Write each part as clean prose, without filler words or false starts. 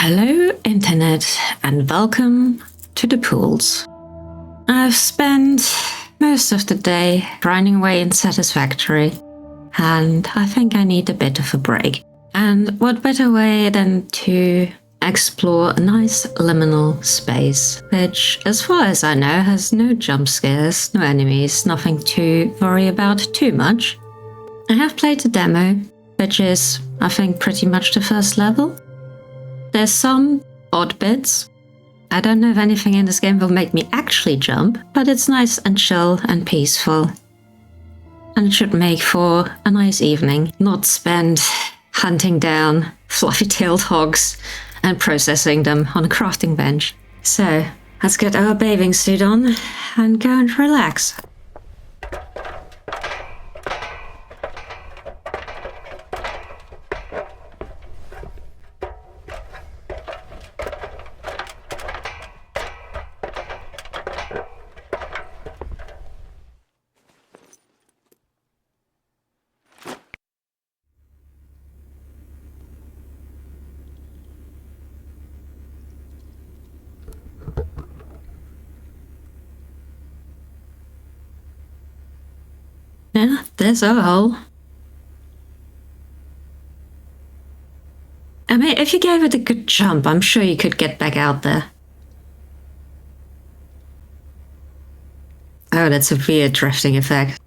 Hello, Internet, and welcome to the pools. I've spent most of the day grinding away in Satisfactory, and I think I need a bit of a break. And what better way than to explore a nice liminal space, which, as far as I know, has no jump scares, no enemies, nothing to worry about too much. I have played the demo, which is, I think, pretty much the first level. There's some odd bits. I don't know if anything in this game will make me actually jump, but it's nice and chill and peaceful. And it should make for a nice evening, not spent hunting down fluffy-tailed hogs and processing them on a crafting bench. So, let's get our bathing suit on and go and relax. Yeah, there's our hole. I mean, if you gave it a good jump, I'm sure you could get back out there. Oh, that's a weird drifting effect.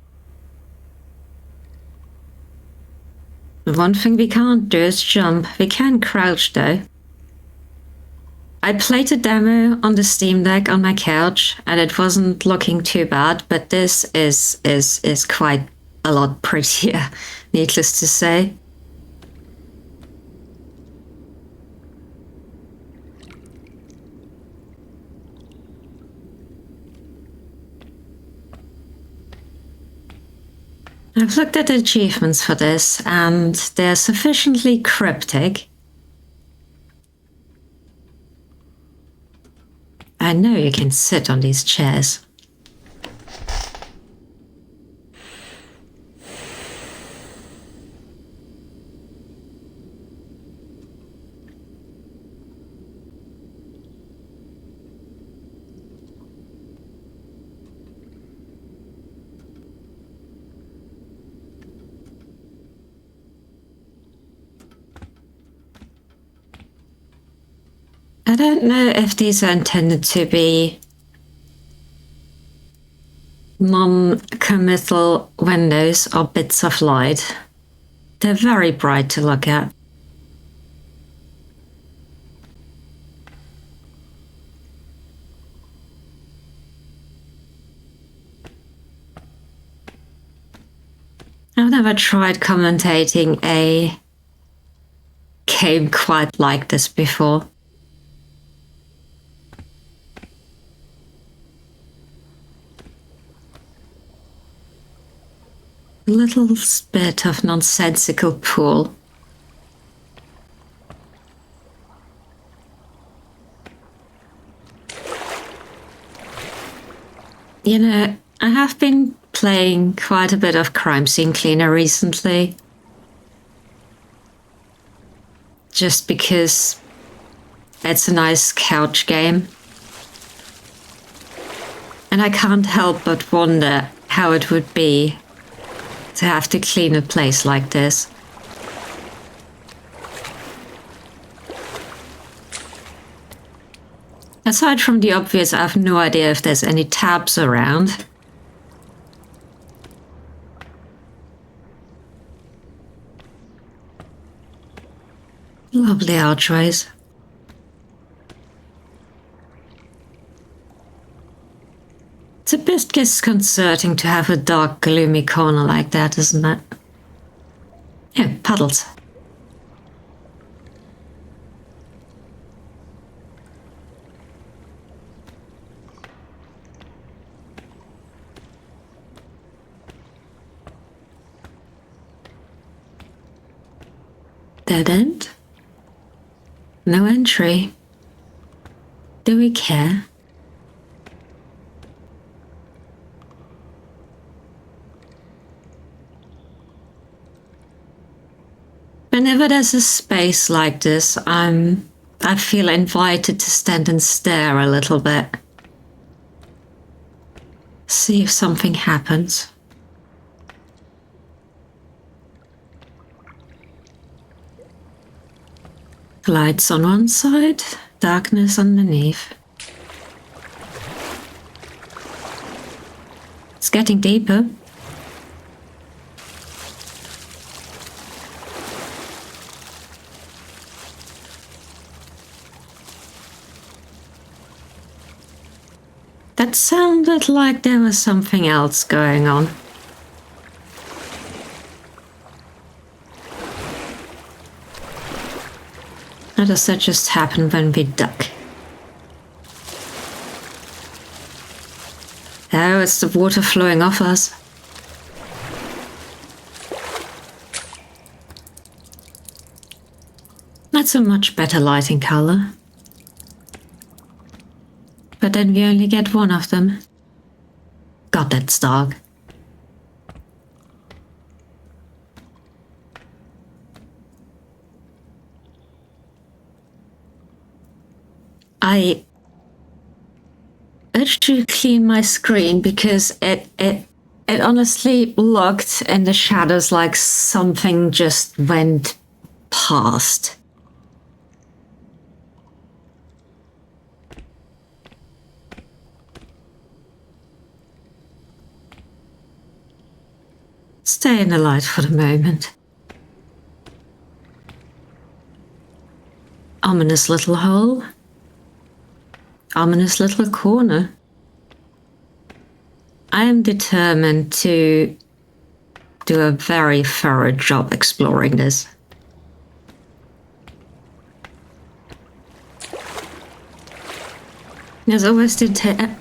The one thing we can't do is jump. We can crouch, though. I played a demo on the Steam Deck on my couch, and it wasn't looking too bad, but this is quite a lot prettier, needless to say. I've looked at the achievements for this, and they're sufficiently cryptic. I know you can sit on these chairs. I don't know if these are intended to be non-committal windows or bits of light. They're very bright to look at. I've never tried commentating a game quite like this before. A little bit of nonsensical pool. You know, I have been playing quite a bit of Crime Scene Cleaner recently. Just because it's a nice couch game. And I can't help but wonder how it would be to have to clean a place like this. Aside from the obvious, I have no idea if there's any tabs around. Lovely archways. It's a bit disconcerting to have a dark, gloomy corner like that, isn't it? Yeah, puddles. Dead end? No entry. Do we care? Whenever there's a space like this, I'm I feel invited to stand and stare a little bit. See if something happens. Lights on one side, darkness underneath. It's getting deeper. That sounded like there was something else going on. How does that just happen when we duck? Oh, it's the water flowing off us. That's a much better lighting color. But then we only get one of them. God, that's dark. I urge to clean my screen because it honestly looked in the shadows like something just went past. Stay in the light for the moment. Ominous little hole. Ominous little corner. I am determined to do a very thorough job exploring this. There's always the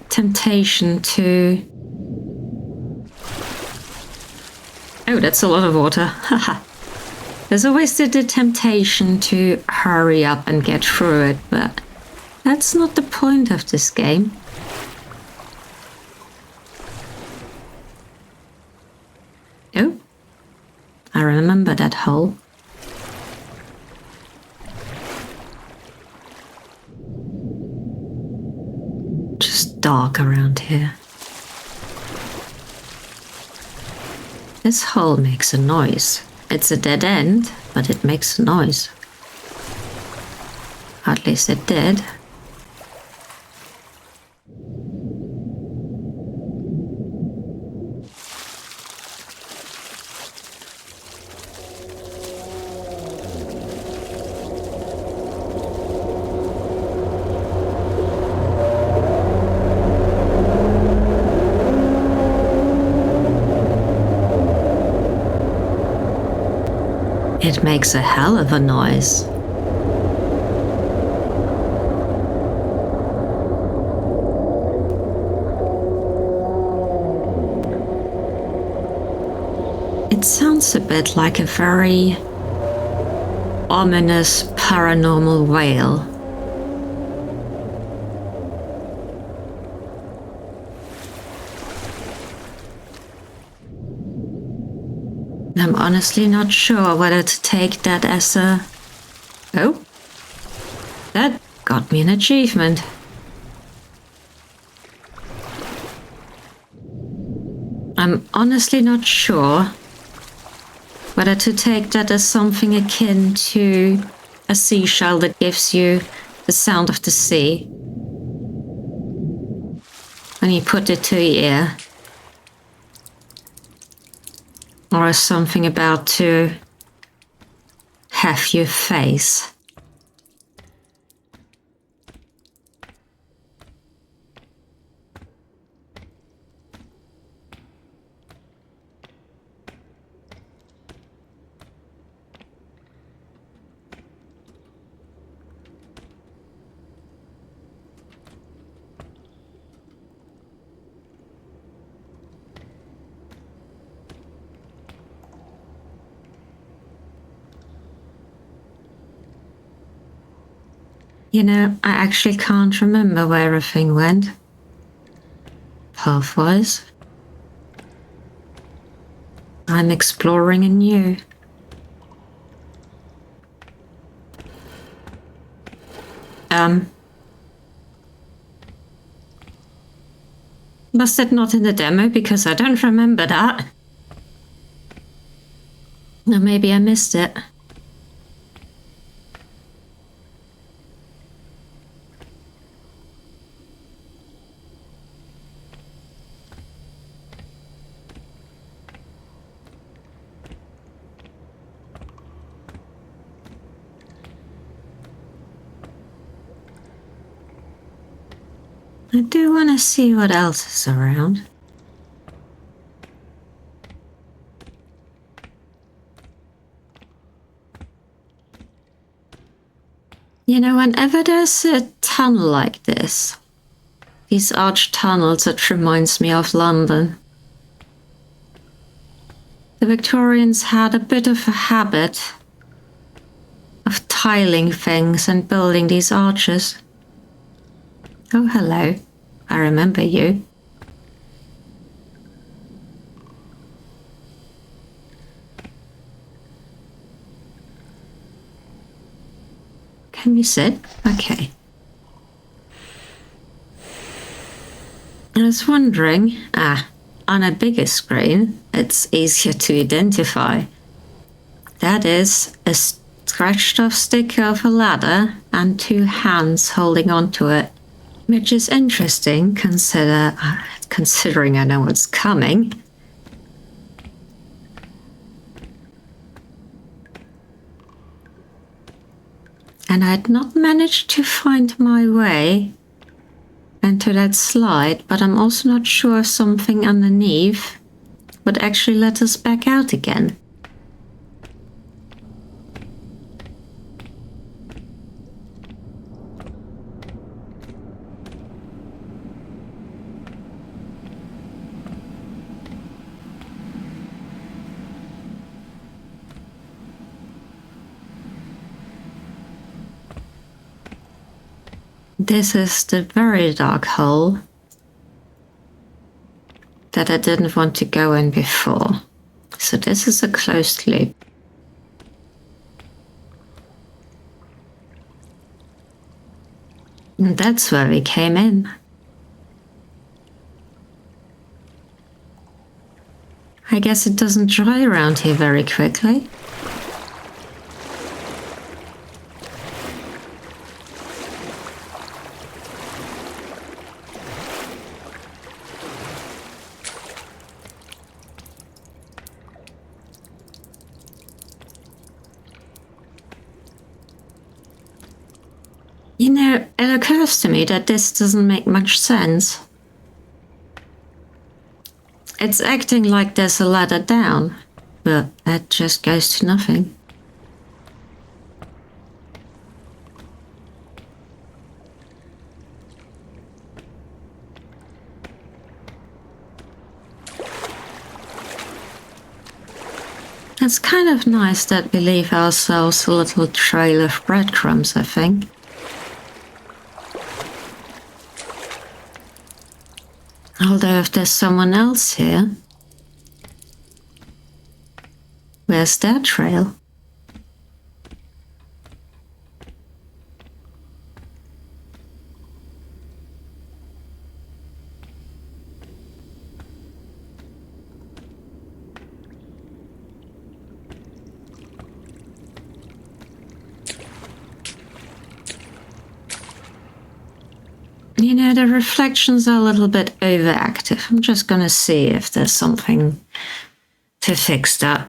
temptation to... Oh, that's a lot of water. Haha. There's always the temptation to hurry up and get through it, but that's not the point of this game. Oh, I remember that hole. Just dark around here. This hole makes a noise. It's a dead end, but it makes a noise. At least it did. It makes a hell of a noise. It sounds a bit like a very ominous paranormal wail. I'm honestly not sure whether to take that as a... Oh, that got me an achievement. I'm honestly not sure whether to take that as something akin to a seashell that gives you the sound of the sea when you put it to your ear. Or as something about to have your face. You know, I actually can't remember where everything went. Pathwise. I'm exploring anew. Was that not in the demo? Because I don't remember that. Or maybe I missed it. I do want to see what else is around. You know, whenever there's a tunnel like this, these arched tunnels, it reminds me of London. The Victorians had a bit of a habit of tiling things and building these arches. Oh, hello. I remember you. Can we sit? Okay. I was wondering, on a bigger screen, it's easier to identify. That is a scratched off sticker of a ladder and two hands holding onto it, which is interesting considering I know what's coming. And I'd not managed to find my way into that slide, but I'm also not sure if something underneath would actually let us back out again. This is the very dark hole that I didn't want to go in before. So this is a closed loop. And that's where we came in. I guess it doesn't dry around here very quickly. You know, it occurs to me that this doesn't make much sense. It's acting like there's a ladder down, but that just goes to nothing. It's kind of nice that we leave ourselves a little trail of breadcrumbs, I think. Although if there's someone else here, where's their trail? You know, the reflections are a little bit overactive. I'm just gonna see if there's something to fix that.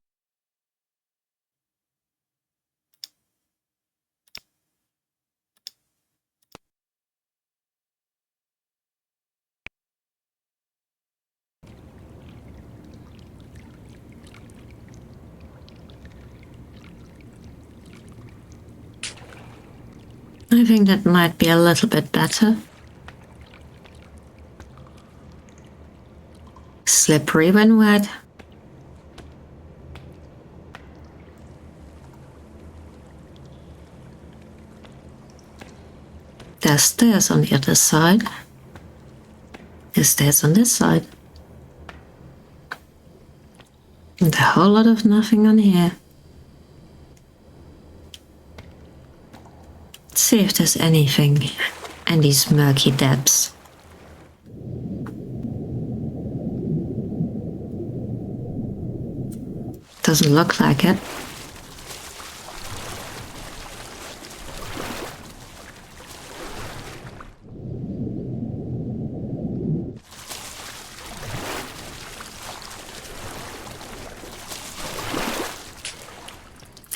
I think that might be a little bit better. Slippery when wet. There's stairs on the other side. There's stairs on this side. And a whole lot of nothing on here. see if there's anything in these murky depths. Doesn't look like it.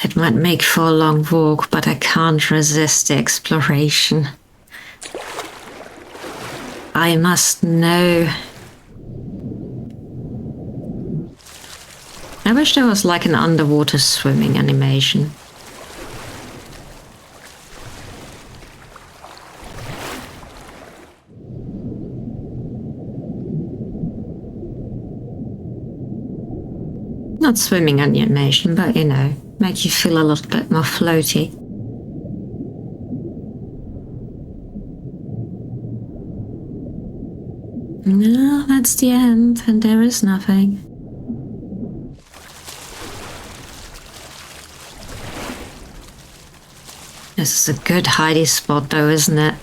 It might make for a long walk, but I can't resist the exploration. I must know. I wish there was like an underwater swimming animation. Not swimming animation, but you know, make you feel a little bit more floaty. No, that's the end, and there is nothing. This is a good hidey spot though, isn't it?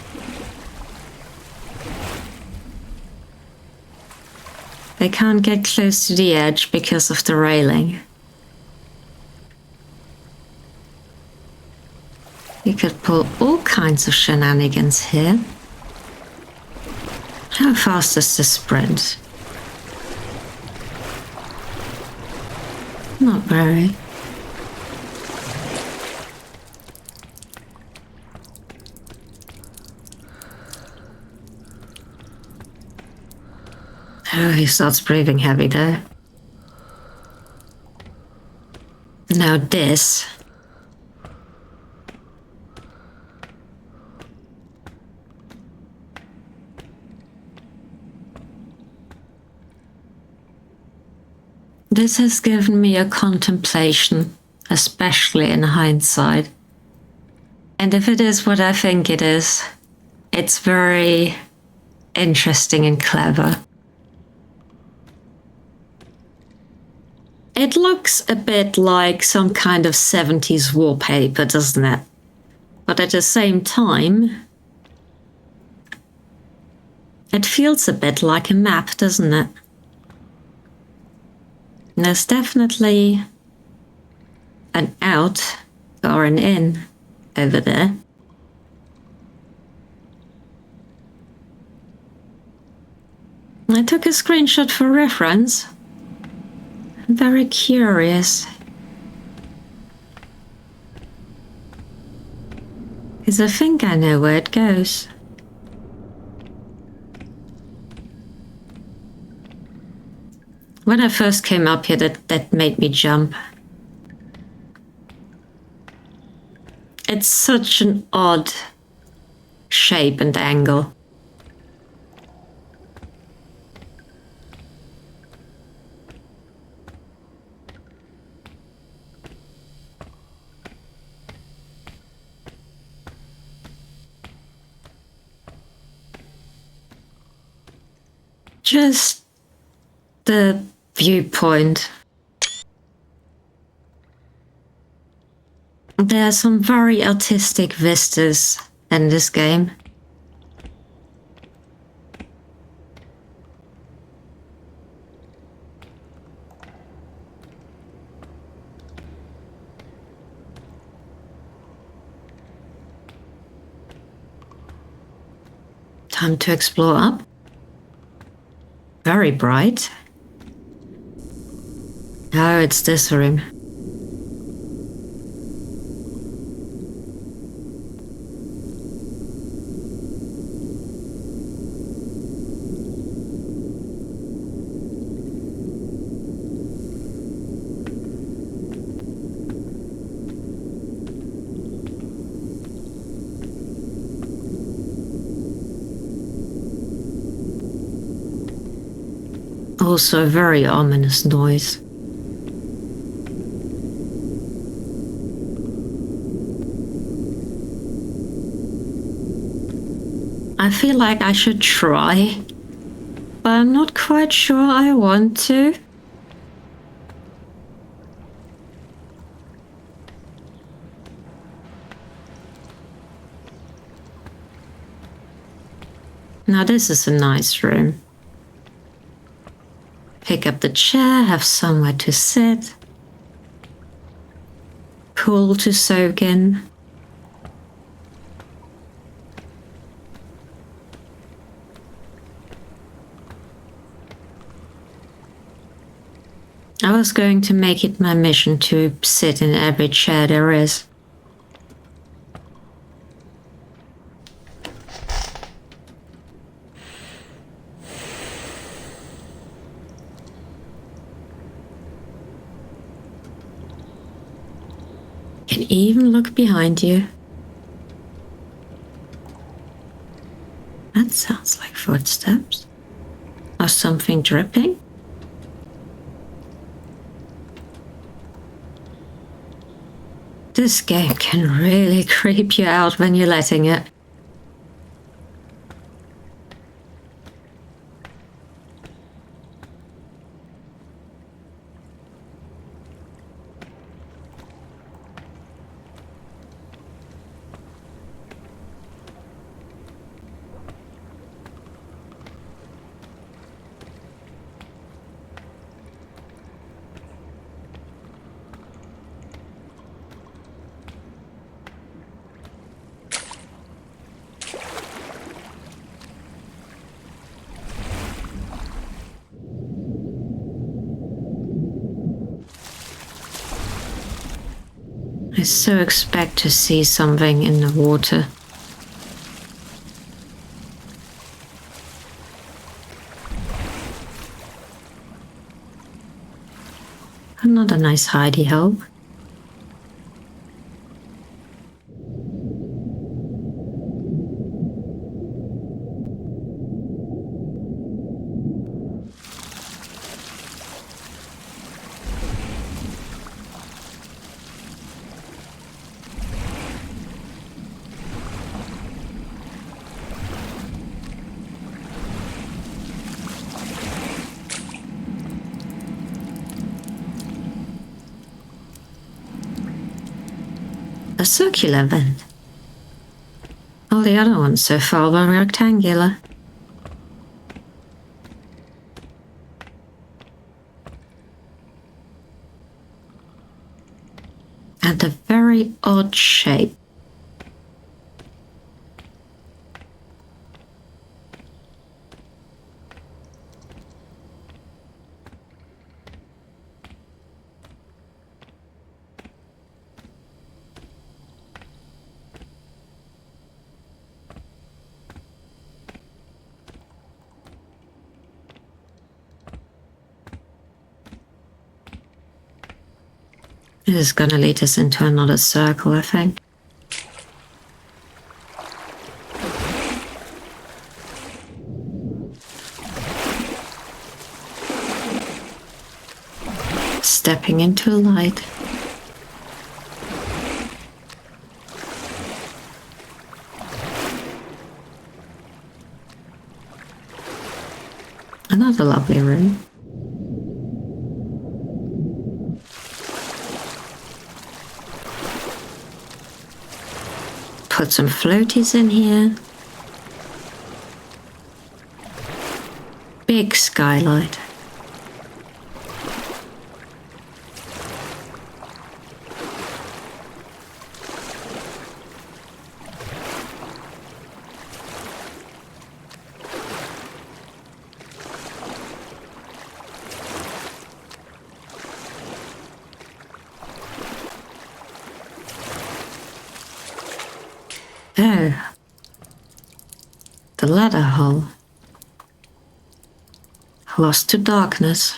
They can't get close to the edge because of the railing. You could pull all kinds of shenanigans here. How fast is the sprint? Not very. Oh, he starts breathing heavy there. Now this. This has given me a contemplation, especially in hindsight. And if it is what I think it is, it's very interesting and clever. It looks a bit like some kind of 70s wallpaper, doesn't it? But at the same time, it feels a bit like a map, doesn't it? And there's definitely an out or an in over there. I took a screenshot for reference. I'm very curious. Because I think I know where it goes. When I first came up here, that made me jump. It's such an odd shape and angle. Just the viewpoint. There are some very artistic vistas in this game. Time to explore up. Very bright. Oh, it's this room. Also a very ominous noise. I feel like I should try, but I'm not quite sure I want to. Now this is a nice room. Pick up the chair, have somewhere to sit. Pool to soak in. I was going to make it my mission to sit in every chair there is. You can even look behind you. That sounds like footsteps. Or something dripping. This game can really creep you out when you're letting it. I so expect to see something in the water. Another nice hidey hole. A circular vent. All the other ones so far were rectangular. And a very odd shape. This is going to lead us into another circle, I think. Stepping into light. Another lovely room. Put some floaties in here. Big skylight. Oh, the ladder hole. Lost to darkness.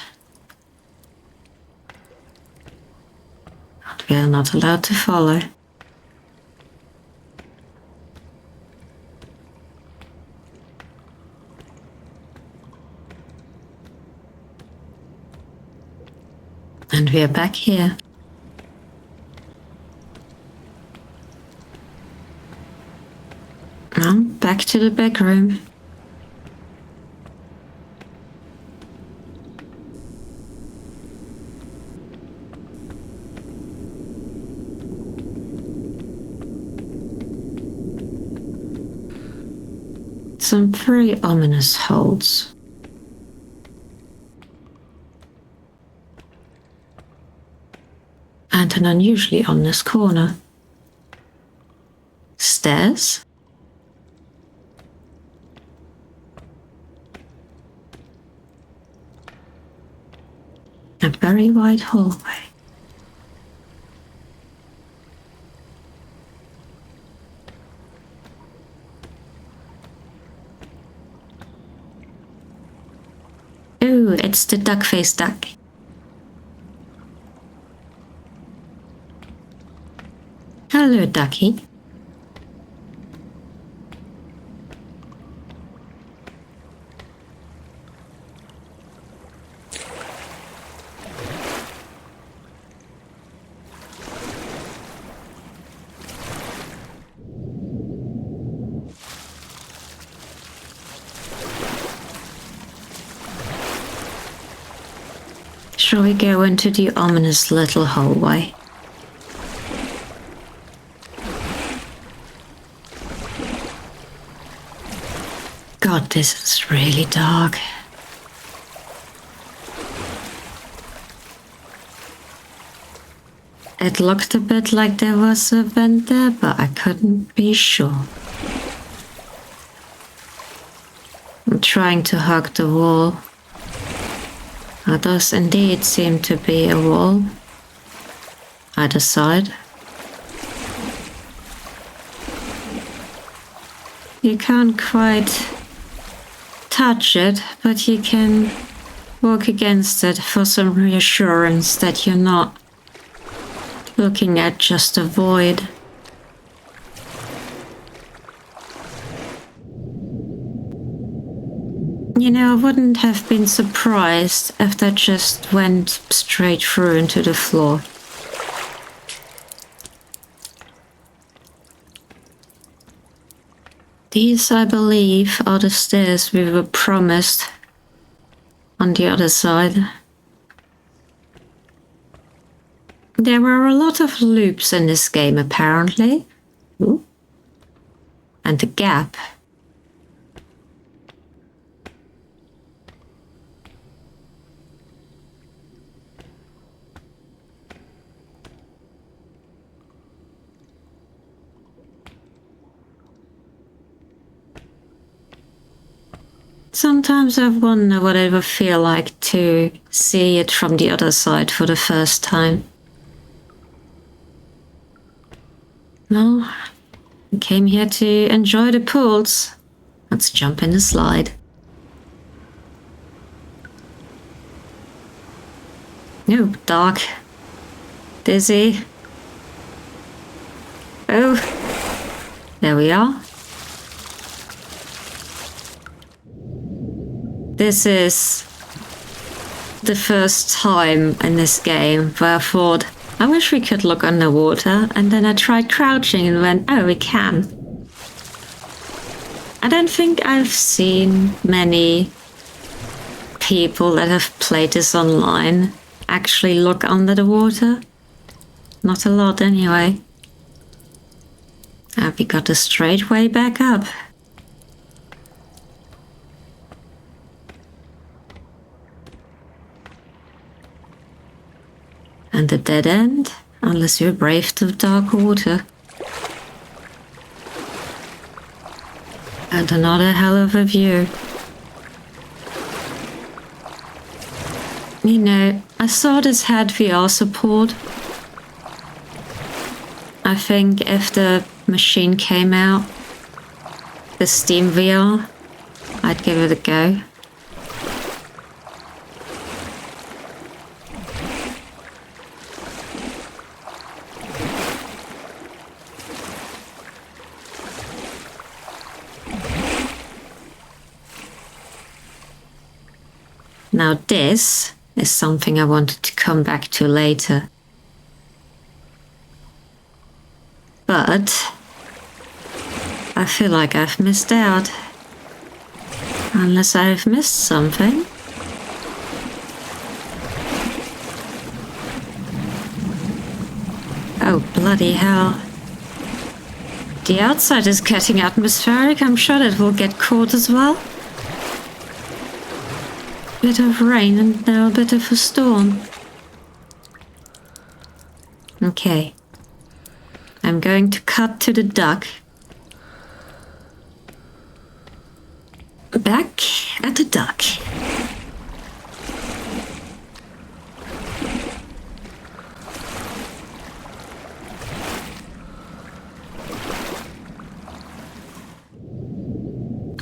But we are not allowed to follow. And we are back here. Now, back to the back room. Some very ominous holes. And an unusually ominous corner. Stairs. A very wide hallway. Ooh, it's the duck-faced duck. Hello, ducky. Shall we go into the ominous little hallway? God, this is really dark. It looked a bit like there was a vent there, but I couldn't be sure. I'm trying to hug the wall. There does indeed seem to be a wall either side. You can't quite touch it, but you can walk against it for some reassurance that you're not looking at just a void. You know, I wouldn't have been surprised if that just went straight through into the floor. These, I believe, are the stairs we were promised on the other side. There were a lot of loops in this game, apparently. Ooh. And the gap. Sometimes I wonder what it would feel like to see it from the other side for the first time. No, I came here to enjoy the pools. Let's jump in the slide. No, dark. Dizzy. Oh, there we are. This is the first time in this game where I thought, I wish we could look underwater, and then I tried crouching and went, oh, we can. I don't think I've seen many people that have played this online actually look under the water. Not a lot anyway. And we got a straight way back up. And a dead end, unless you're brave to dark water. And another hell of a view. You know, I saw this had VR support. I think if the machine came out, the Steam VR, I'd give it a go. Now this is something I wanted to come back to later. But I feel like I've missed out. Unless I've missed something. Oh, bloody hell. The outside is getting atmospheric. I'm sure that will get caught as well. Bit of rain and now a bit of a storm. Okay. I'm going to cut to the duck. Back at the duck.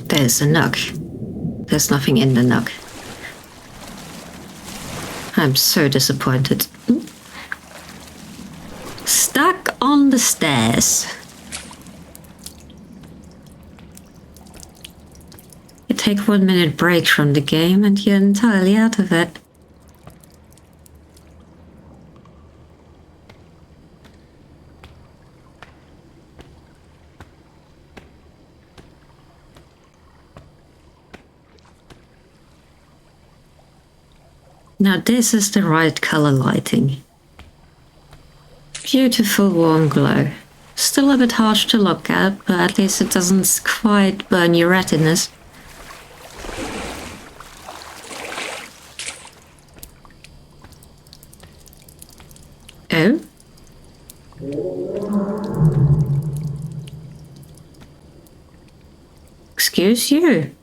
There's a nook. There's nothing in the nook. I'm so disappointed. Stuck on the stairs. You take 1 minute break from the game and you're entirely out of it. Now this is the right color lighting. Beautiful warm glow. Still a bit harsh to look at, but at least it doesn't quite burn your retinas. Oh? Excuse you.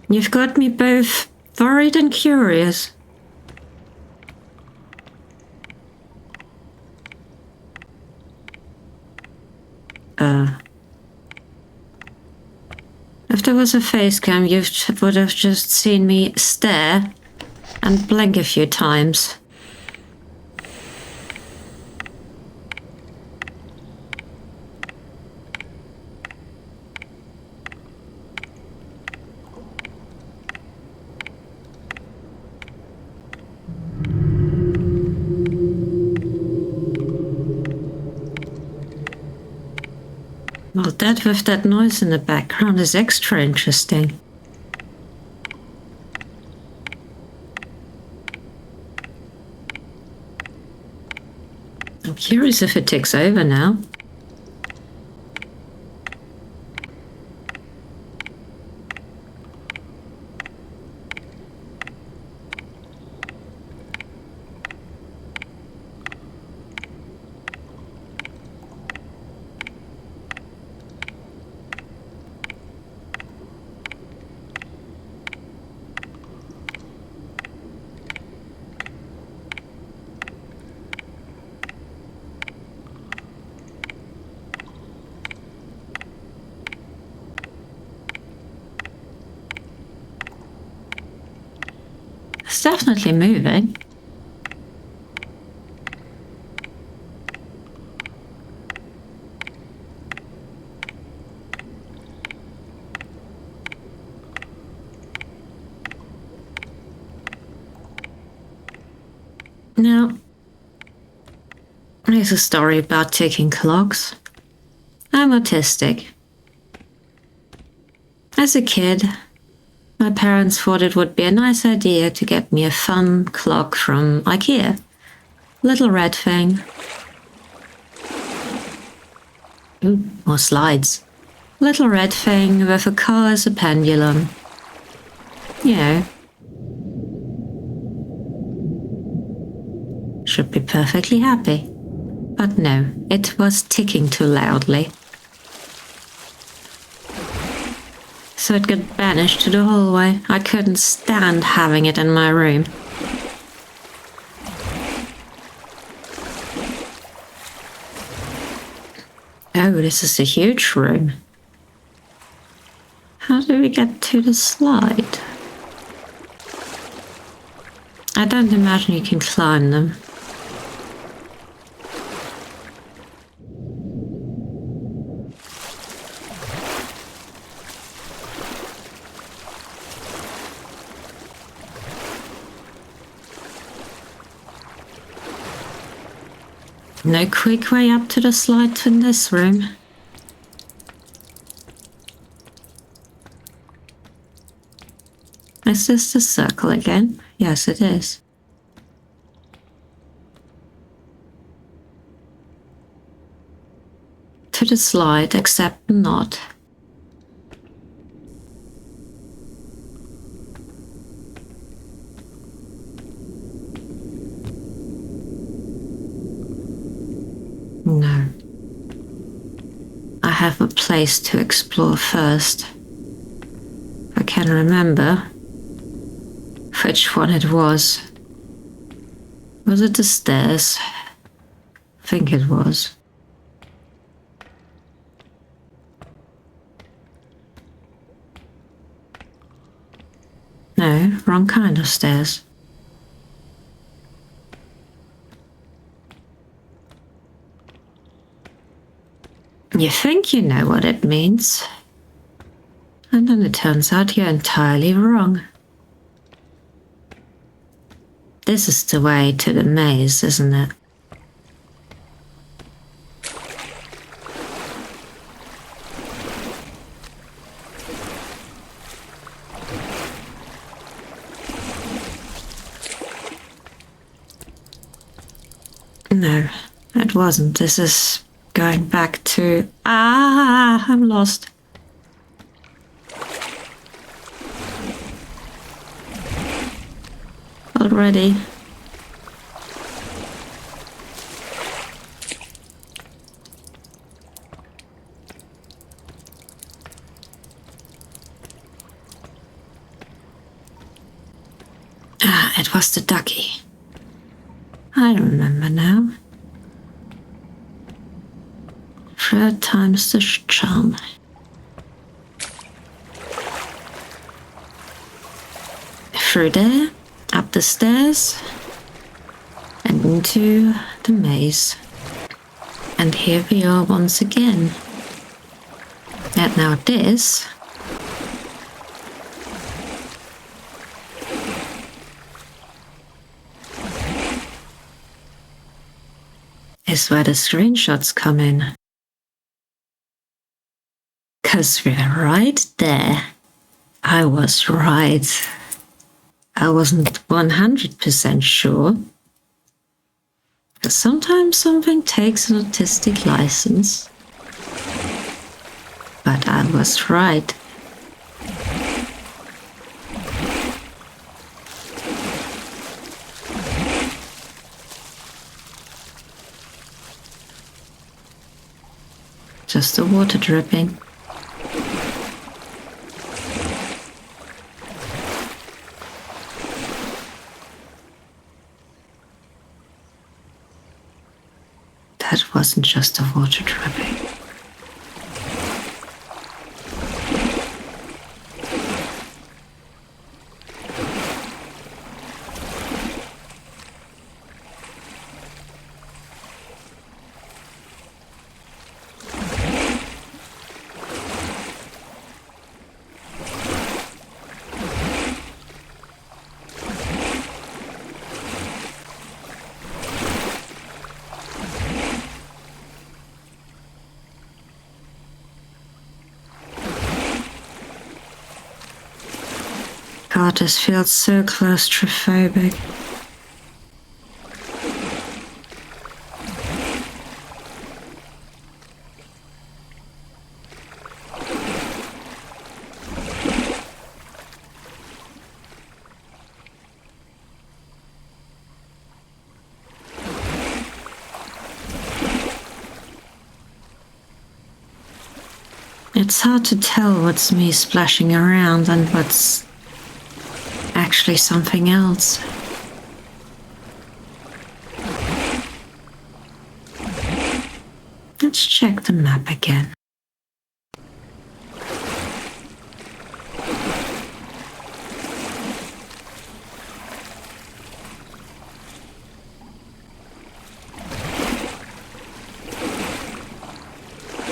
You've got me both worried and curious. If there was a face cam, you would have just seen me stare and blink a few times. Well, that with that noise in the background is extra interesting. I'm curious if it takes over now. It's definitely moving. Now, here's a story about ticking clocks. I'm autistic. As a kid, my parents thought it would be a nice idea to get me a fun clock from IKEA. Little red thing. Ooh, more slides. Little red thing with a car as a pendulum. You know. Should be perfectly happy. But no, it was ticking too loudly. So it got banished to the hallway. I couldn't stand having it in my room. Oh, this is a huge room. How do we get to the slide? I don't imagine you can climb them. No quick way up to the slide in this room. Is this the circle again? Yes, it is. To the slide, except not. No. I have a place to explore first. I can remember which one it was. Was it the stairs? I think it was. No, wrong kind of stairs. You think you know what it means, and then it turns out you're entirely wrong. This is the way to the maze, isn't it? No, it wasn't. This is going back to... I'm lost. Already. It was the ducky. I remember now. Third time's the charm. Through there, up the stairs, and into the maze. And here we are once again. And now this is where the screenshots come in. 'Cause we're right there. I was right. I wasn't 100% sure. Because sometimes something takes an artistic license. But I was right. Just the water dripping. That wasn't just the water dripping. God, this feels so claustrophobic. It's hard to tell what's me splashing around and what's actually something else. Let's check the map again.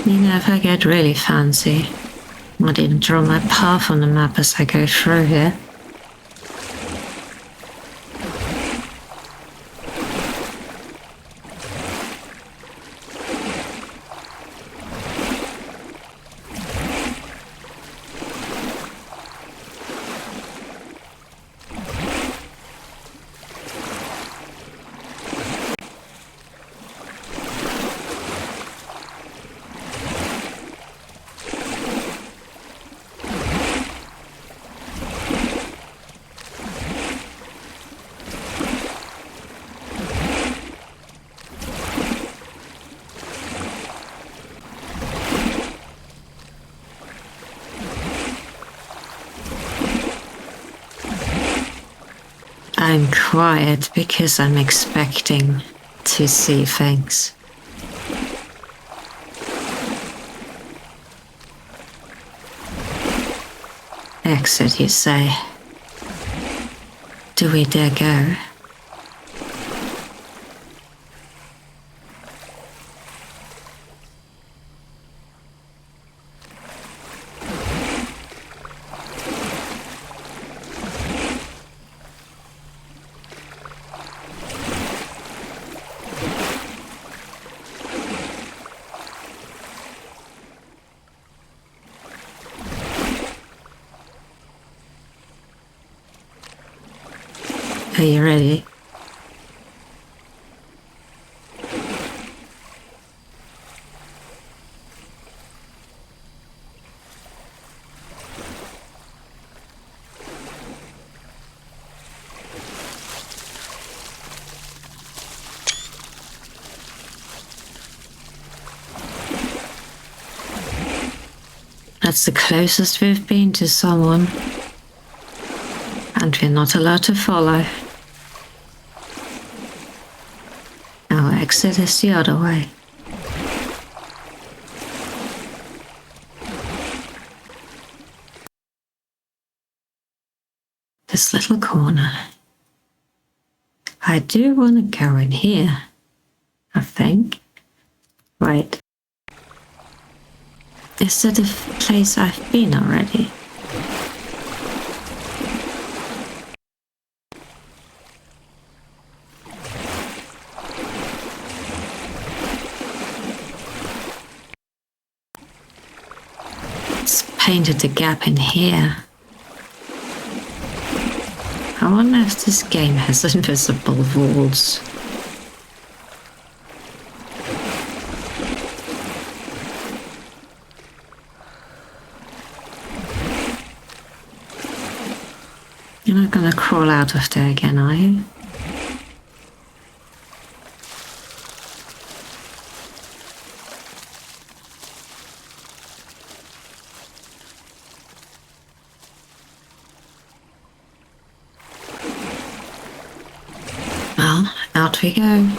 You know, if I get really fancy, I didn't draw my path on the map as I go through here. I'm quiet because I'm expecting to see things. Exit, you say? Do we dare go? Are you ready? That's the closest we've been to someone. And we're not allowed to follow. Our exit is the other way. This little corner. I do want to go in here, I think. Wait. Is that a place I've been already? It's painted a gap in here. I wonder if this game has invisible walls. You're not gonna crawl out of there again, are you? Well, out we go.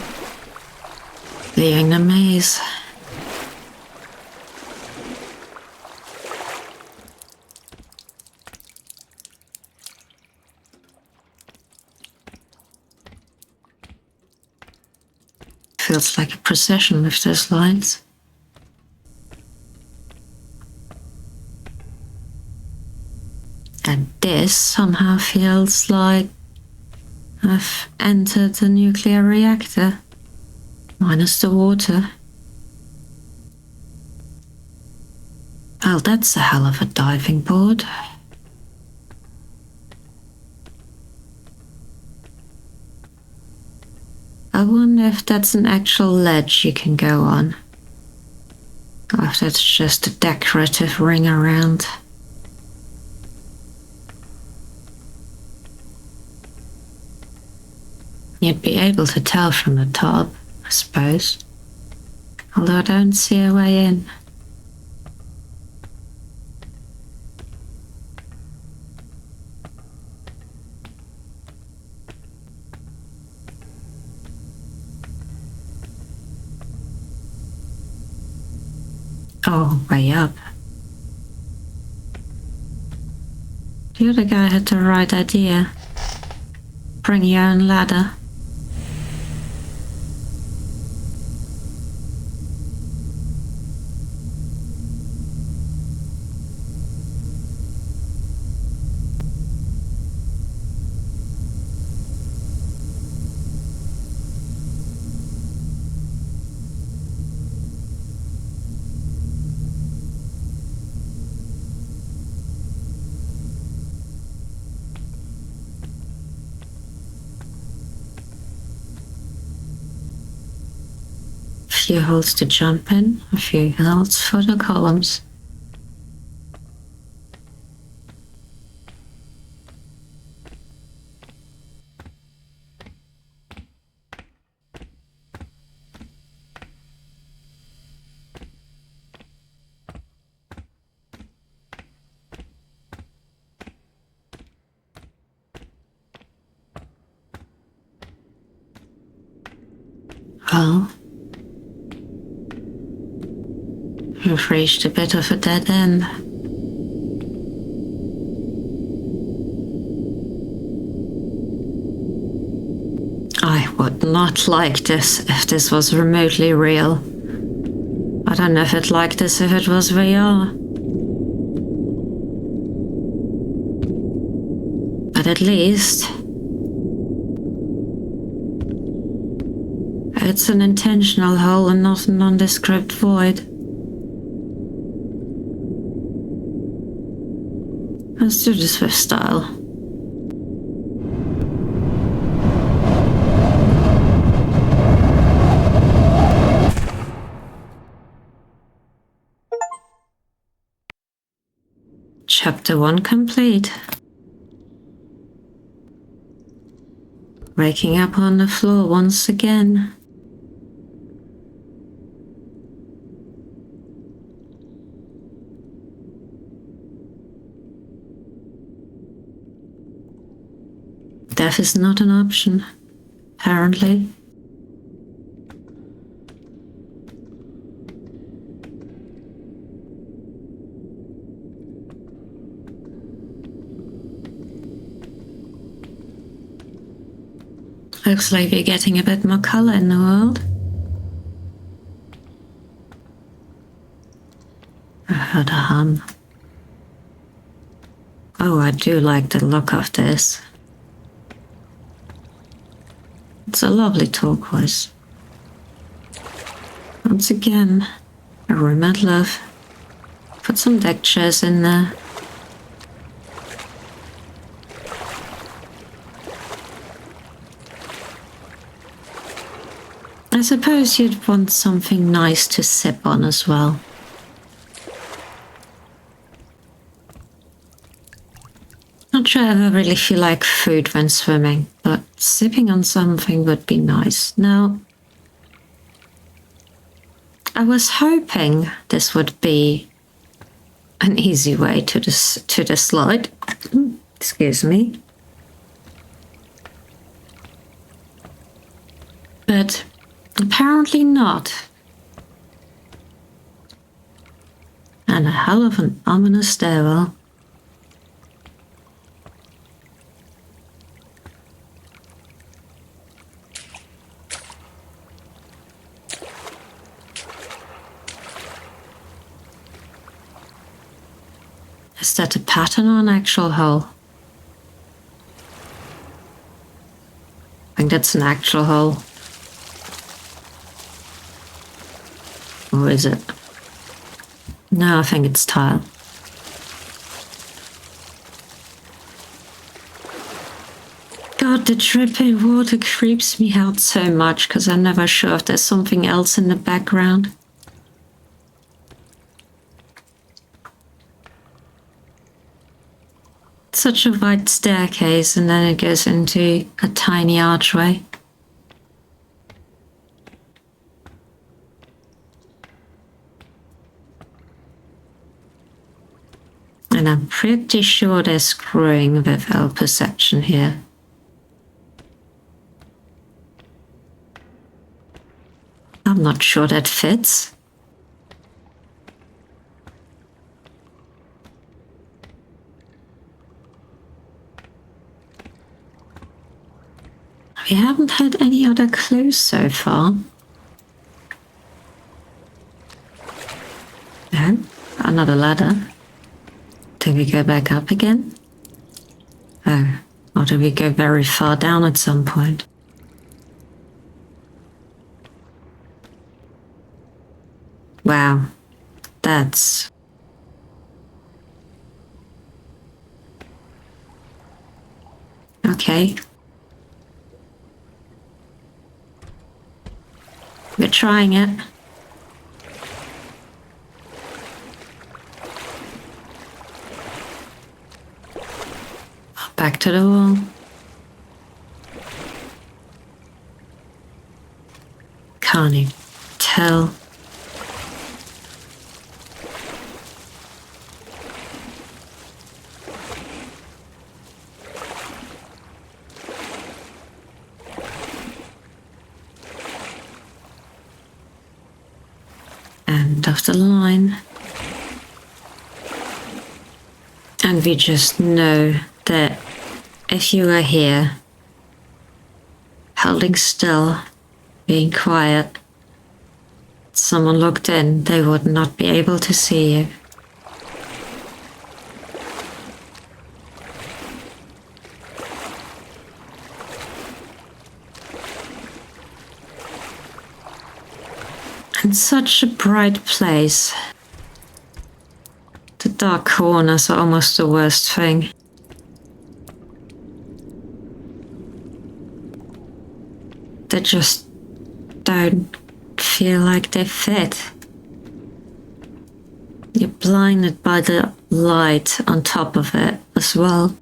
Leaving the maze. Feels like a procession with those lights. And this somehow feels like I've entered a nuclear reactor, minus the water. Well, that's a hell of a diving board. I wonder if that's an actual ledge you can go on, or if that's just a decorative ring around. You'd be able to tell from the top, I suppose, although I don't see a way in. Oh, way up. The other guy had the right idea. Bring your own ladder. A few holes to jump in, a few holes for the columns. Well, we've reached a bit of a dead end. I would not like this if this was remotely real. I don't know if I'd like this if it was VR. But at least it's an intentional hole and not a nondescript void. Let's do this with style. Chapter 1 complete. Waking up on the floor once again. Death is not an option, apparently. Looks like we're getting a bit more color in the world. I heard a hum. Oh, I do like the look of this. It's a lovely turquoise. Once again, a room I'd love. Put some deck chairs in there. I suppose you'd want something nice to sip on as well. Not sure I ever really feel like food when swimming, but sipping on something would be nice. Now, I was hoping this would be an easy way to the slide. Excuse me. But apparently not. And a hell of an ominous stairwell. Is that a pattern or an actual hole? I think that's an actual hole. Or is it? No, I think it's tile. God, the dripping water creeps me out so much because I'm never sure if there's something else in the background. Such a wide staircase, and then it goes into a tiny archway. And I'm pretty sure they're screwing with our perception here. I'm not sure that fits. We haven't had any other clues so far. No, another ladder. Do we go back up again? Oh, or do we go very far down at some point? Wow, that's... Okay. We're trying it. Back to the wall. Can't even tell. of the line. And we just know that if you are here, holding still, being quiet, someone looked in, they would not be able to see you. And such a bright place. The dark corners are almost the worst thing. They just don't feel like they fit. You're blinded by the light on top of it as well.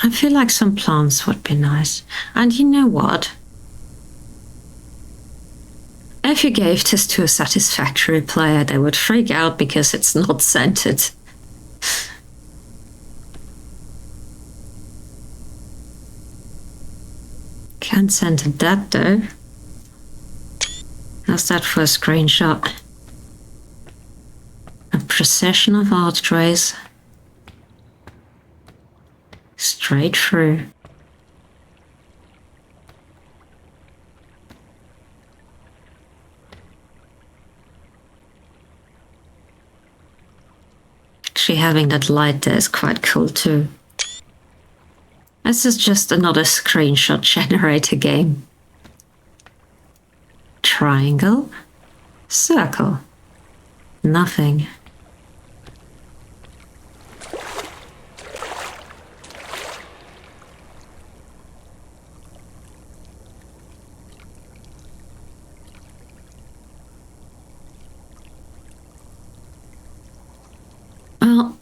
I feel like some plants would be nice. And you know what? If you gave this to a Satisfactory player, they would freak out because it's not scented. Can't scent that though. How's that for a screenshot? A procession of archways. Straight through. Actually, having that light there is quite cool too. This is just another screenshot generator game. Triangle, circle, nothing. Well,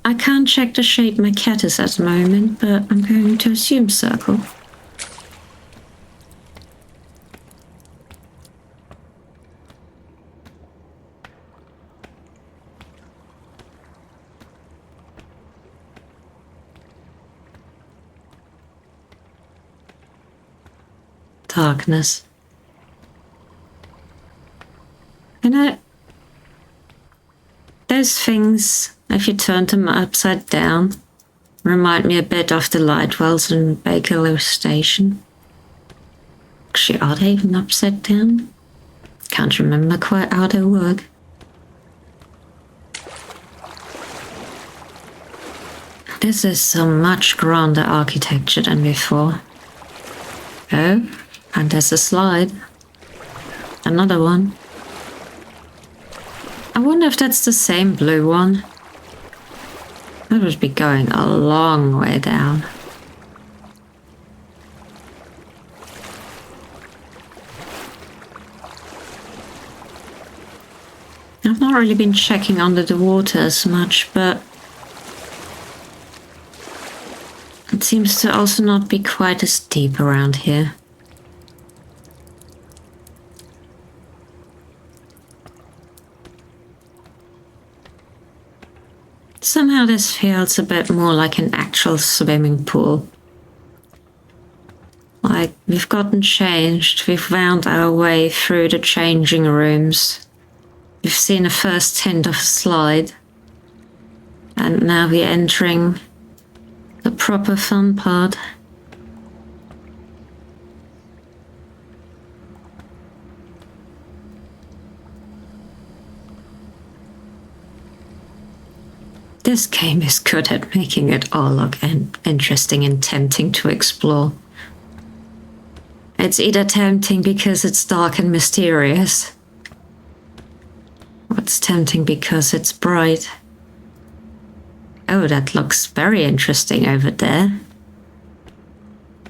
I can't check the shape my cat is at the moment, but I'm going to assume circle. Darkness. You know, those things, if you turn them upside down, remind me a bit of the light wells in Bakerloo Station. Actually, are they even upside down? Can't remember quite how they work. This is some much grander architecture than before. Oh, and there's a slide. Another one. I wonder if that's the same blue one. That would be going a long way down. I've not really been checking under the water as much, but it seems to also not be quite as deep around here. Somehow this feels a bit more like an actual swimming pool. Like we've gotten changed, we've wound our way through the changing rooms. We've seen a first hint of a slide. And now we're entering the proper fun part. This game is good at making it all look interesting and tempting to explore. It's either tempting because it's dark and mysterious, or it's tempting because it's bright. Oh, that looks very interesting over there.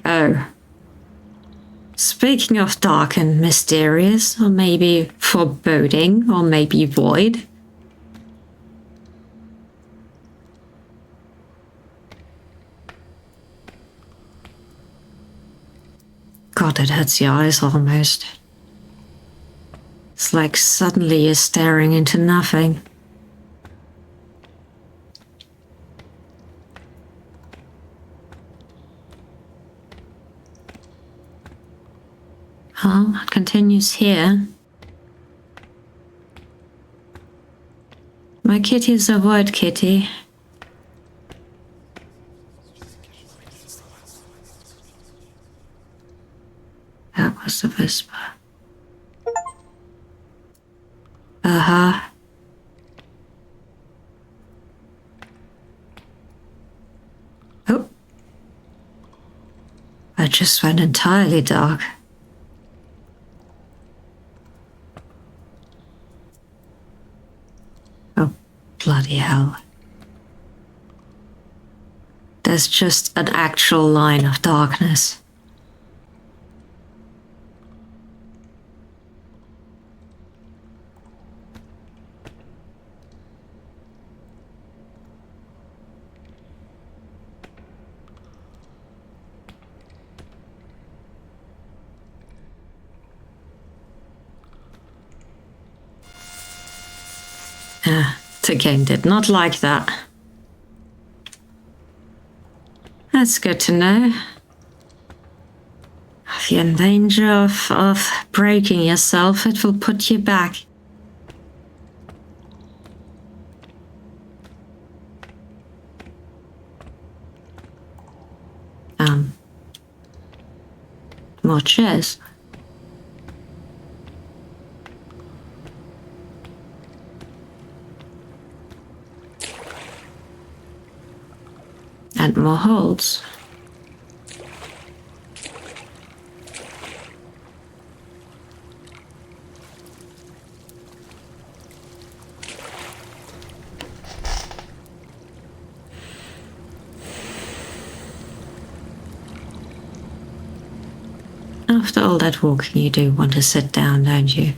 Oh. Speaking of dark and mysterious, or maybe foreboding, or maybe void. God, it hurts your eyes almost. It's It's like suddenly you're staring into nothing. Oh, it continues here. My kitty is a white kitty. That was the whisper. Uh-huh. Oh. I just went entirely dark. Oh, bloody hell. There's just an actual line of darkness. The game did not like that. That's good to know. If you're in danger of breaking yourself, it will put you back. More chairs. And more holes. After all that walking, you do want to sit down, don't you?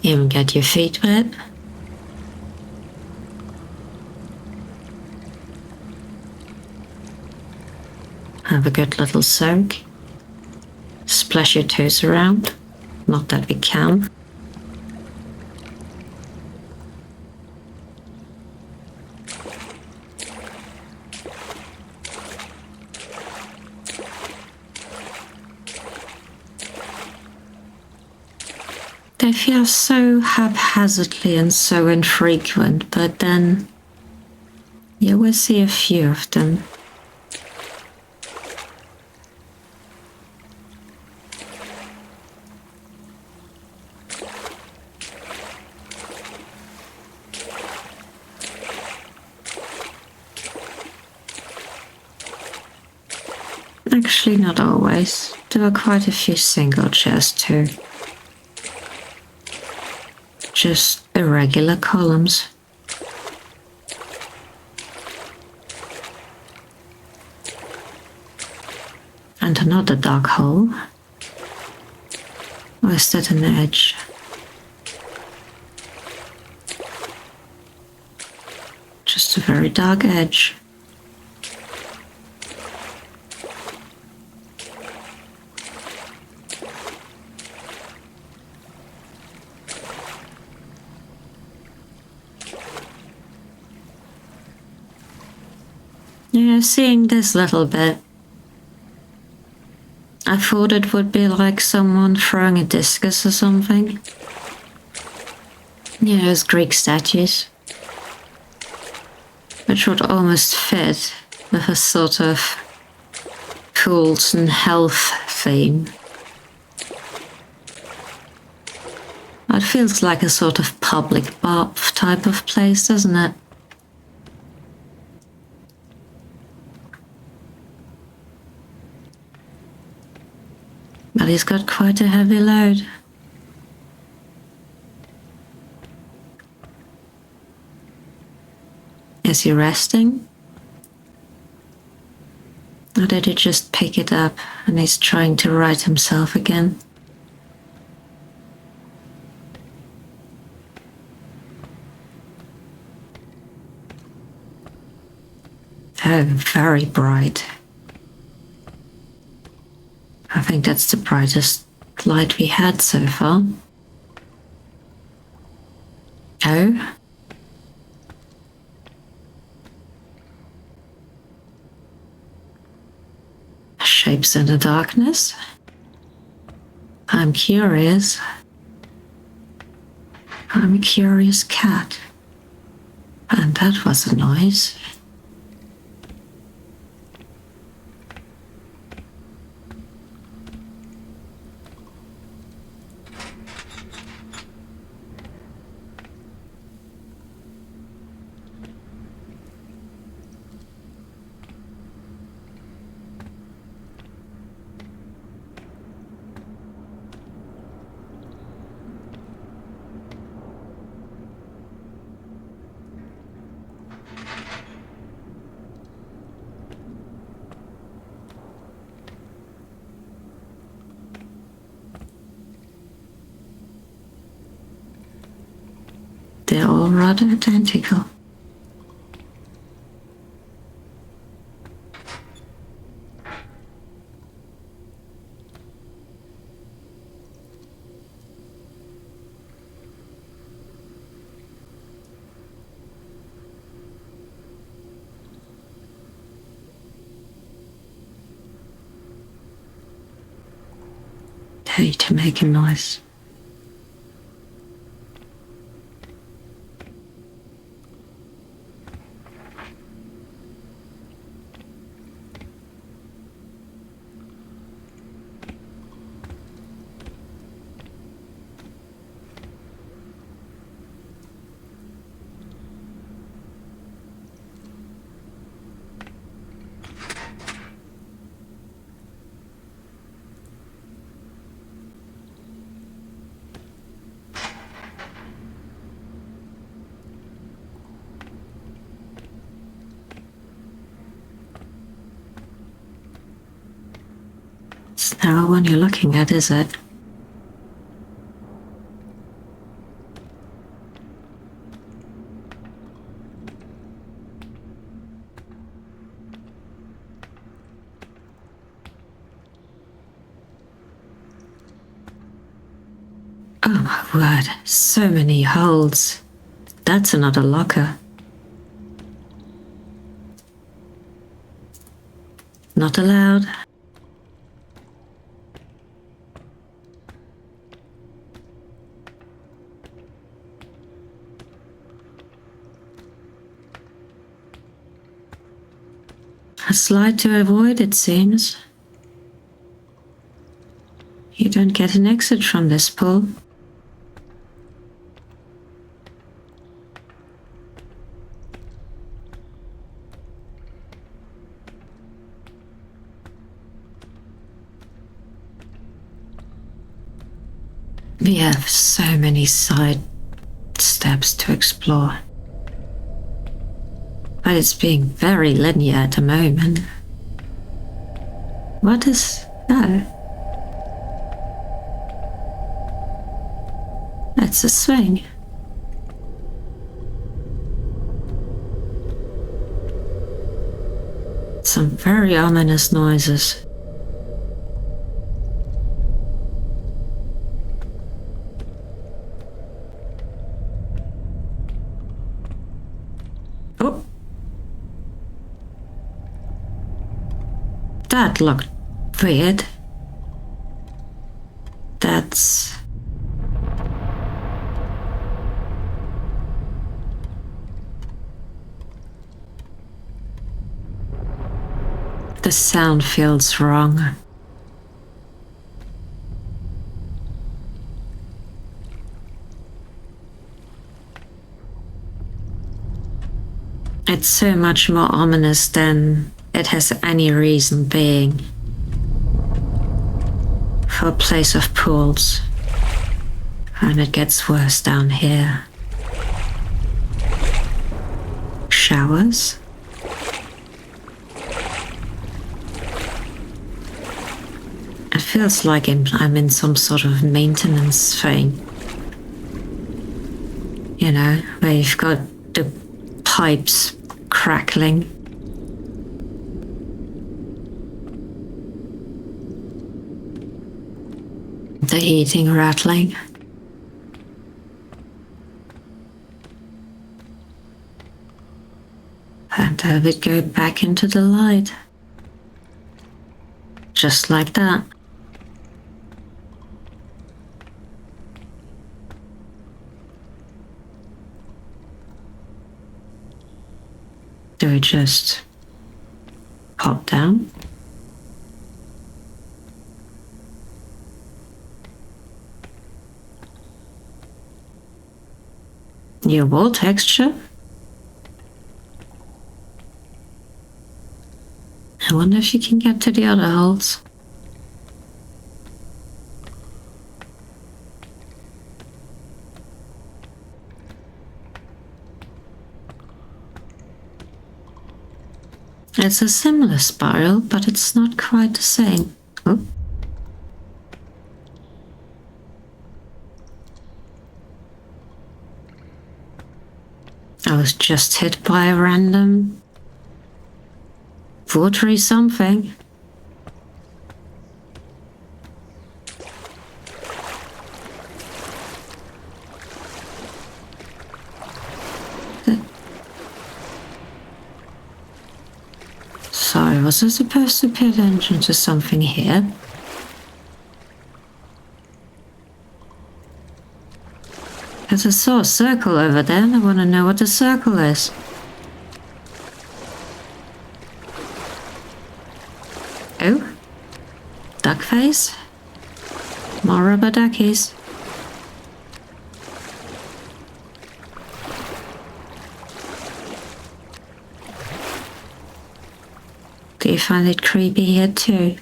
Even get your feet wet. Have a good little soak. Splash your toes around. Not that we can. They feel so haphazardly and so infrequent, but then you will see a few of them. Actually, not always. There are quite a few single chairs too. Just irregular columns. And another dark hole. Or is that an edge? Just a very dark edge. Yeah, seeing this little bit, I thought it would be like someone throwing a discus or something. You know, those Greek statues. Which would almost fit with a sort of pools and health theme. It feels like a sort of public bath type of place, doesn't it? But he's got quite a heavy load. Is he resting? Or did he just pick it up and he's trying to right himself again? Oh, very bright. I think that's the brightest light we had so far. Oh. Shapes in the darkness. I'm curious. I'm a curious cat. And that was a noise. They're all rather identical. Hey, to make a noise. It's not one you're looking at, is it? Oh my word, so many holes. That's another locker. Not allowed. A slide to avoid, it seems. You don't get an exit from this pool. We have so many side steps to explore. But it's being very linear at the moment. What is that? That's a swing. Some very ominous noises. Oh. That looked weird. That's... The sound feels wrong. It's so much more ominous than it has any reason being for a place of pools. And it gets worse down here. Showers. It feels like I'm in some sort of maintenance thing. You know, where you've got the pipes crackling. the heating rattling. And have it go back into the light. Just like that. Do we just pop down? New wall texture? I wonder if you can get to the other holes. It's a similar spiral, but it's not quite the same. Oh. I was just hit by a random watery something. Sorry, was I supposed to pay attention to something here? Because I saw a circle over there and I want to know what the circle is. Oh, duck face? More rubber duckies. Do you find it creepy here too?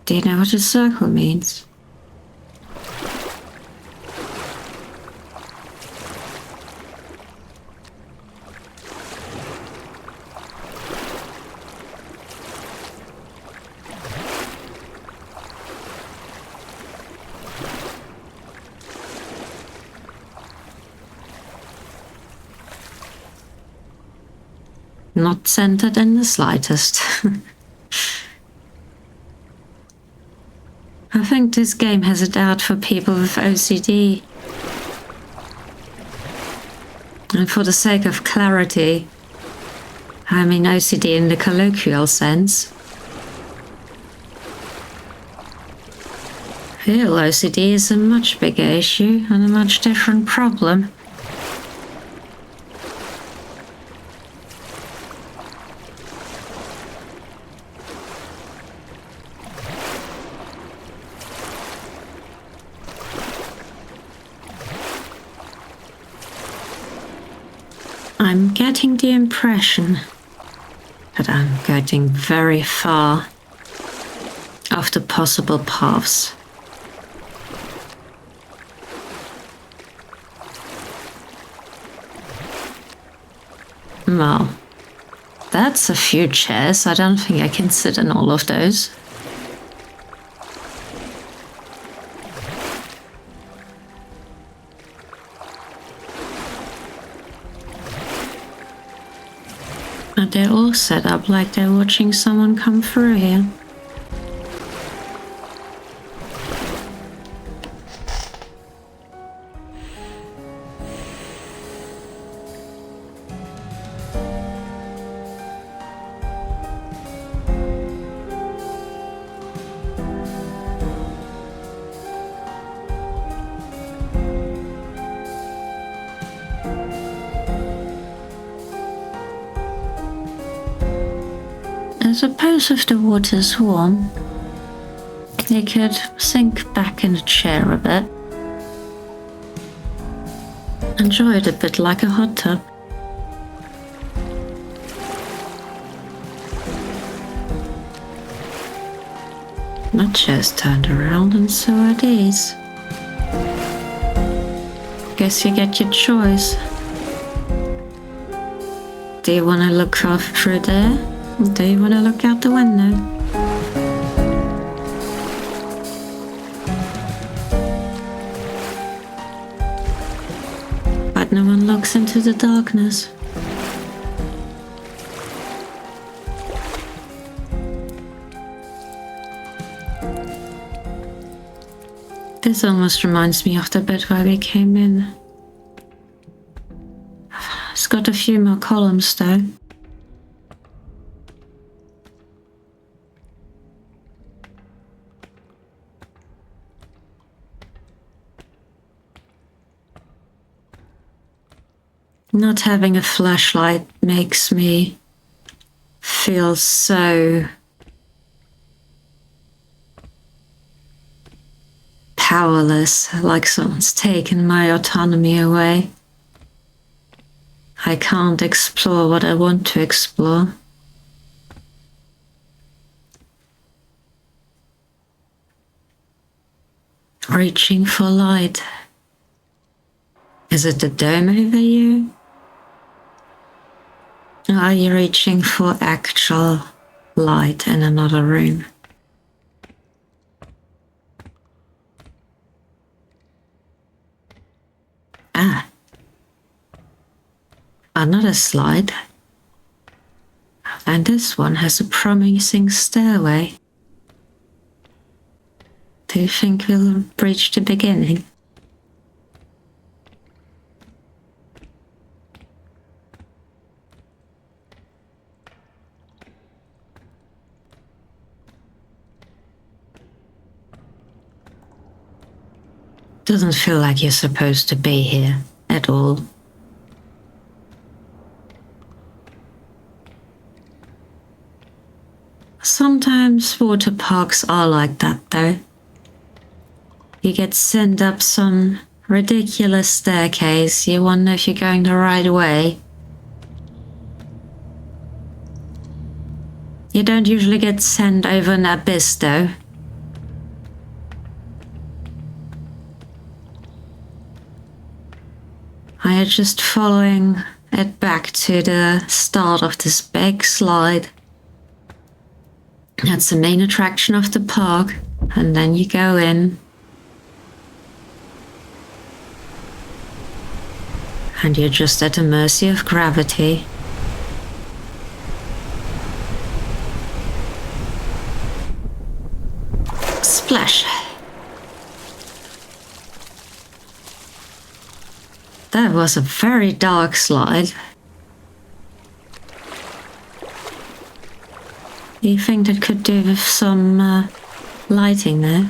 Do you know what a circle means? Not centered in the slightest. I think this game has it out for people with OCD. And for the sake of clarity, I mean OCD in the colloquial sense. Real OCD is a much bigger issue and a much different problem. I'm getting the impression that I'm getting very far off the possible paths. Well, that's a few chairs. I don't think I can sit in all of those. And they're all set up like they're watching someone come through here. I suppose if the water's warm, you could sink back in the chair a bit. Enjoy it a bit like a hot tub. My chair's turned around and so are these. Guess you get your choice. Do you want to look off through there? Or do you want to look out the window? But no one looks into the darkness. This almost reminds me of the bit where we came in. It's got a few more columns though. Not having a flashlight makes me feel so powerless, like someone's taken my autonomy away. I can't explore what I want to explore. Reaching for light. Is it the dome over you? Or are you reaching for actual light in another room? Ah. Another slide. And this one has a promising stairway. Do you think we'll reach the beginning? Doesn't feel like you're supposed to be here at all. Sometimes water parks are like that though. You get sent up some ridiculous staircase, you wonder if you're going the right way. You don't usually get sent over an abyss though. I am just following it back to the start of this big slide. That's the main attraction of the park, and then you go in. And you're just at the mercy of gravity. Splash! That was a very dark slide. You think that could do with some lighting there?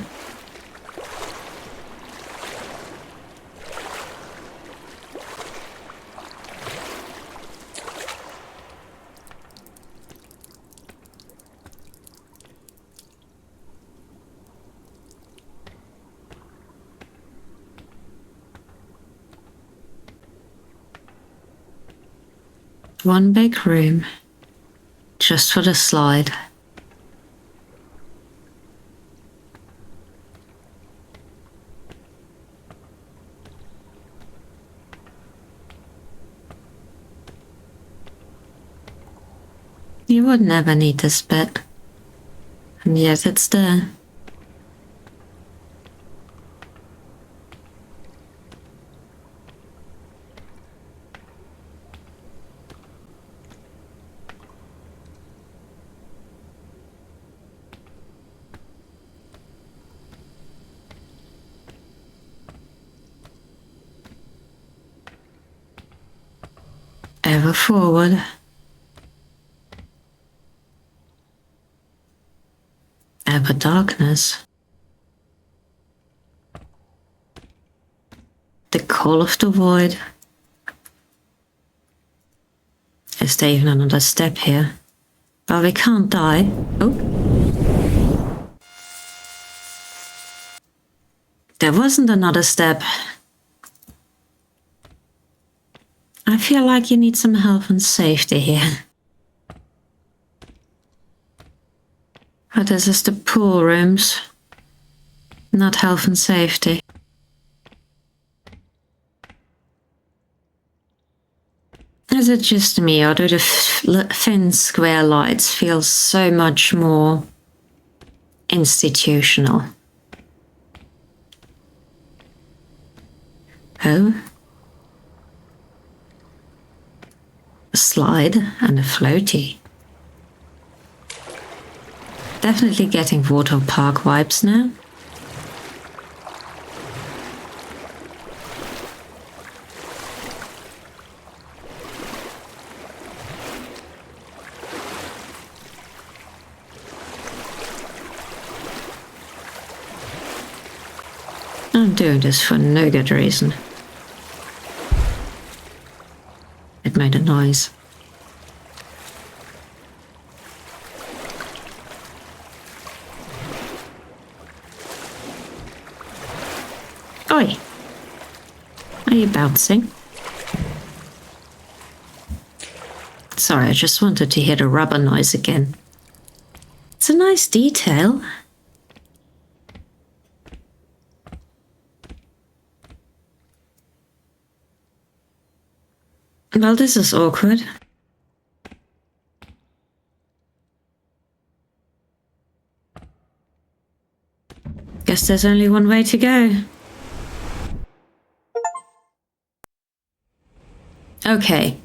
One big room, just for the slide. You would never need this bit, and yet it's there. Ever forward. Ever darkness. The call of the void. Is there even another step here? But we can't die. Oh. There wasn't another step. I feel like you need some health and safety here. But this is the pool rooms, not health and safety. Is it just me, or do the thin square lights feel so much more institutional? Oh. A slide and a floaty. Definitely getting water park vibes now. I'm doing this for no good reason. It made a noise. Oi! Are you bouncing? Sorry, I just wanted to hear the rubber noise again. It's a nice detail. Well, this is awkward. Guess there's only one way to go. Okay.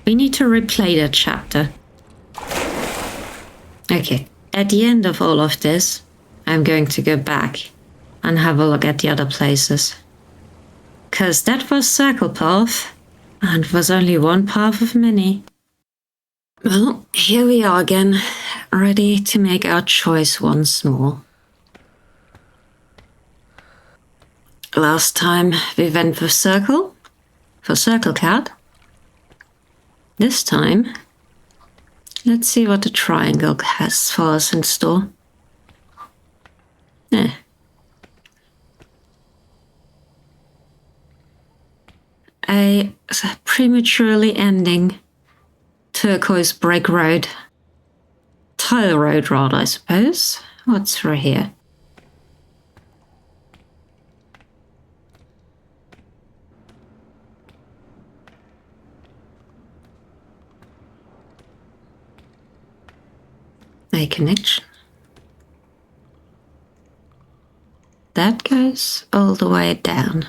We need to replay that chapter. Okay. At the end of all of this, I'm going to go back and have a look at the other places. 'Cause that was Circle Path, and was only one path of many. Well, here we are again, ready to make our choice once more. Last time we went for Circle Cat. This time, let's see what the triangle has for us in store. A prematurely ending turquoise brick road. Tile road rather, I suppose. What's through here? A connection. That goes all the way down.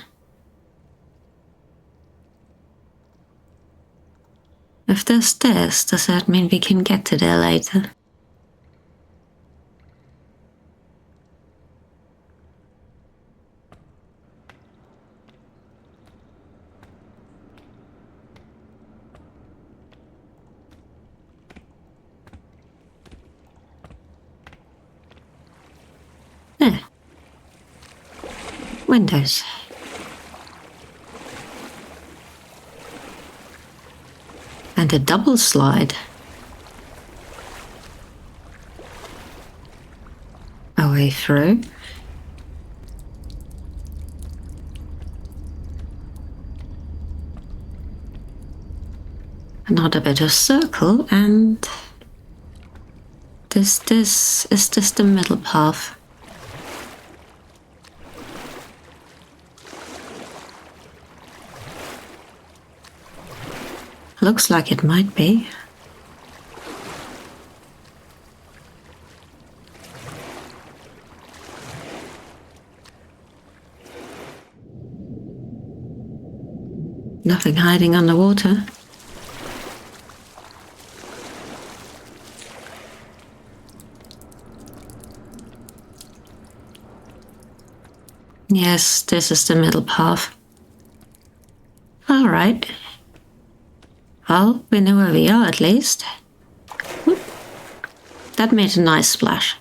If there's stairs, does that mean we can get to there later? There. Windows. And a double slide. A way through. Another bit of circle, and is this the middle path? Looks like it might be. Nothing hiding underwater. Yes, this is the middle path. All right. Well, we know where we are at least. Whoop. That made a nice splash.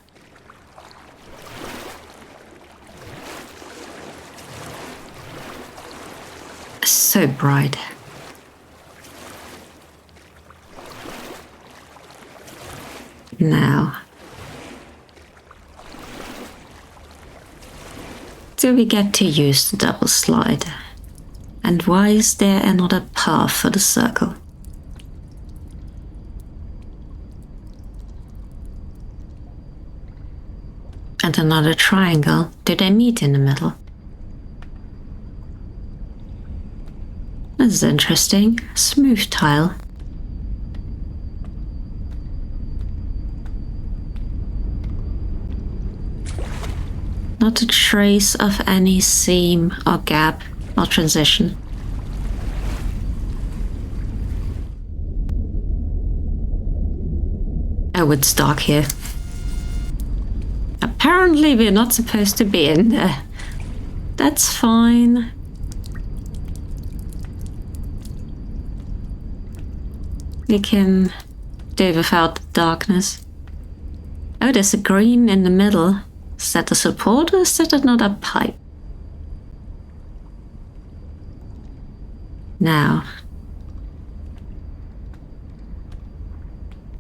So bright. Now, do we get to use the double slide? And why is there another path for the circle? And another triangle. Do they meet in the middle? This is interesting. Smooth tile. Not a trace of any seam or gap or transition. Oh, it's dark here. Apparently we're not supposed to be in there. That's fine. We can do without the darkness. Oh, there's a green in the middle. Is that the support or is that another pipe? Now,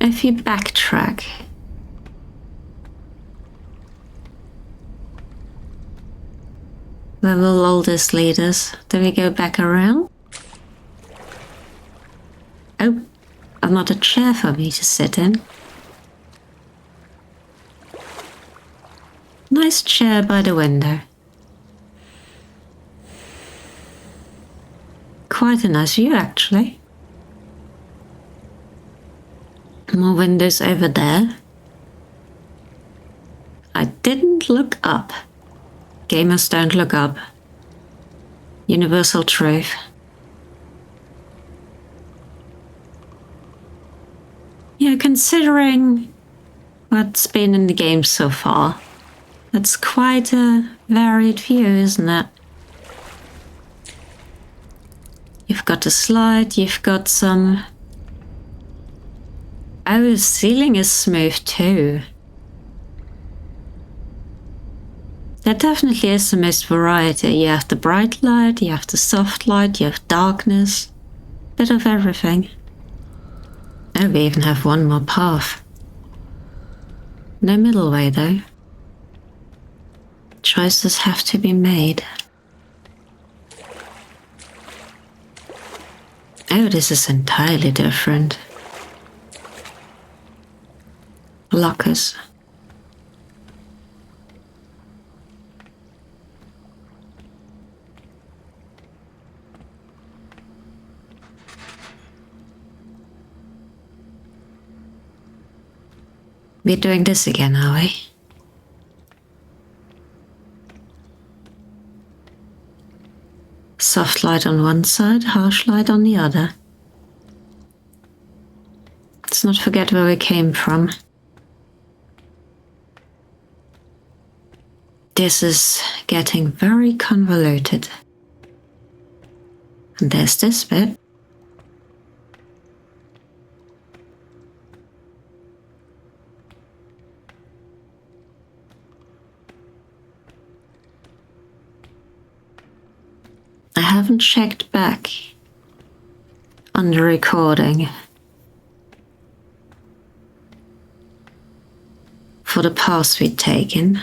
if you backtrack, where will all this lead us? Do we go back around? Oh, another chair for me to sit in. Nice chair by the window. Quite a nice view, actually. More windows over there. I didn't look up. Gamers don't look up. Universal truth. Yeah, considering what's been in the game so far, it's quite a varied view, isn't it? You've got a slide, you've got some... Oh, the ceiling is smooth too. There definitely is the most variety. You have the bright light, you have the soft light, you have darkness. Bit of everything. Oh, we even have one more path. No middle way though. Choices have to be made. Oh, this is entirely different. Lockers. We're doing this again, are we? Soft light on one side, harsh light on the other. Let's not forget where we came from. This is getting very convoluted. And there's this bit. I haven't checked back on the recording for the paths we'd taken.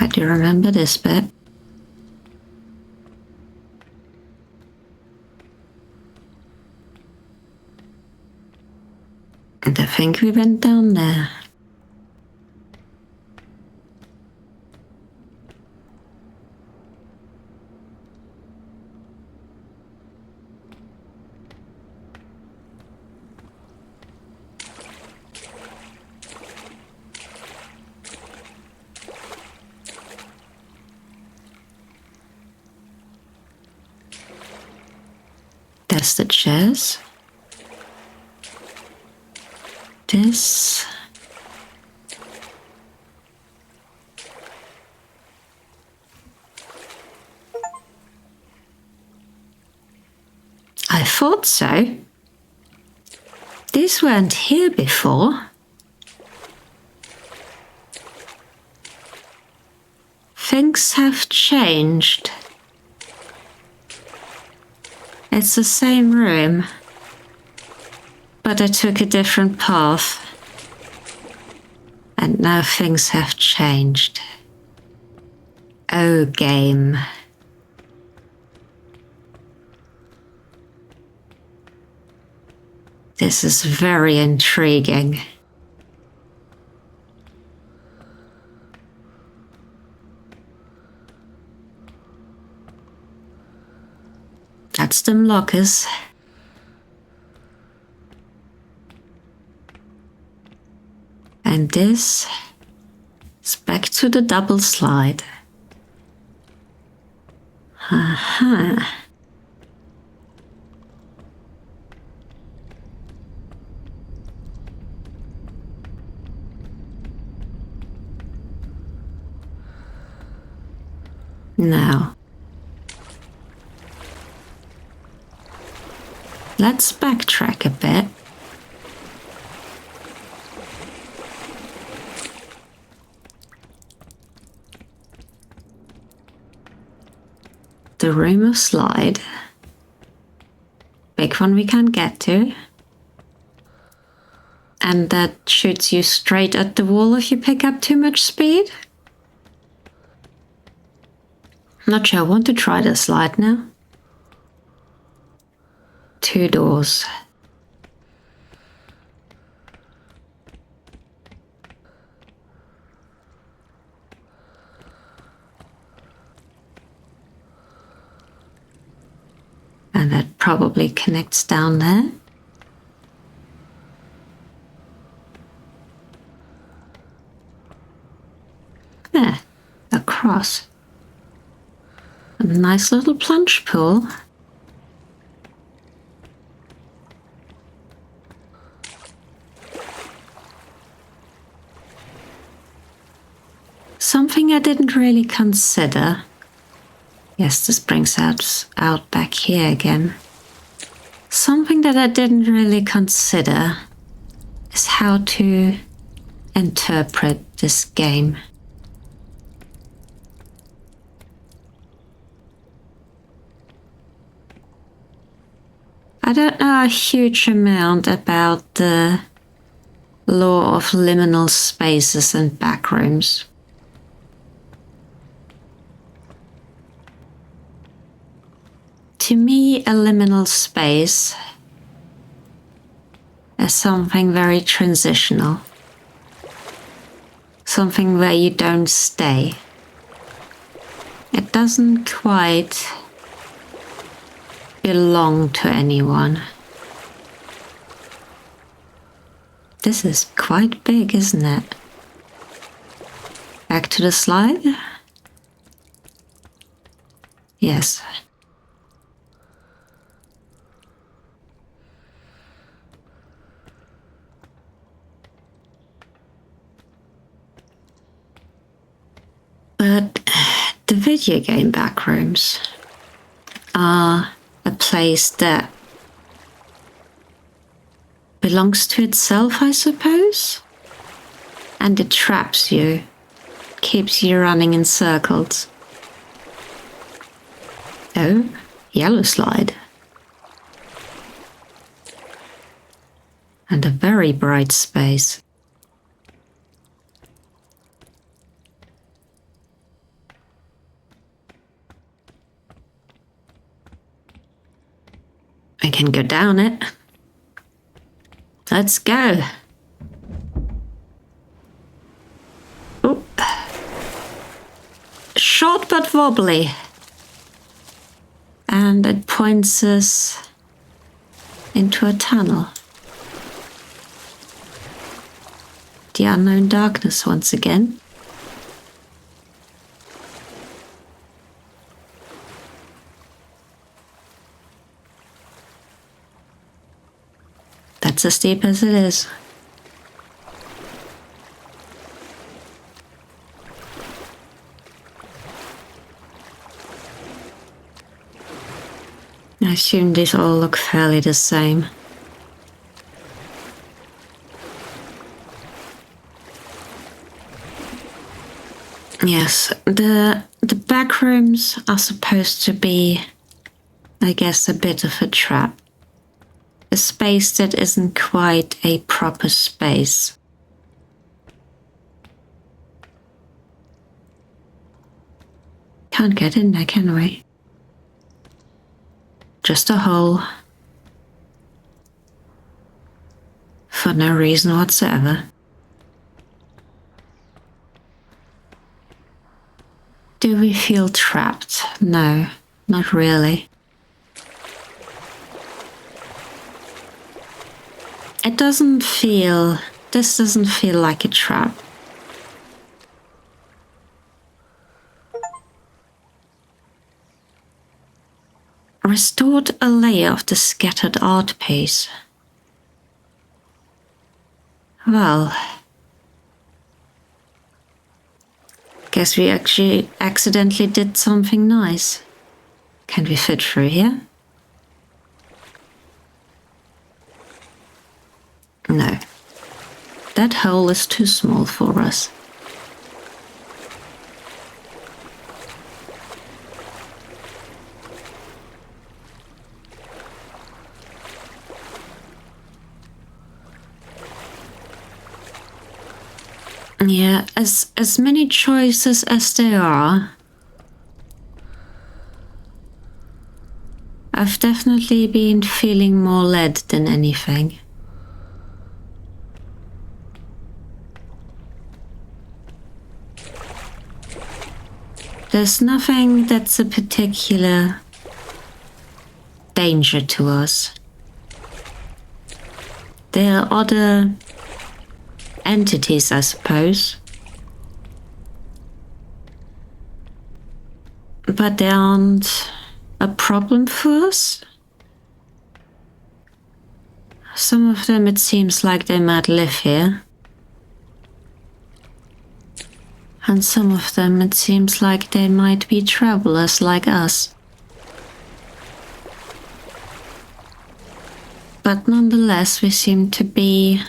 I do remember this bit. And I think we went down there. There's the chairs. This. I thought so. These weren't here before. Things have changed. It's the same room, but I took a different path. And now things have changed. Oh, game. This is very intriguing. That's them lockers. And this is back to the double slide. Aha. Now, let's backtrack a bit. the room of slide. Big one we can't get to. And that shoots you straight at the wall if you pick up too much speed. Not sure I want to try the slide now. 2 doors. And that probably connects down there. There, across. A nice little plunge pool. Something I didn't really consider. Yes, this brings us out back here again. Something that I didn't really consider is how to interpret this game. I don't know a huge amount about the law of liminal spaces and backrooms. To me, a liminal space is something very transitional. Something where you don't stay. It doesn't quite belong to anyone. This is quite big, isn't it? Back to the slide? Yes. But the video game backrooms are a place that belongs to itself, I suppose. And it traps you, keeps you running in circles. Oh, yellow slide. And a very bright space. I can go down it. Let's go. Oop. Short but wobbly. And it points us into a tunnel. The unknown darkness once again. That's as steep as it is. I assume these all look fairly the same. Yes, the backrooms are supposed to be, I guess, a bit of a trap. A space that isn't quite a proper space. Can't get in there, can we? Just a hole. For no reason whatsoever. Do we feel trapped? No, not really. This doesn't feel like a trap. Restored a layer of the scattered art piece. Well, guess we actually accidentally did something nice. Can we fit through here? No. That hole is too small for us. Yeah, as many choices as there are, I've definitely been feeling more led than anything. There's nothing that's a particular danger to us. There are other entities, I suppose, but they aren't a problem for us. Some of them, it seems like they might live here. And some of them, it seems like they might be travelers like us. But nonetheless, we seem to be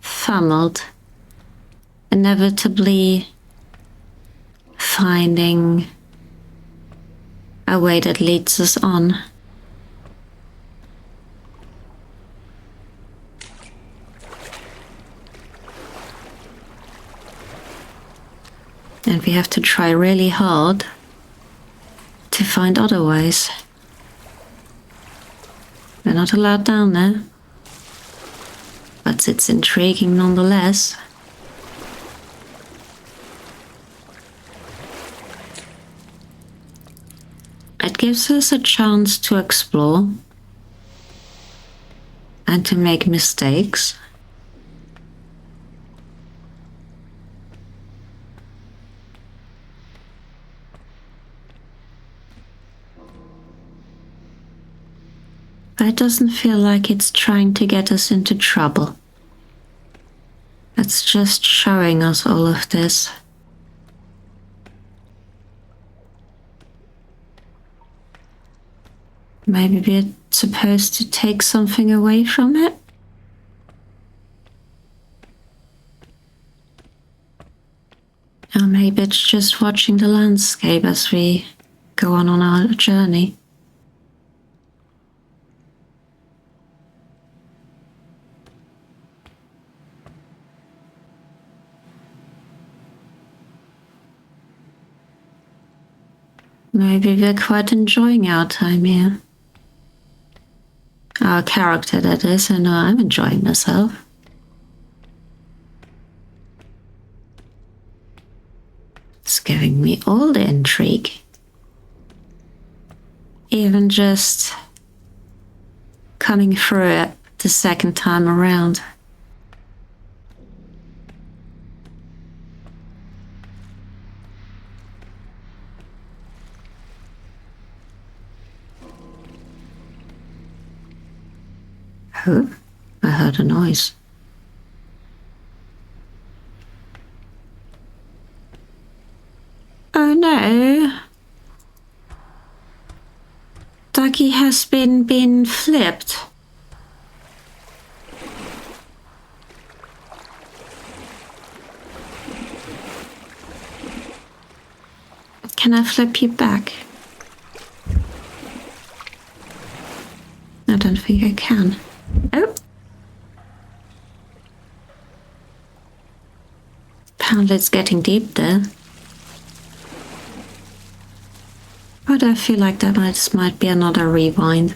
funneled, inevitably finding a way that leads us on. And we have to try really hard to find other ways. We're not allowed down there, but it's intriguing nonetheless. It gives us a chance to explore and to make mistakes. But it doesn't feel like it's trying to get us into trouble. It's just showing us all of this. Maybe we're supposed to take something away from it? Or maybe it's just watching the landscape as we go on our journey. Maybe we're quite enjoying our time here. Our character, that is. I know I'm enjoying myself. It's giving me all the intrigue. Even just coming through it the second time around. Oh, I heard a noise. Oh no. Ducky has been flipped. Can I flip you back? I don't think I can. Oh. Apparently it's getting deep there. But I feel like that might be another rewind.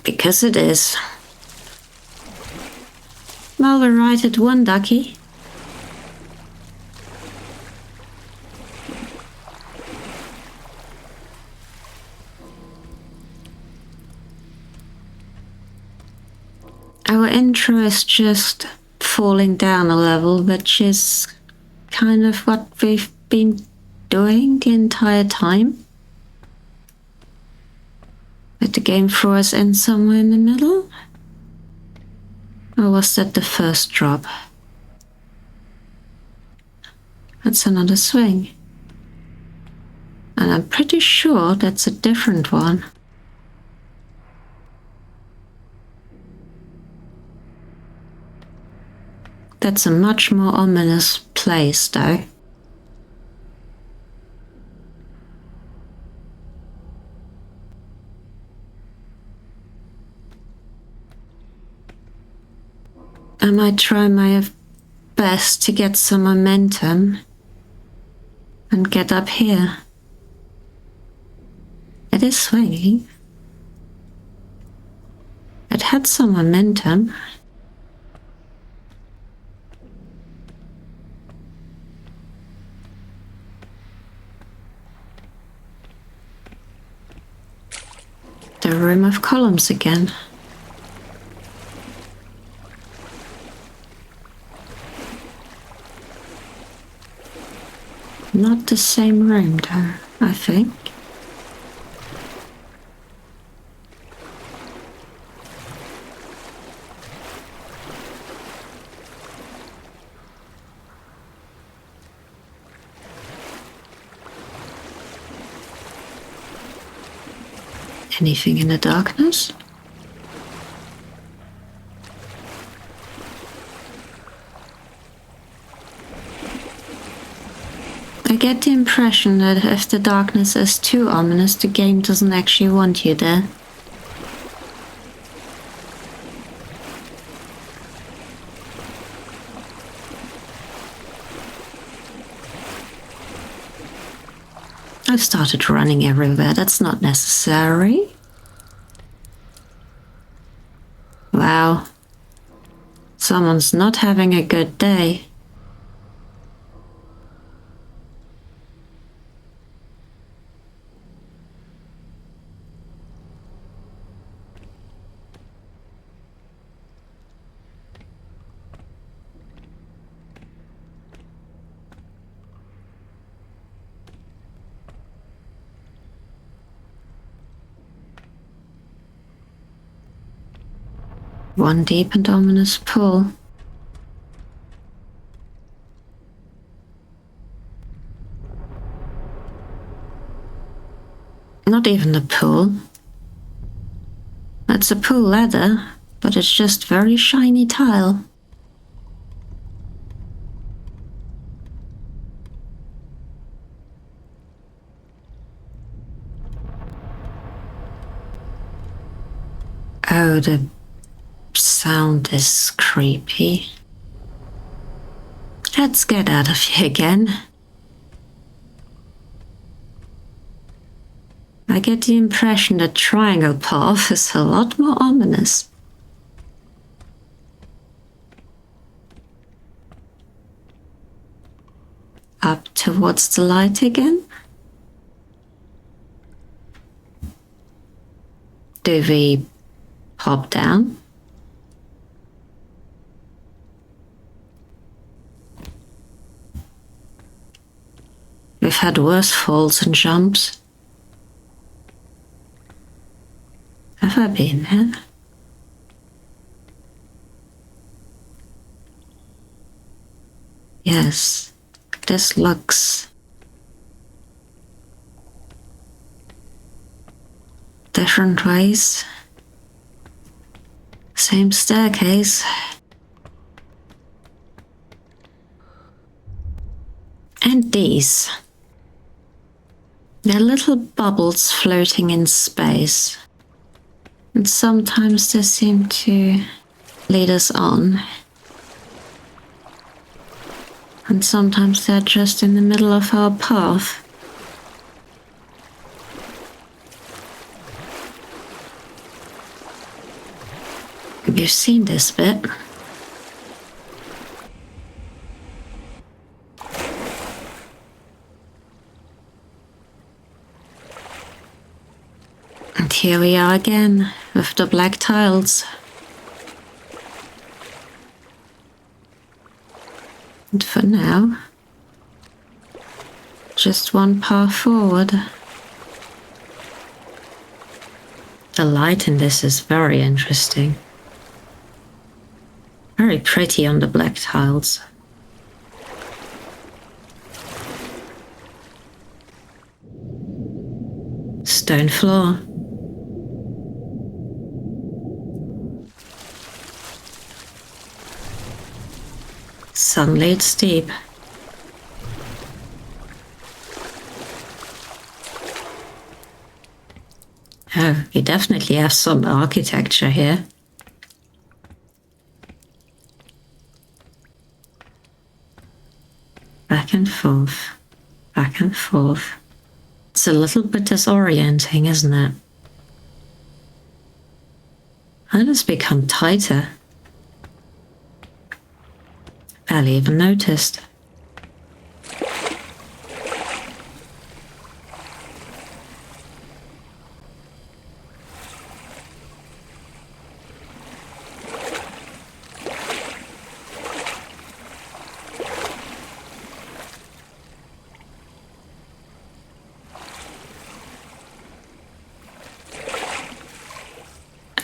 Because it is. Well, we're right at one, Ducky. Our intro is just falling down a level, which is kind of what we've been doing the entire time. Did the game throw us in somewhere in the middle? Or was that the first drop? That's another swing. And I'm pretty sure that's a different one. That's a much more ominous place, though. I might try my best to get some momentum and get up here. It is swinging. It had some momentum. The room of columns again. Not the same room though, I think. Anything in the darkness? I get the impression that if the darkness is too ominous, the game doesn't actually want you there. I've started running everywhere. That's not necessary. Wow. Someone's not having a good day. One deep and ominous pull. Not even a pull. It's a pull ladder, but it's just very shiny tile. Oh, the sound is creepy. Let's get out of here again. I get the impression that triangle path is a lot more ominous. Up towards the light again? Do we hop down? We've had worse falls and jumps. Have I been here? Yes, this looks different ways. Same staircase. And these. They're little bubbles floating in space. And sometimes they seem to lead us on. And sometimes they're just in the middle of our path. You've seen this bit. And here we are again, with the black tiles. And for now, just one path forward. The light in this is very interesting. Very pretty on the black tiles. Stone floor. Sunlit steep. Oh, we definitely have some architecture here. forth, back and forth. It's a little bit disorienting, isn't it? And it's become tighter. Barely even noticed.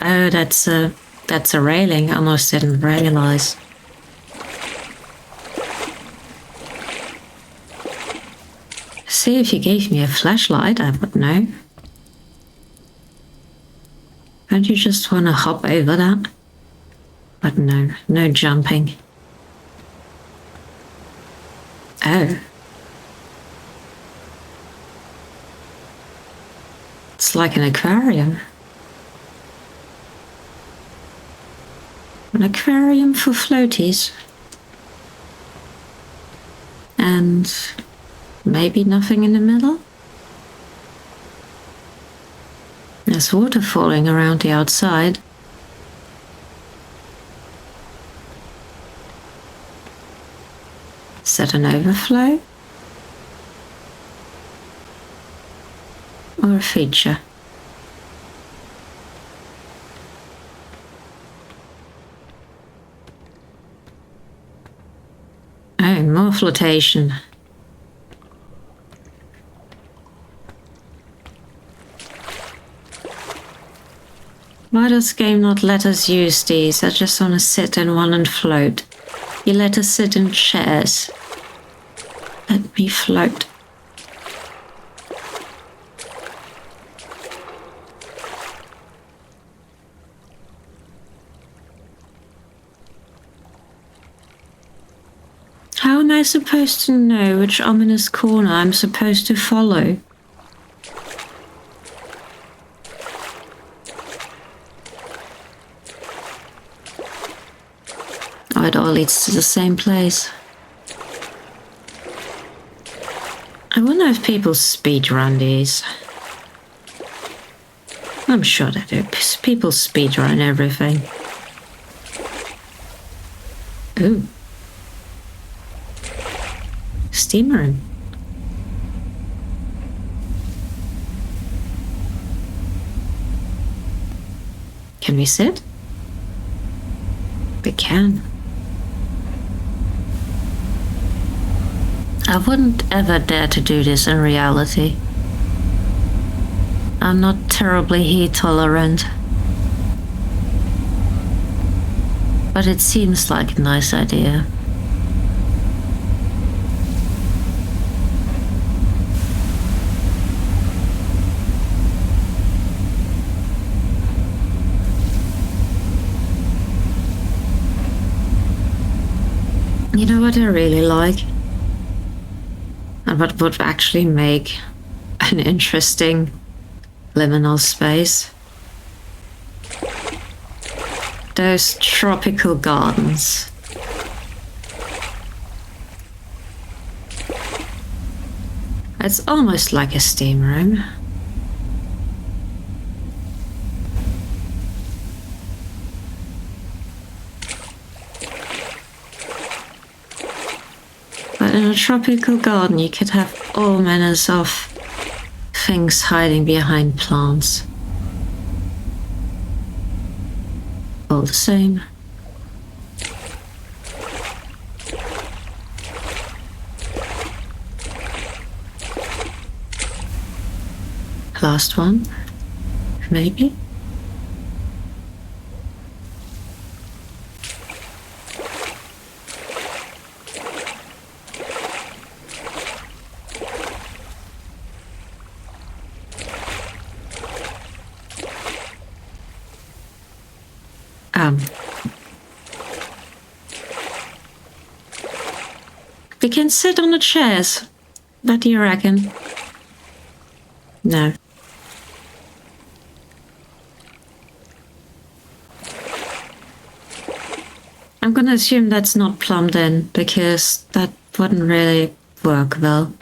Oh, that's a railing. I almost didn't realize. See, if you gave me a flashlight, I would know. Don't you just want to hop over that? But no, no jumping. Oh. It's like an aquarium. An aquarium for floaties. And maybe nothing in the middle? There's water falling around the outside. Is that an overflow? Or a feature? Oh, more flotation. Why does game not let us use these? I just want to sit in one and float. You let us sit in chairs. Let me float. How am I supposed to know which ominous corner I'm supposed to follow? Oh, it all leads to the same place. I wonder if people speedrun these. I'm sure they do. People speedrun everything. Ooh. Steam room. Can we sit? We can. I wouldn't ever dare to do this in reality. I'm not terribly heat tolerant. But it seems like a nice idea. You know what I really like? And what would actually make an interesting liminal space? Those tropical gardens. It's almost like a steam room. But in a tropical garden, you could have all manners of things hiding behind plants. All the same. Last one, maybe? We can sit on the chairs. What do you reckon? No. I'm gonna assume that's not plumbed in, because that wouldn't really work well.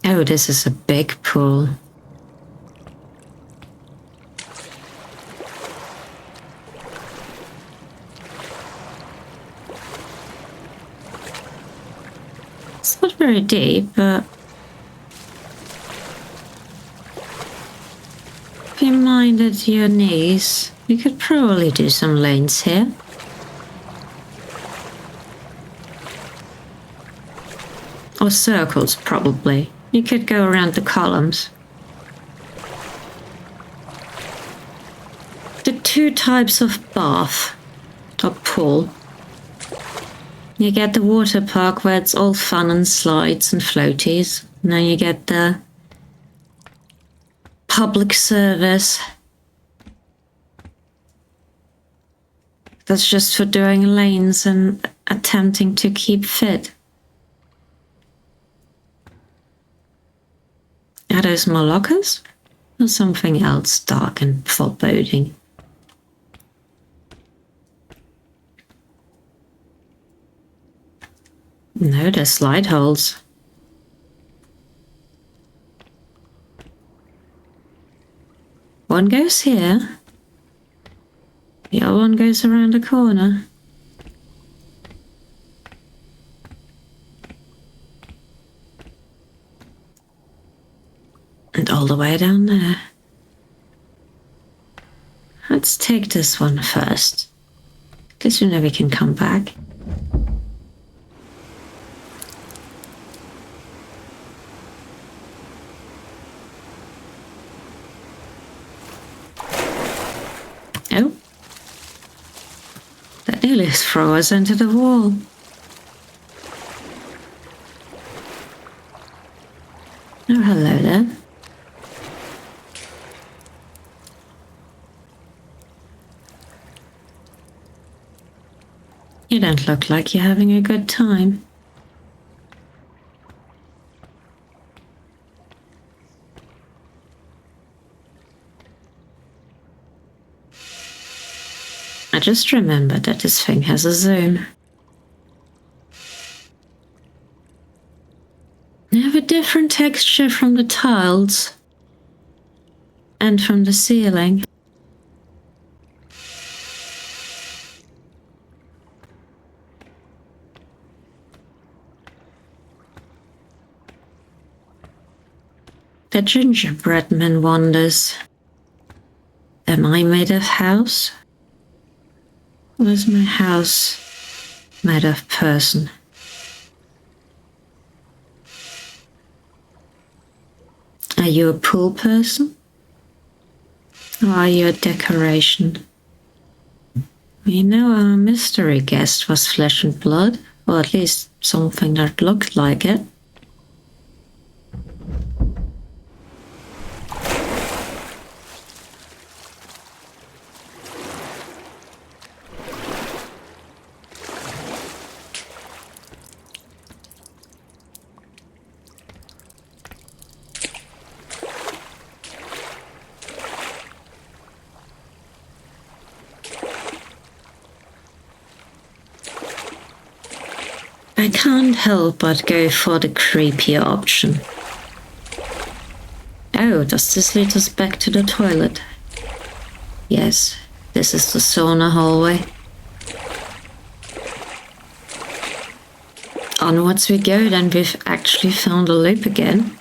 Oh, this is a big pool. It's not very deep, but if you minded your knees, you could probably do some lanes here. Or circles, probably. You could go around the columns. The two types of bath or pool. You get the water park where it's all fun and slides and floaties. And then you get the public service. That's just for doing lanes and attempting to keep fit. Are those more lockers? Or something else dark and foreboding? No, they're slide holes. One goes here. The other one goes around the corner. And all the way down there. Let's take this one first. Because you know we can come back. Oh. That nearly threw us into the wall. Oh, hello there. You don't look like you're having a good time. I just remembered that this thing has a zoom. They have a different texture from the tiles and from the ceiling. The gingerbread man wonders, am I made of house? Or is my house made of person? Are you a pool person? Or are you a decoration? You know, our mystery guest was flesh and blood, or at least something that looked like it. I can't help but go for the creepier option. Oh, does this lead us back to the toilet? Yes, this is the sauna hallway. Onwards we go, then we've actually found a loop again.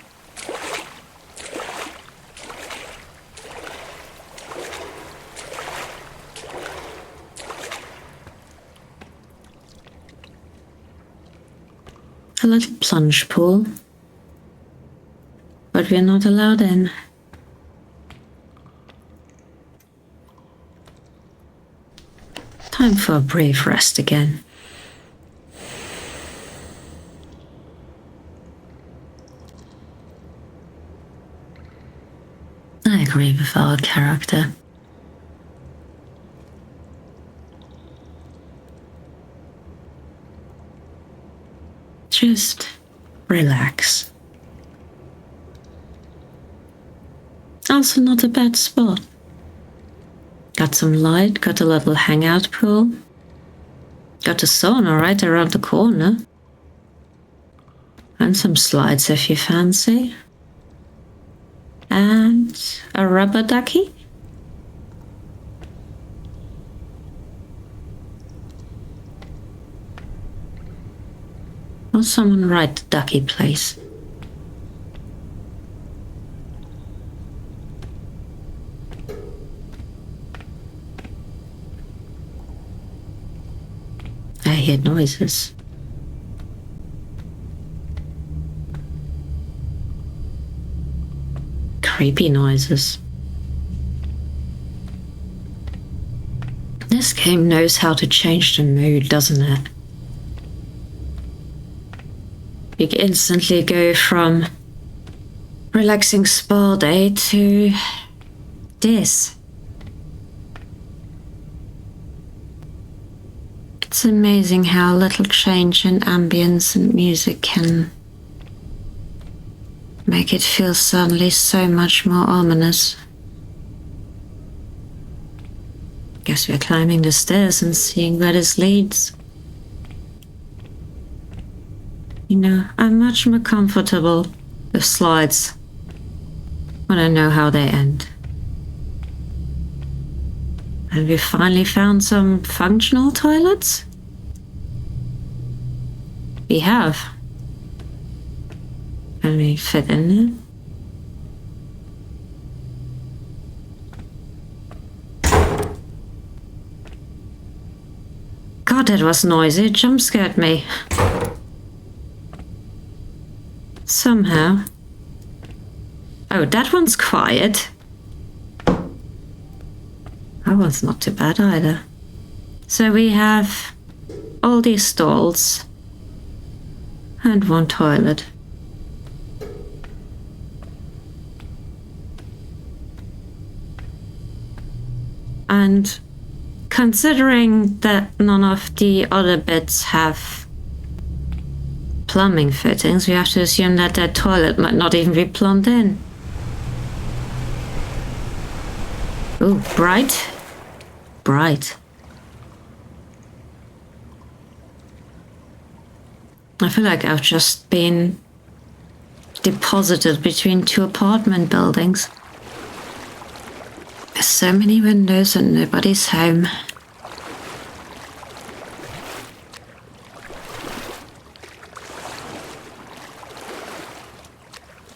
A little plunge pool, but we're not allowed in. Time for a brief rest again. I agree with our character. Just relax. Also not a bad spot. Got some light, got a little hangout pool. Got a sauna right around the corner. And some slides if you fancy. And a rubber ducky. Will someone write the ducky, please? I hear noises. Creepy noises. This game knows how to change the mood, doesn't it? You can instantly go from relaxing spa day to this. It's amazing how little change in ambience and music can make it feel suddenly so much more ominous. Guess we're climbing the stairs and seeing where this leads. You know, I'm much more comfortable with slides when I know how they end. And we finally found some functional toilets? We have. Can we fit in there? God, that was noisy. It jump scared me. Somehow. Oh, that one's quiet. That one's not too bad either. So we have all these stalls and one toilet. And considering that none of the other bits have plumbing fittings, we have to assume that that toilet might not even be plumbed in. Ooh, bright. Bright. I feel like I've just been deposited between two apartment buildings. There's so many windows and nobody's home.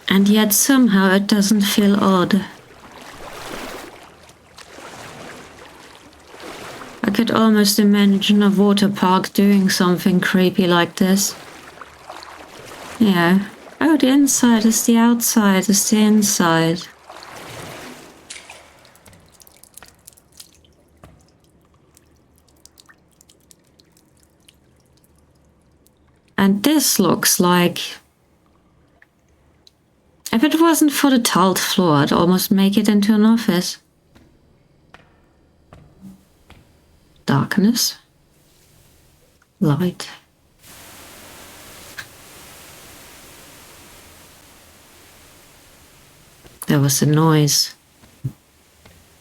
And yet somehow it doesn't feel odd. I could almost imagine a water park doing something creepy like this. Yeah. Oh, the inside is the outside, is the inside. And this looks like... If it wasn't for the tiled floor, I'd almost make it into an office. Darkness. Light. There was a noise.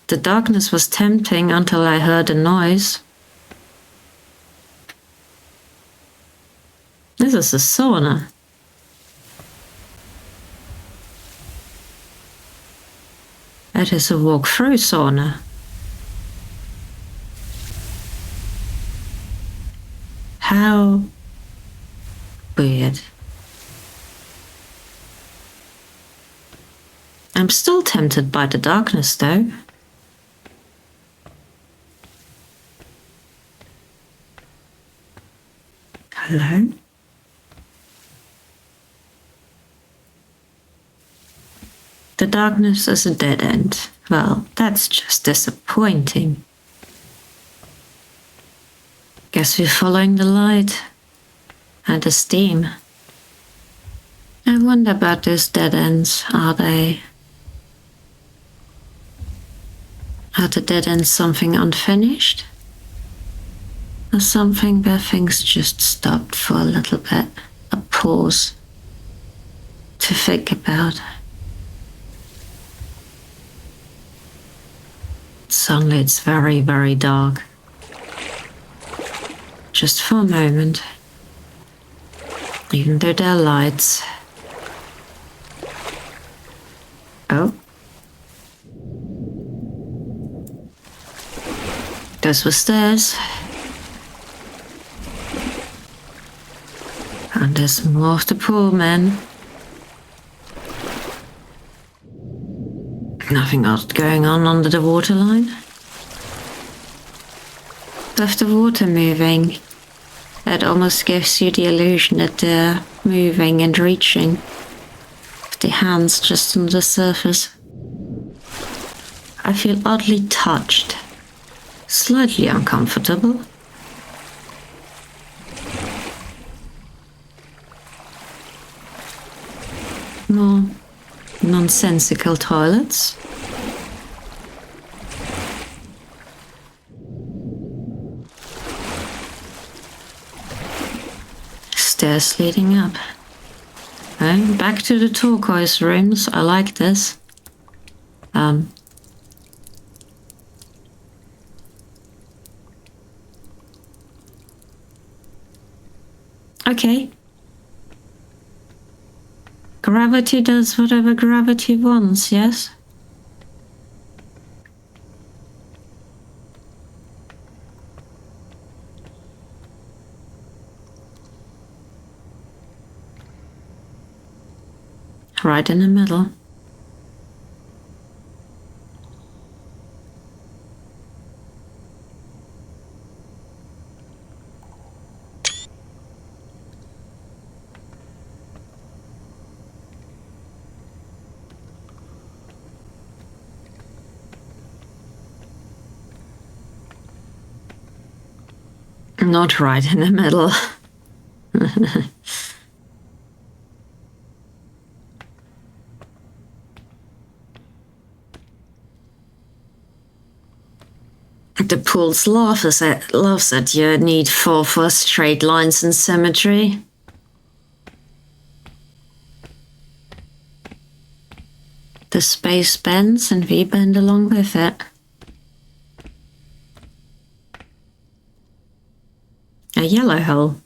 The darkness was tempting until I heard a noise. This is a sauna. It is a walk-through sauna. How weird. I'm still tempted by the darkness though. Hello? The darkness is a dead end. Well, that's just disappointing. Guess we're following the light and the steam. I wonder about those dead ends. Are the dead ends something unfinished? Or something where things just stopped for a little bit? A pause to think about. Suddenly it's very, very dark. Just for a moment, even though there are lights. Oh. Those were stairs. And there's more of the pool men. Nothing else going on under the waterline. With the water moving, it almost gives you the illusion that they're moving and reaching with the hands just on the surface. I feel oddly touched, slightly uncomfortable. More nonsensical toilets. Stairs leading up. Okay, back to the turquoise rooms. I like this. Okay. Gravity does whatever gravity wants, yes? Right in the middle. Not right in the middle. The pool's laughs at your need for straight lines and symmetry. The space bends and we bend along with it. A yellow hole.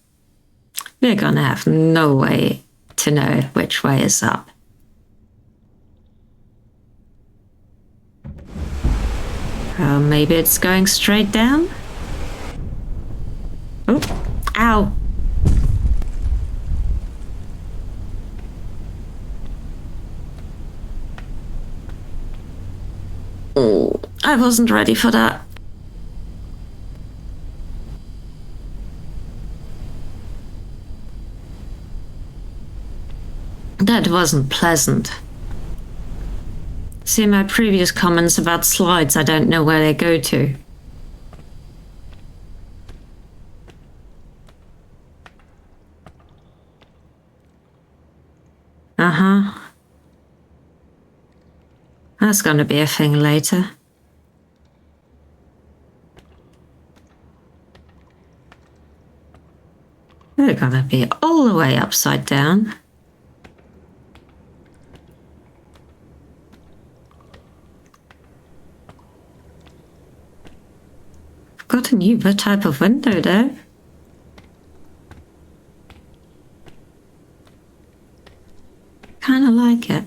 We're gonna have no way to know which way is up. Maybe it's going straight down? Oh, ow! Oh, I wasn't ready for that. That wasn't pleasant. See my previous comments about slides, I don't know where they go to. Uh-huh. That's gonna be a thing later. We're gonna be all the way upside down. Got a new type of window there. Kinda like it.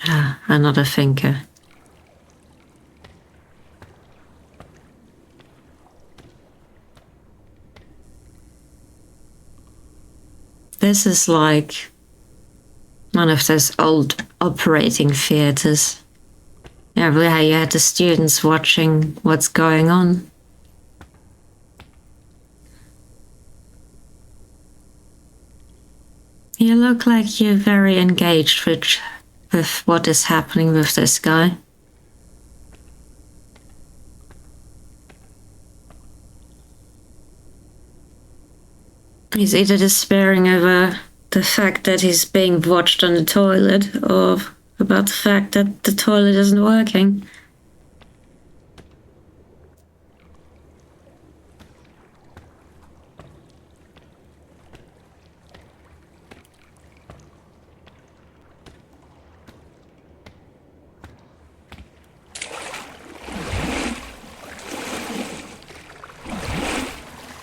Ah, another thinker. This is like one of those old operating theaters. Yeah, where you had the students watching what's going on. You look like you're very engaged with what is happening with this guy. He's either despairing over the fact that he's being watched on the toilet, or about the fact that the toilet isn't working.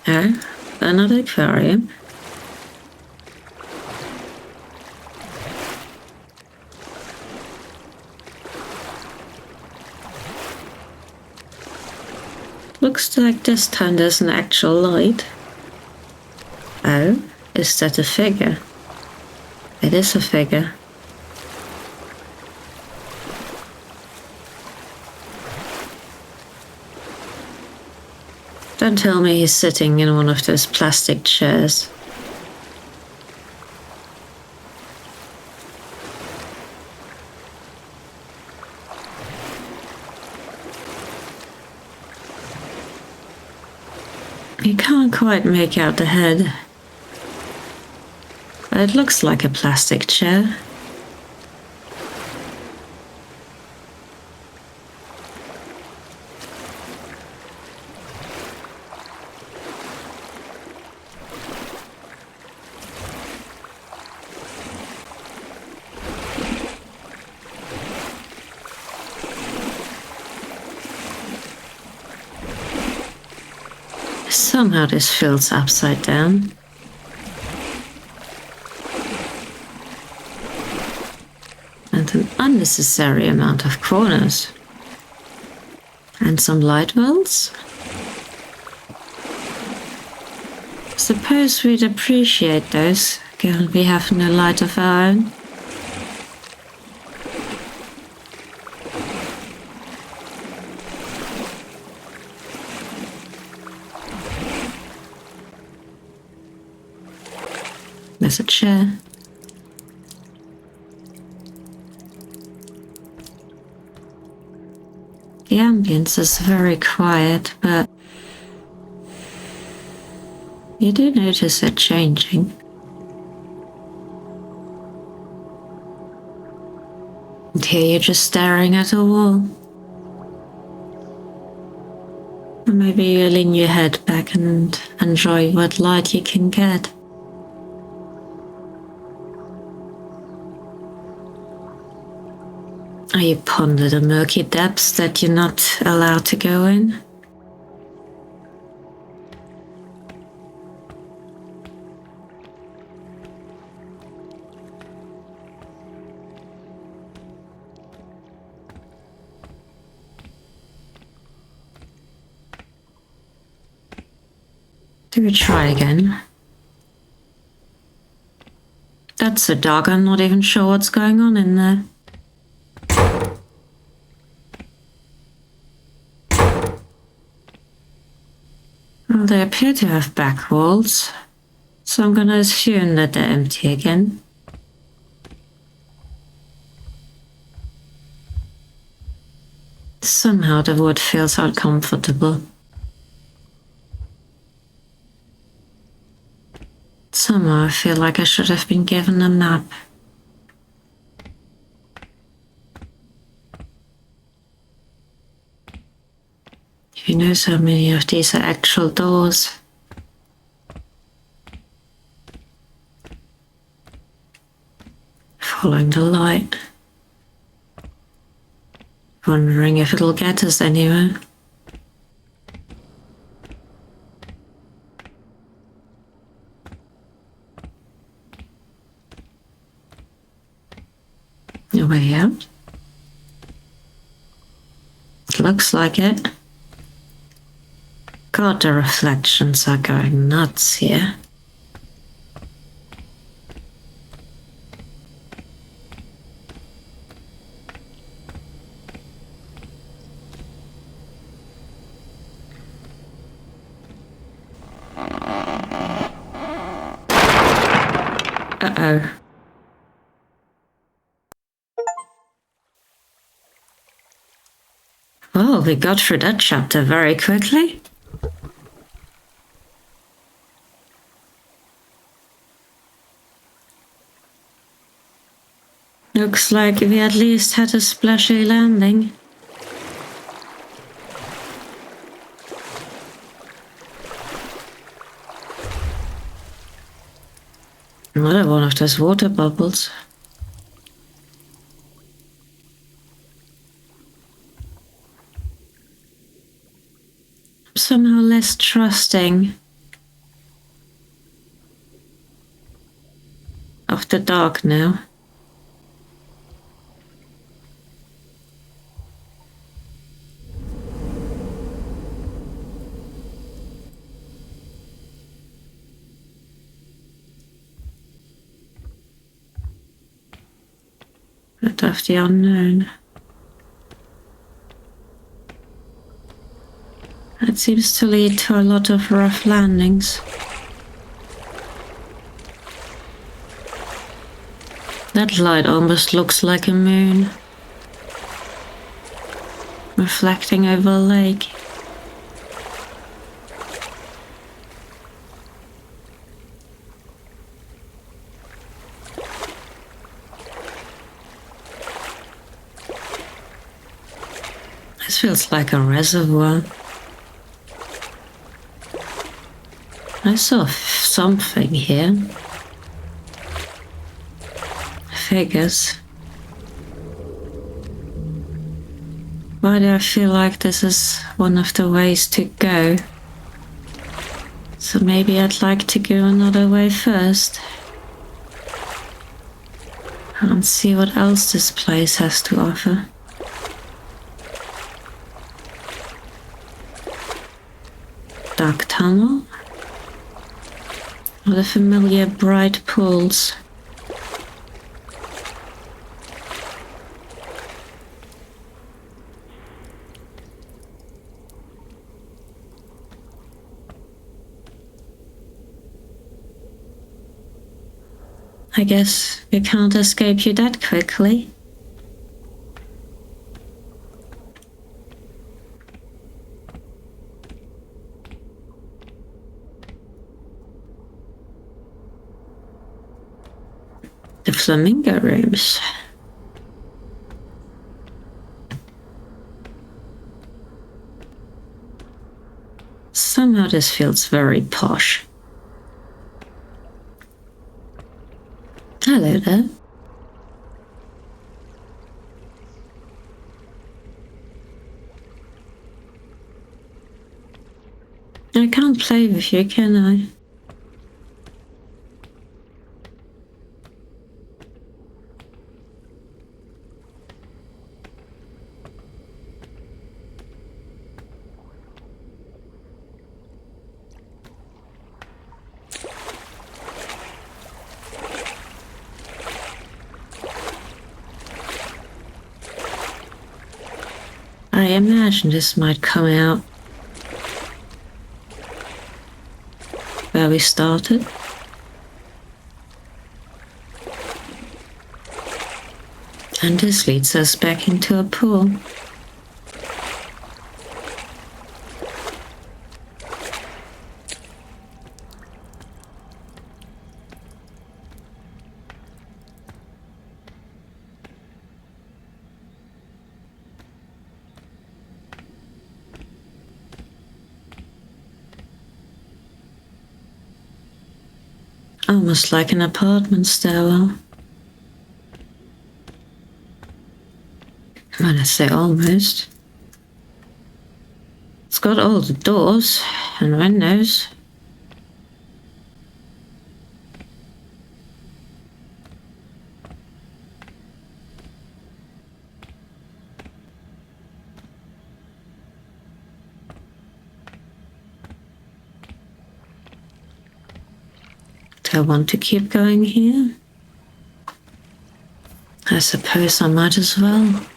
Oh, another aquarium. Looks like this time there's an actual light. Oh, is that a figure? It is a figure. Don't tell me he's sitting in one of those plastic chairs. You can't quite make out the head, but it looks like a plastic chair. Somehow this feels upside down. And an unnecessary amount of corners. And some light wells. Suppose we'd appreciate those, given we have no light of our own. There's a chair. The ambience is very quiet, but you do notice it changing. And here you're just staring at a wall. Or maybe you lean your head back and enjoy what light you can get. Or you ponder the murky depths that you're not allowed to go in. Do we try again? That's so dark, I'm not even sure what's going on in there. Well, they appear to have back walls, so I'm gonna assume that they're empty again. Somehow the wood feels uncomfortable. Somehow I feel like I should have been given a nap. Who knows how many of these are actual doors? Following the light. Wondering if it'll get us anywhere. A way out? It looks like it. God, the reflections are going nuts here. Uh-oh. Well, we got through that chapter very quickly. Looks like we at least had a splashy landing. Another one of those water bubbles. I'm somehow less trusting of the dark now. But of the unknown. It seems to lead to a lot of rough landings. That light almost looks like a moon, reflecting over a lake. This feels like a reservoir. I saw something here. Figures. Why do I feel like this is one of the ways to go? So maybe I'd like to go another way first and see what else this place has to offer. Dark tunnel? Or the familiar bright pools? I guess you can't escape you that quickly. The flamingo rooms. Somehow this feels very posh. Hello there. I can't play with you, can I? I imagine this might come out where we started. And this leads us back into a pool. Almost like an apartment stairwell. When I say almost. It's got all the doors and windows. Do I want to keep going here? I suppose I might as well.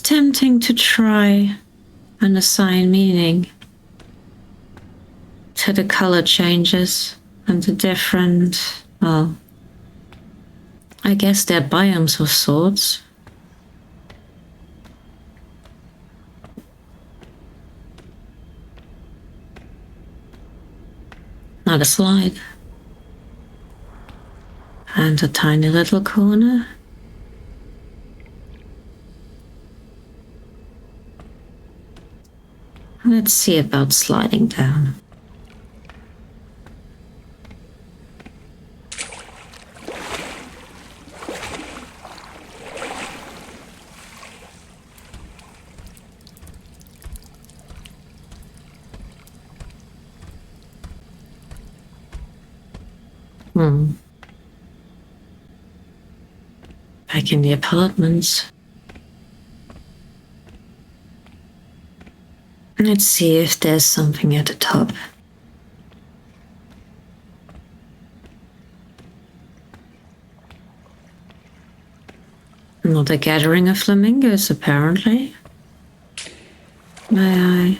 tempting to try and assign meaning to the color changes and the different, well, I guess they're biomes of sorts. Not a slide. And a tiny little corner. Let's see about sliding down. Back in the apartments. Let's see if there's something at the top. Not a gathering of flamingos, apparently. May I?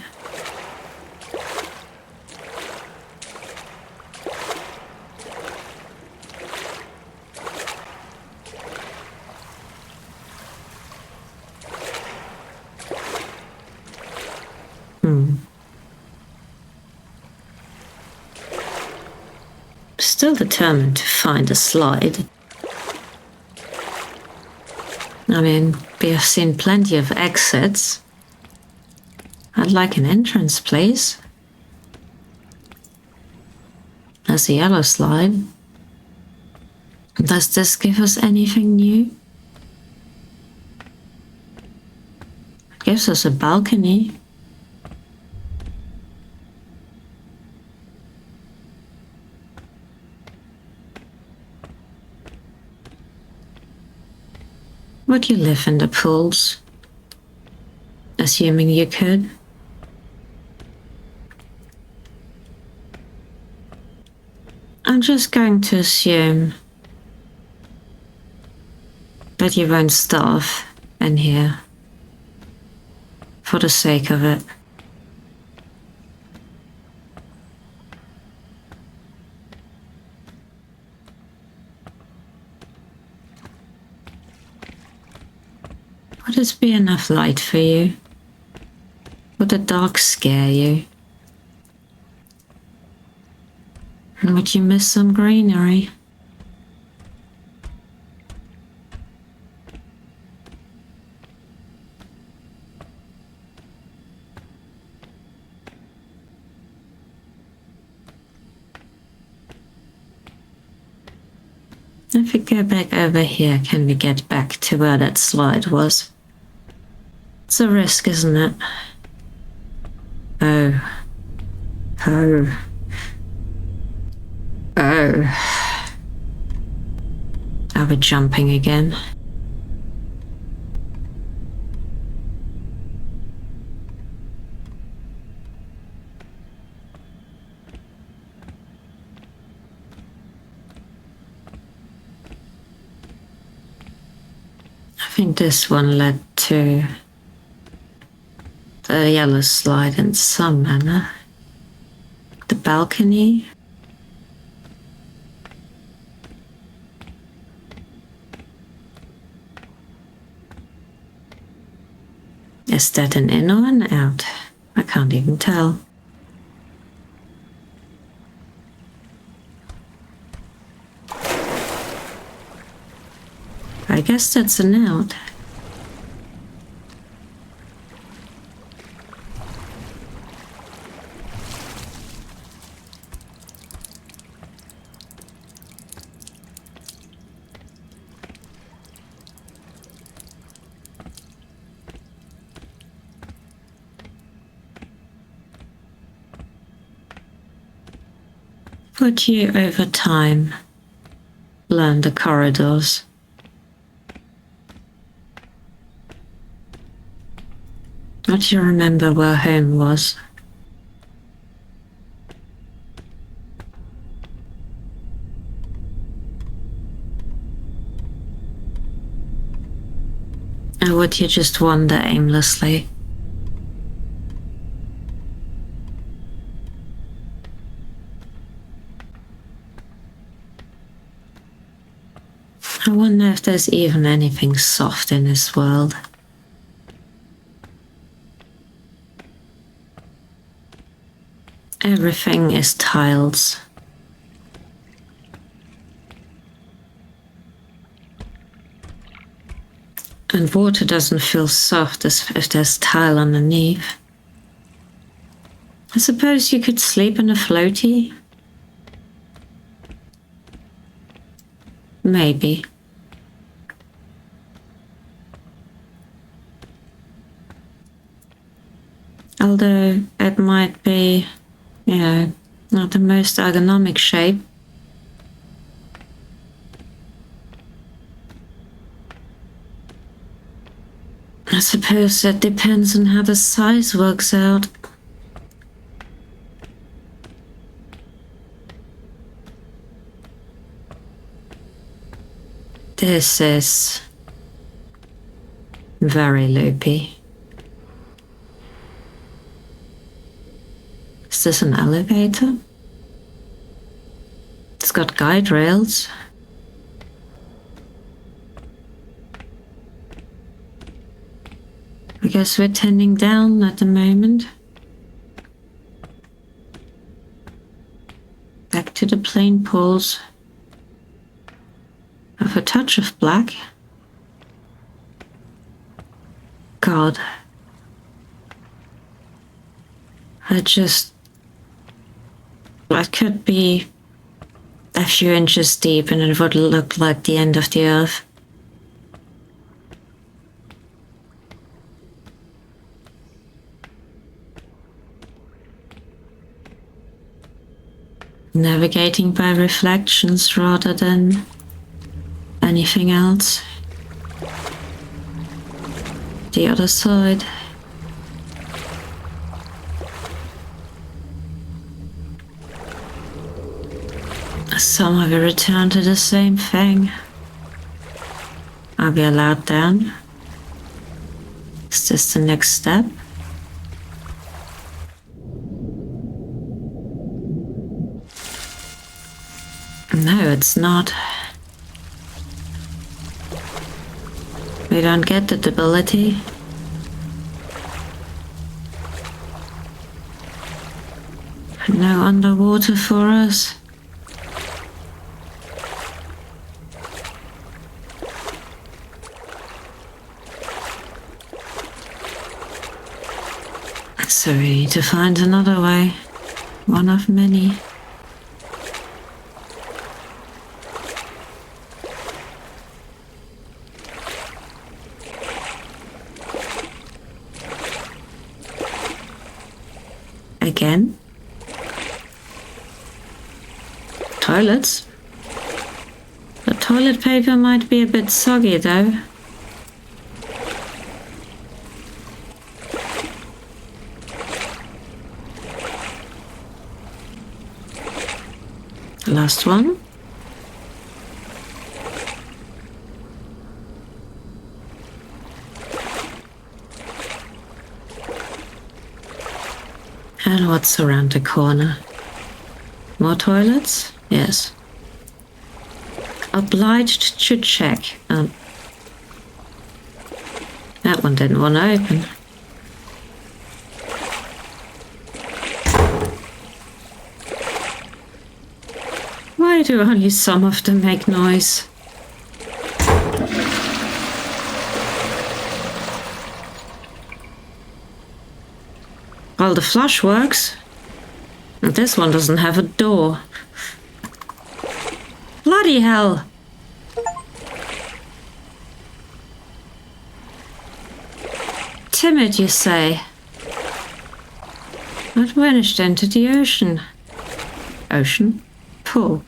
Still determined to find a slide. I mean, we have seen plenty of exits. I'd like an entrance, please. There's a yellow slide. Does this give us anything new? It gives us a balcony. Would you live in the pools? Assuming you could. I'm just going to assume that you won't starve in here for the sake of it. Would this be enough light for you? Would the dark scare you? And would you miss some greenery? If we go back over here, can we get back to where that slide was? It's a risk, isn't it? Oh. Oh. Oh. Are we jumping again? I think this one led to the yellow slide in some manner. The balcony. Is that an in or an out? I can't even tell. I guess that's an out. Would you, over time, learn the corridors? Would you remember where home was? Or would you just wander aimlessly? I wonder if there's even anything soft in this world. Everything is tiles. And water doesn't feel soft as if there's tile underneath. I suppose you could sleep in a floaty. Maybe. Although it might be, not the most ergonomic shape. I suppose that depends on how the size works out. This is very loopy. Is this an elevator? It's got guide rails. I guess we're tending down at the moment. Back to the plain poles. With a touch of black. God. I could be a few inches deep and it would look like the end of the earth. Navigating by reflections rather than anything else. The other side. Somehow we return to the same thing. Are we allowed down? Is this the next step? No, it's not. We don't get that ability. No underwater for us. So we need to find another way. One of many. Again. Toilets. The toilet paper might be a bit soggy though. Last one. And what's around the corner? More toilets? Yes. Obliged to check. That one didn't want to open. Why do only some of them make noise? Well, the flush works. And this one doesn't have a door. Bloody hell! Timid, you say? It vanished into the ocean. Ocean? Pool.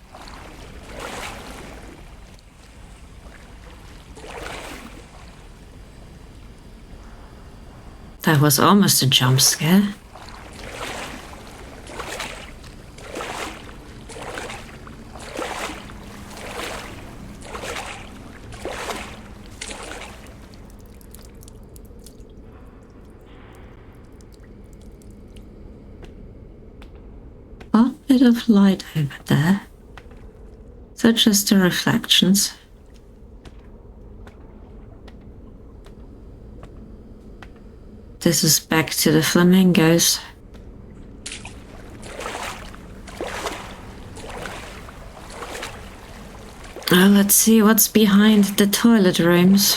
That was almost a jump scare. bit of light over there. So just the reflections. This is back to the flamingos. Let's see what's behind the toilet rooms.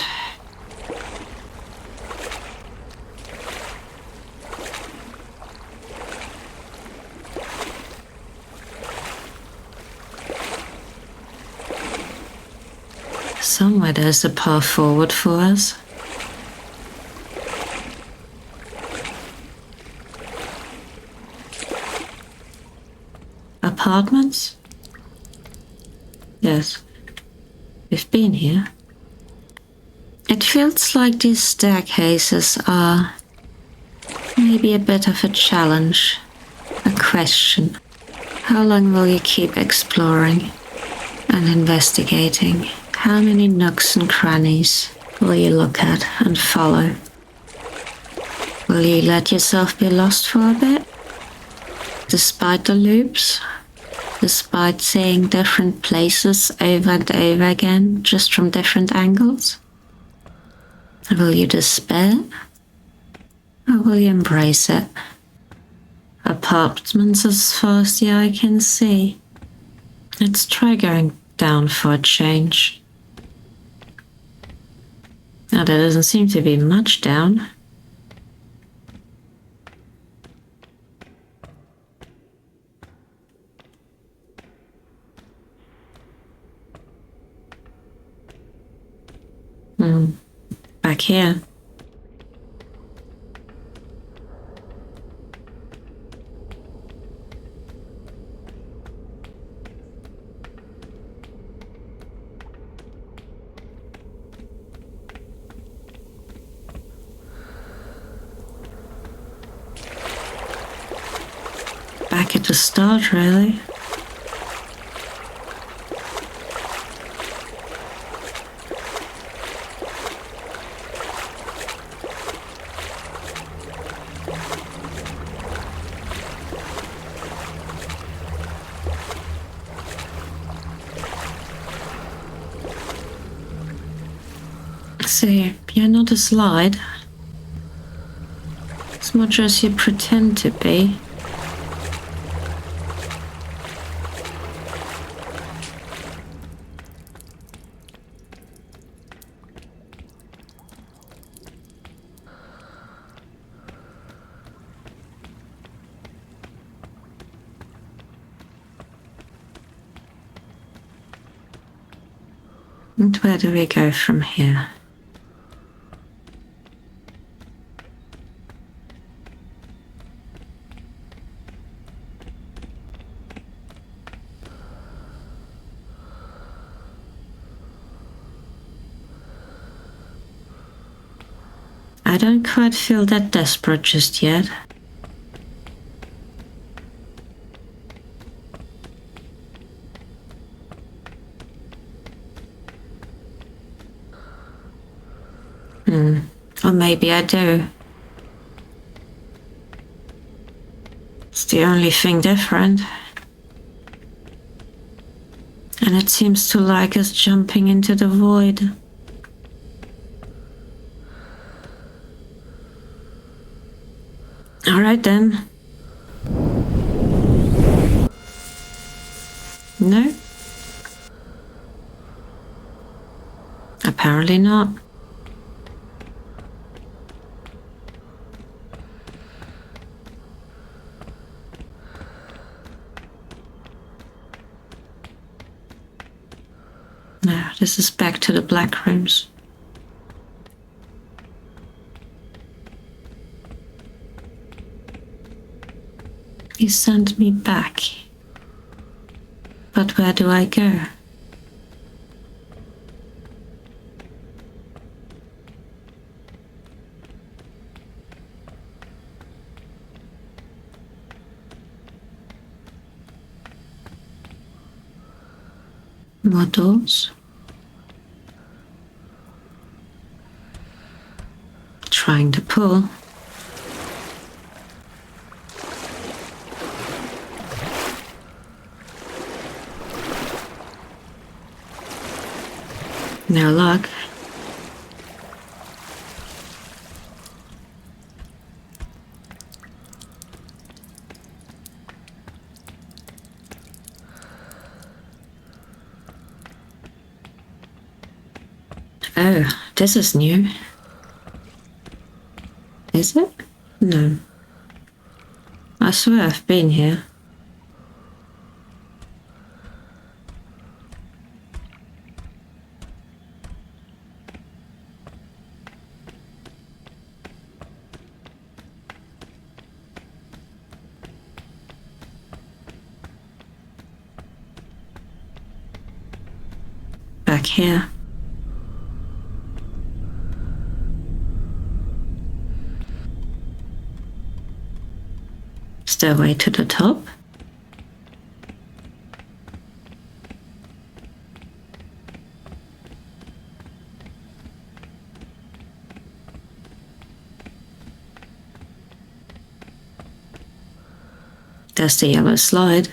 Somewhere there's a path forward for us. Apartments? Yes. We've been here. It feels like these staircases are maybe a bit of a challenge, a question. How long will you keep exploring and investigating? How many nooks and crannies will you look at and follow? Will you let yourself be lost for a bit? Despite the loops? Despite seeing different places over and over again, just from different angles? Will you despair? Or will you embrace it? Apartments as far as the eye can see. Let's try going down for a change. Now there doesn't seem to be much down. Back here. Back at the start, really. See, you're not a slide. As much as you pretend to be. And where do we go from here? I don't quite feel that desperate just yet. Or maybe I do. It's the only thing different. And it seems to like us jumping into the void. Alright then. No? Apparently not. No, this is back to the backrooms. You sent me back. But where do I go? More doors. Trying to pull. No luck. Oh, this is new. Is it? No. I swear I've been here. Back here. Stairway to the top. There's the yellow slide.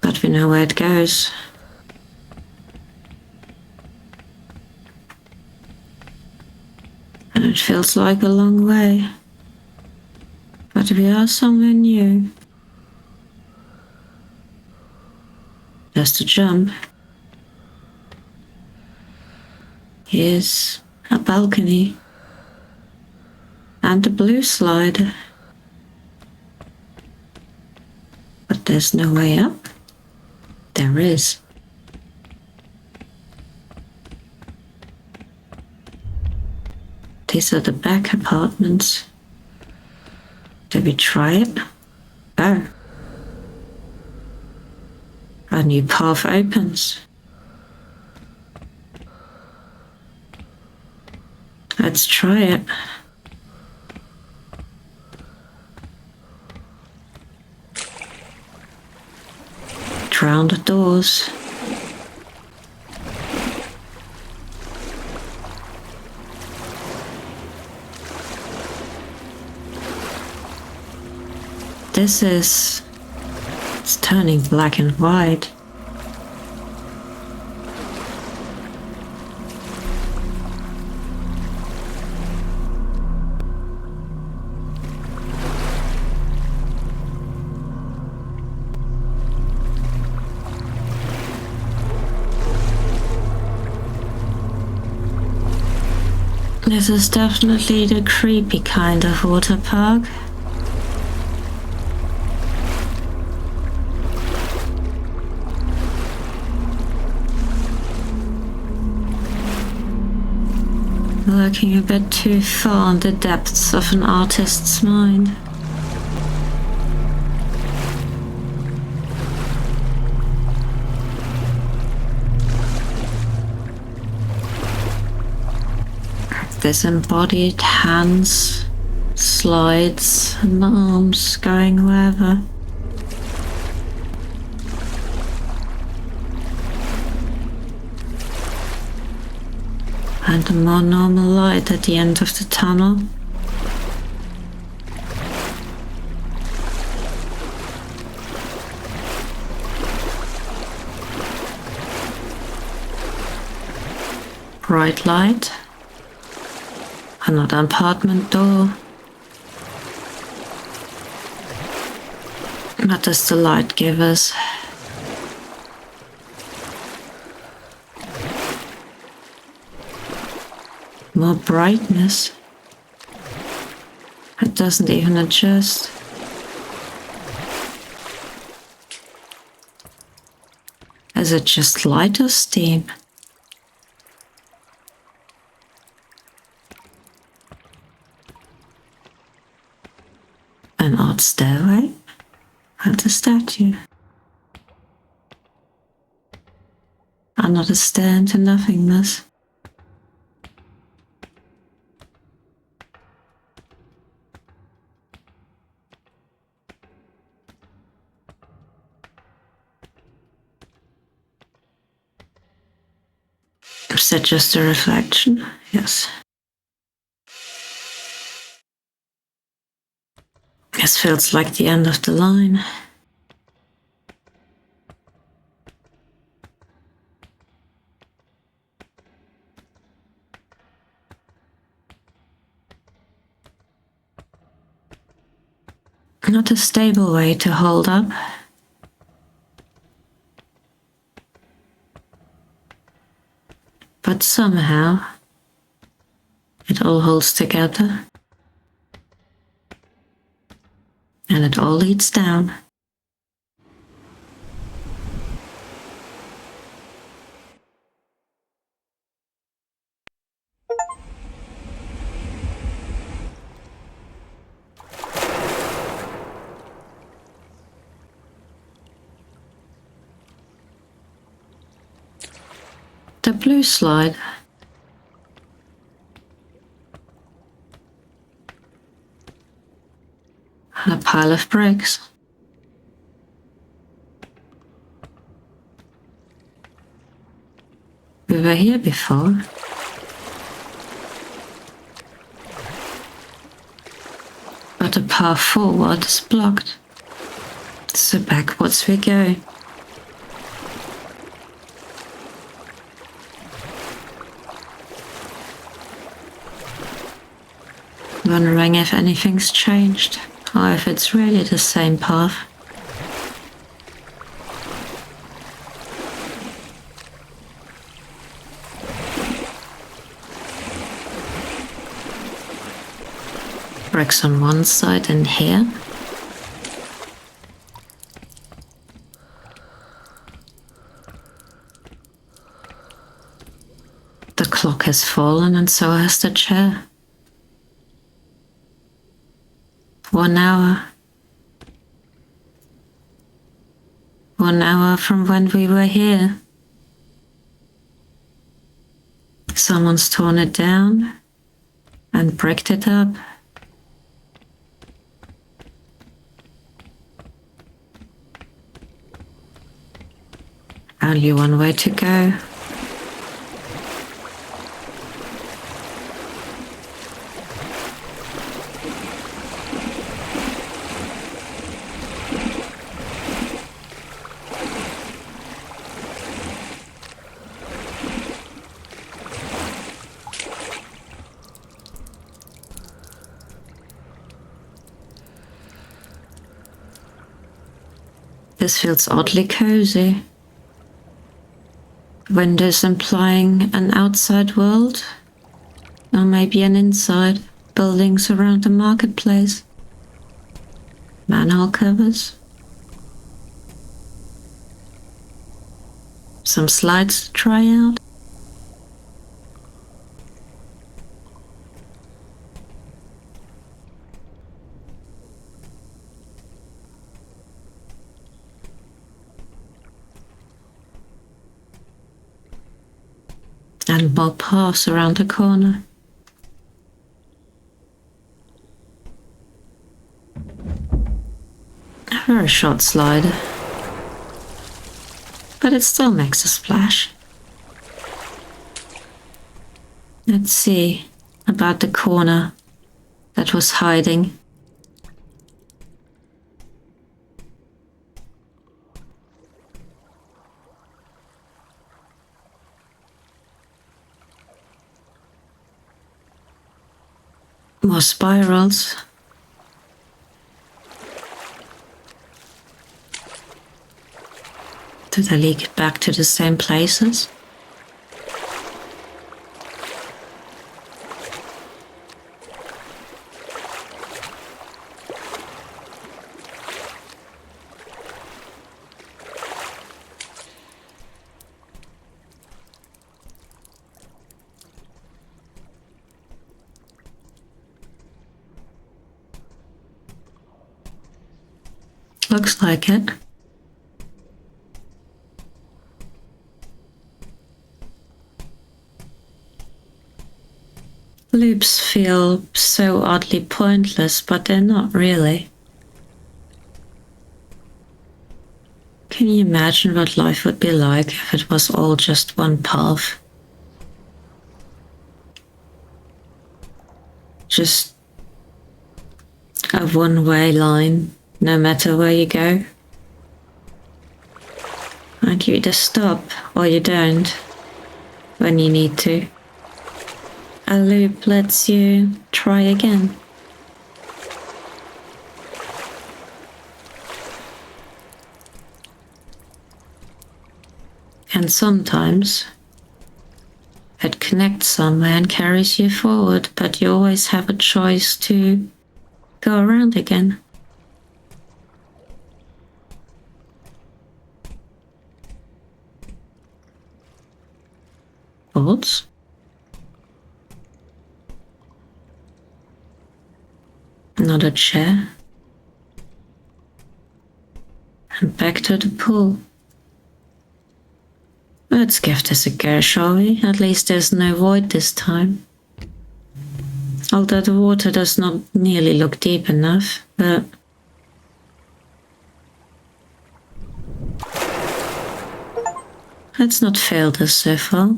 But we know where it goes. And it feels like a long way. But we are somewhere new. There's the jump. Here's a balcony. And the blue slide. But there's no way up. There is. These are the back apartments. Did we try it? Oh. A new path opens. Let's try it. Round the doors. It's turning black and white. This is definitely the creepy kind of water park. Looking a bit too far in the depths of an artist's mind. Disembodied hands, slides, and arms going wherever. And a more normal light at the end of the tunnel. Bright light. Another apartment door. What does the light give us? More brightness. It doesn't even adjust. Is it just light or steam? An odd stairway and a statue. Another stair into nothingness. Is that just a reflection? Yes. This feels like the end of the line. Not a stable way to hold up. But somehow it all holds together. And it all leads down. The blue slide. And a pile of bricks. We were here before. But the path forward is blocked. So backwards we go. Wondering if anything's changed, or if it's really the same path. Bricks on one side and here. The clock has fallen and so has the chair. 1 hour. 1 hour from when we were here. Someone's torn it down and bricked it up. Only one way to go. This feels oddly cozy. Windows implying an outside world, or maybe an inside. Buildings around the marketplace. Manhole covers. Some slides to try out. And more paths around the corner. A very short slide, but it still makes a splash. Let's see about the corner that was hiding. More spirals. Do they lead back to the same places? Looks like it. Loops feel so oddly pointless, but they're not really. Can you imagine what life would be like if it was all just one path? Just a one-way line, no matter where you go. And you either stop or you don't when you need to. A loop lets you try again. And sometimes it connects somewhere and carries you forward, but you always have a choice to go around again. Thoughts? Another chair. And back to the pool. Let's give this a go, shall we? At least there's no void this time. Although the water does not nearly look deep enough, but let's not fail this so far.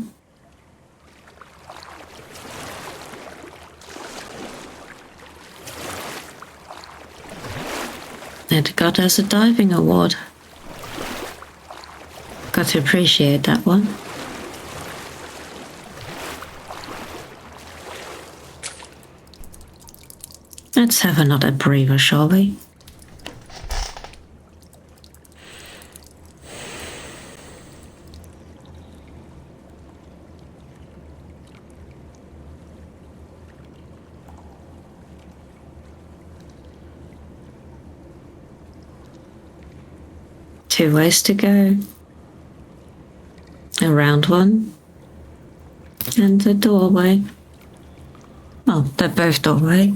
It got us a diving award. Got to appreciate that one. Let's have another breather, shall we? Two ways to go. A round one and a doorway. Well, they're both doorway.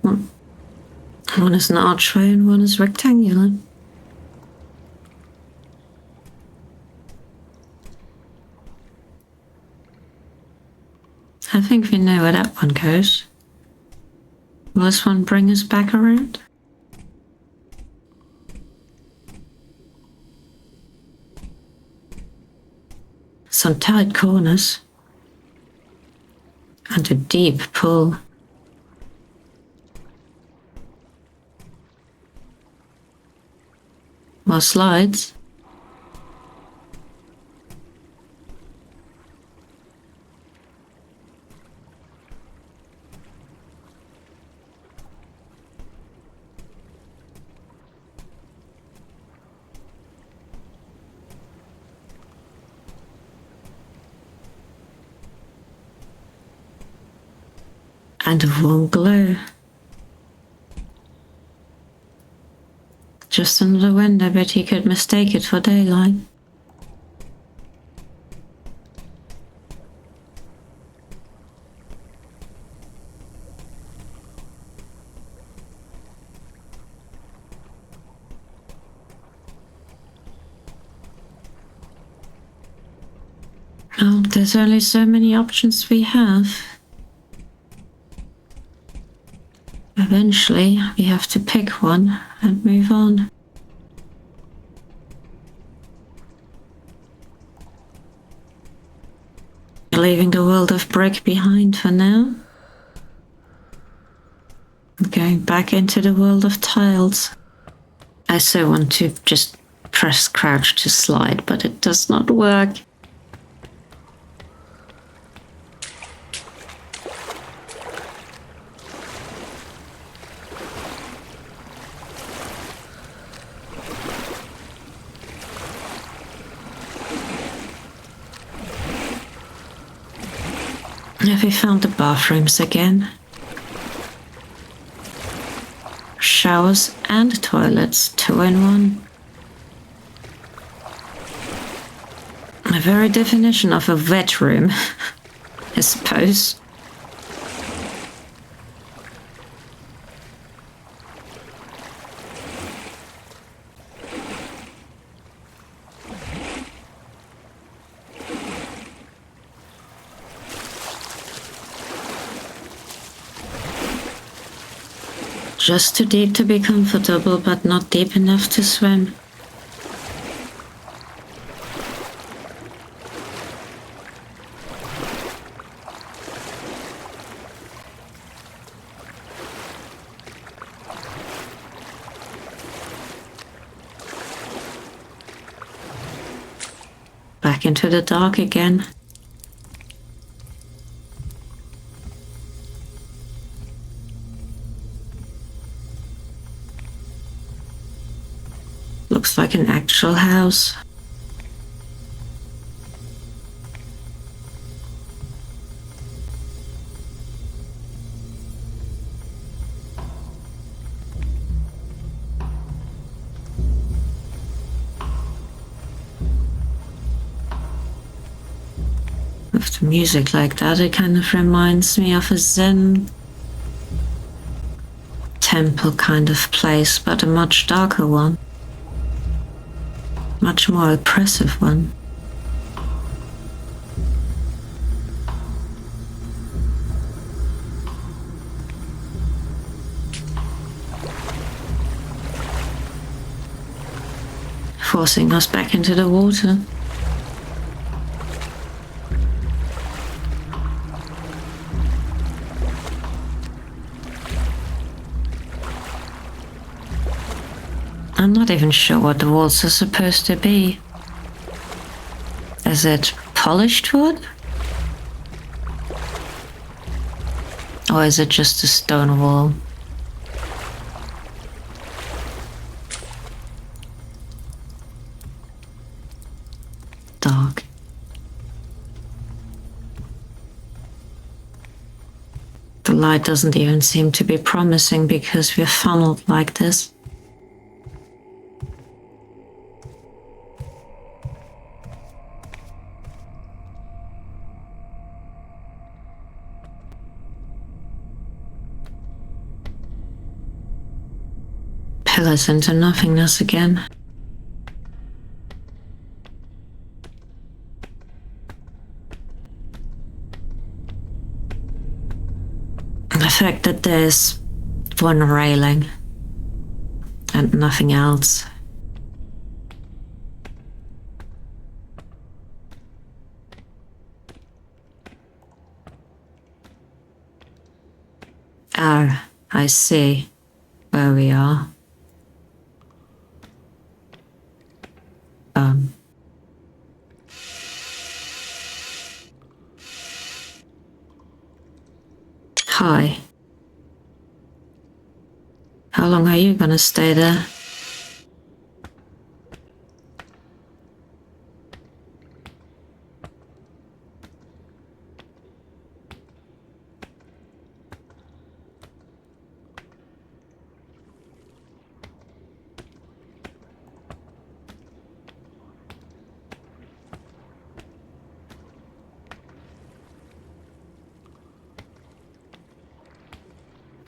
One is an archway and one is rectangular. I think we know where that one goes. Will this one bring us back around? Some tight corners and a deep pool. More slides. And a warm glow. Just another window, but you could mistake it for daylight. Oh, there's only so many options we have. Eventually, we have to pick one and move on. Leaving the world of brick behind for now. Going back into the world of tiles. I so want to just press crouch to slide, but it does not work. Have we found the bathrooms again? Showers and toilets, 2 in 1. The very definition of a wet room, I suppose. Just too deep to be comfortable, but not deep enough to swim. Back into the dark again. Looks like an actual house. With the music like that, it kind of reminds me of a Zen temple kind of place, but a much darker one. Much more oppressive one. Forcing us back into the water. I'm not even sure what the walls are supposed to be. Is it polished wood? Or is it just a stone wall? Dark. The light doesn't even seem to be promising because we're funneled like this. Pillars into nothingness again. The fact that there's one railing and nothing else. Oh, I see where we are. Hi. How long are you gonna stay there?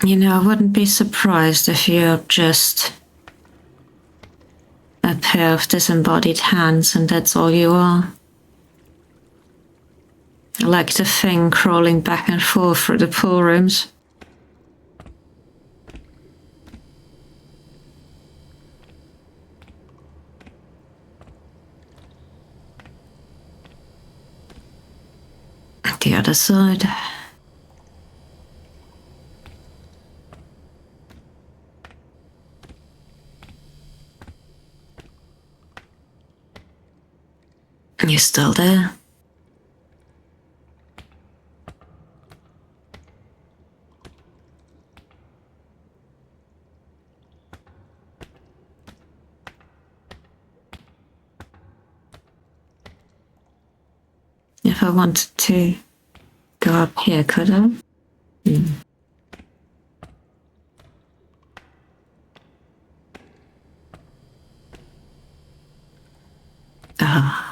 You know, I wouldn't be surprised if you're just a pair of disembodied hands and that's all you are. Like the thing crawling back and forth through the pool rooms. The other side. You're still there. If I wanted to go up here, could I? Ah.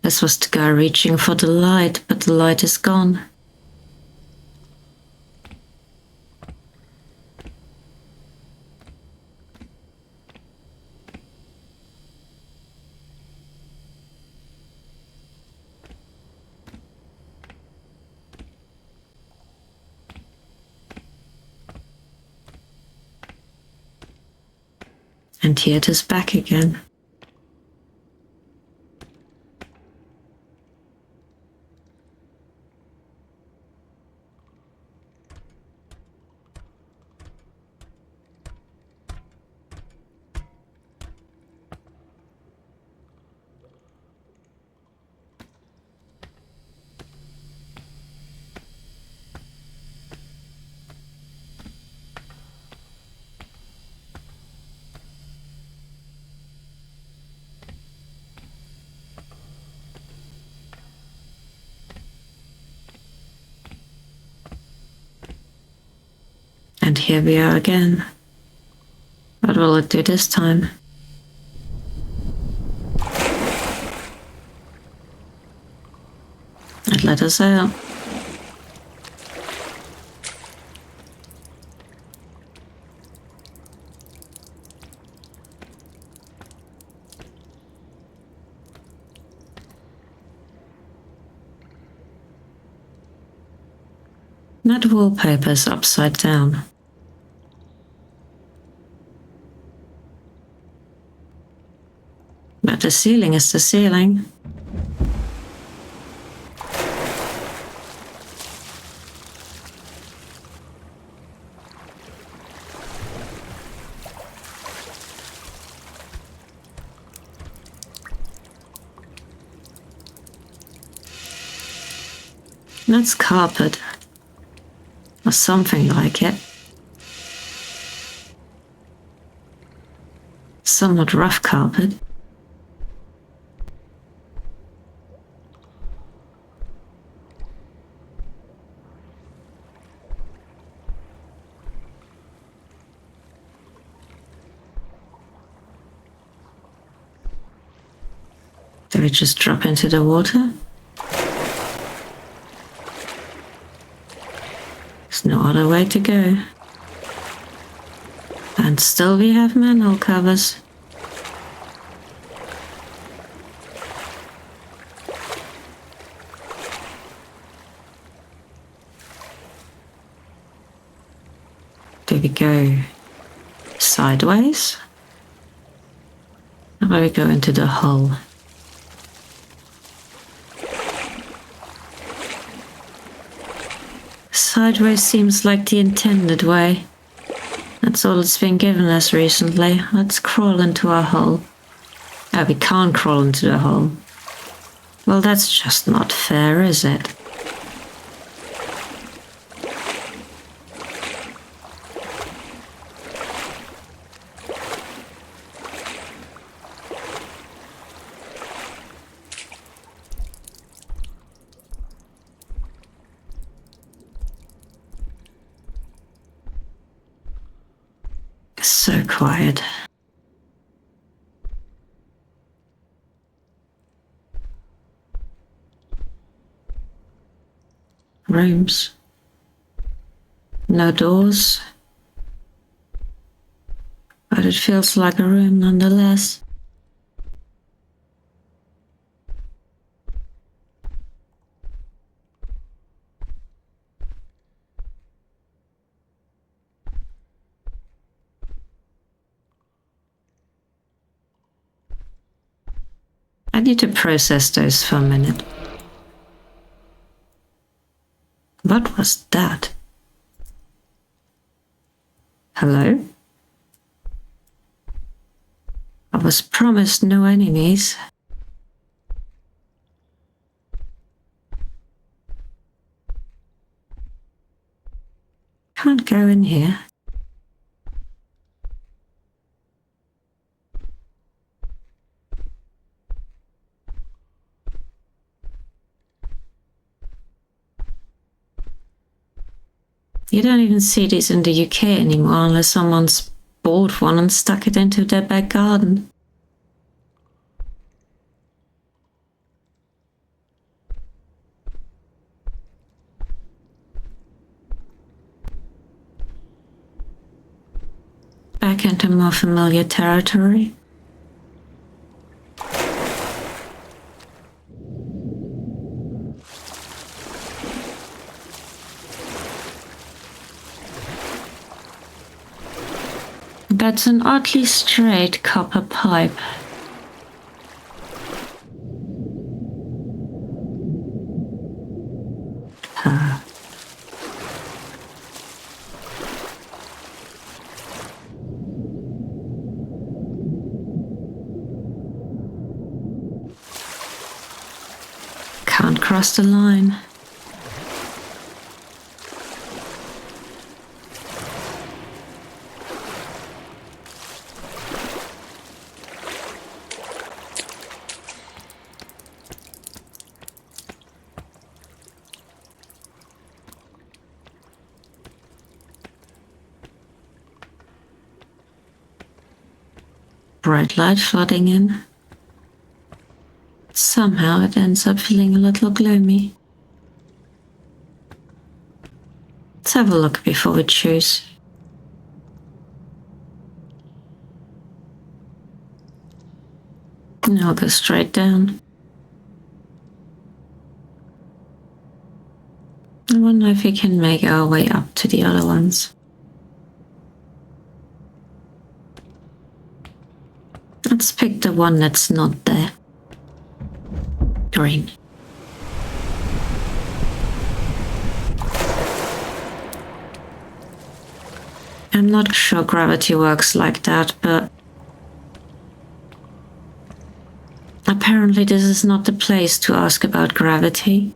This was the guy reaching for the light, but the light is gone. And here it is back again. And here we are again. What will it do this time? It let us out. That wallpaper's upside down. But the ceiling is the ceiling. That's carpet. Or something like it. Somewhat rough carpet. Do we just drop into the water? There's no other way to go. And still we have manhole covers. Do we go sideways? Or do we go into the hole? Sideways seems like the intended way. That's all it's been given us recently. Let's crawl into our hole. Oh, we can't crawl into the hole. Well, that's just not fair, is it? So quiet. Rooms. No doors. But it feels like a room nonetheless. I need to process those for a minute. What was that? Hello? I was promised no enemies. Can't go in here. You don't even see these in the UK anymore unless someone's bought one and stuck it into their back garden. Back into more familiar territory. That's an oddly straight copper pipe. Can't cross the line. bright light flooding in. Somehow it ends up feeling a little gloomy. Let's have a look before we choose. And I'll go straight down. I wonder if we can make our way up to the other ones. Let's pick the one that's not there. Green. I'm not sure gravity works like that, but apparently this is not the place to ask about gravity.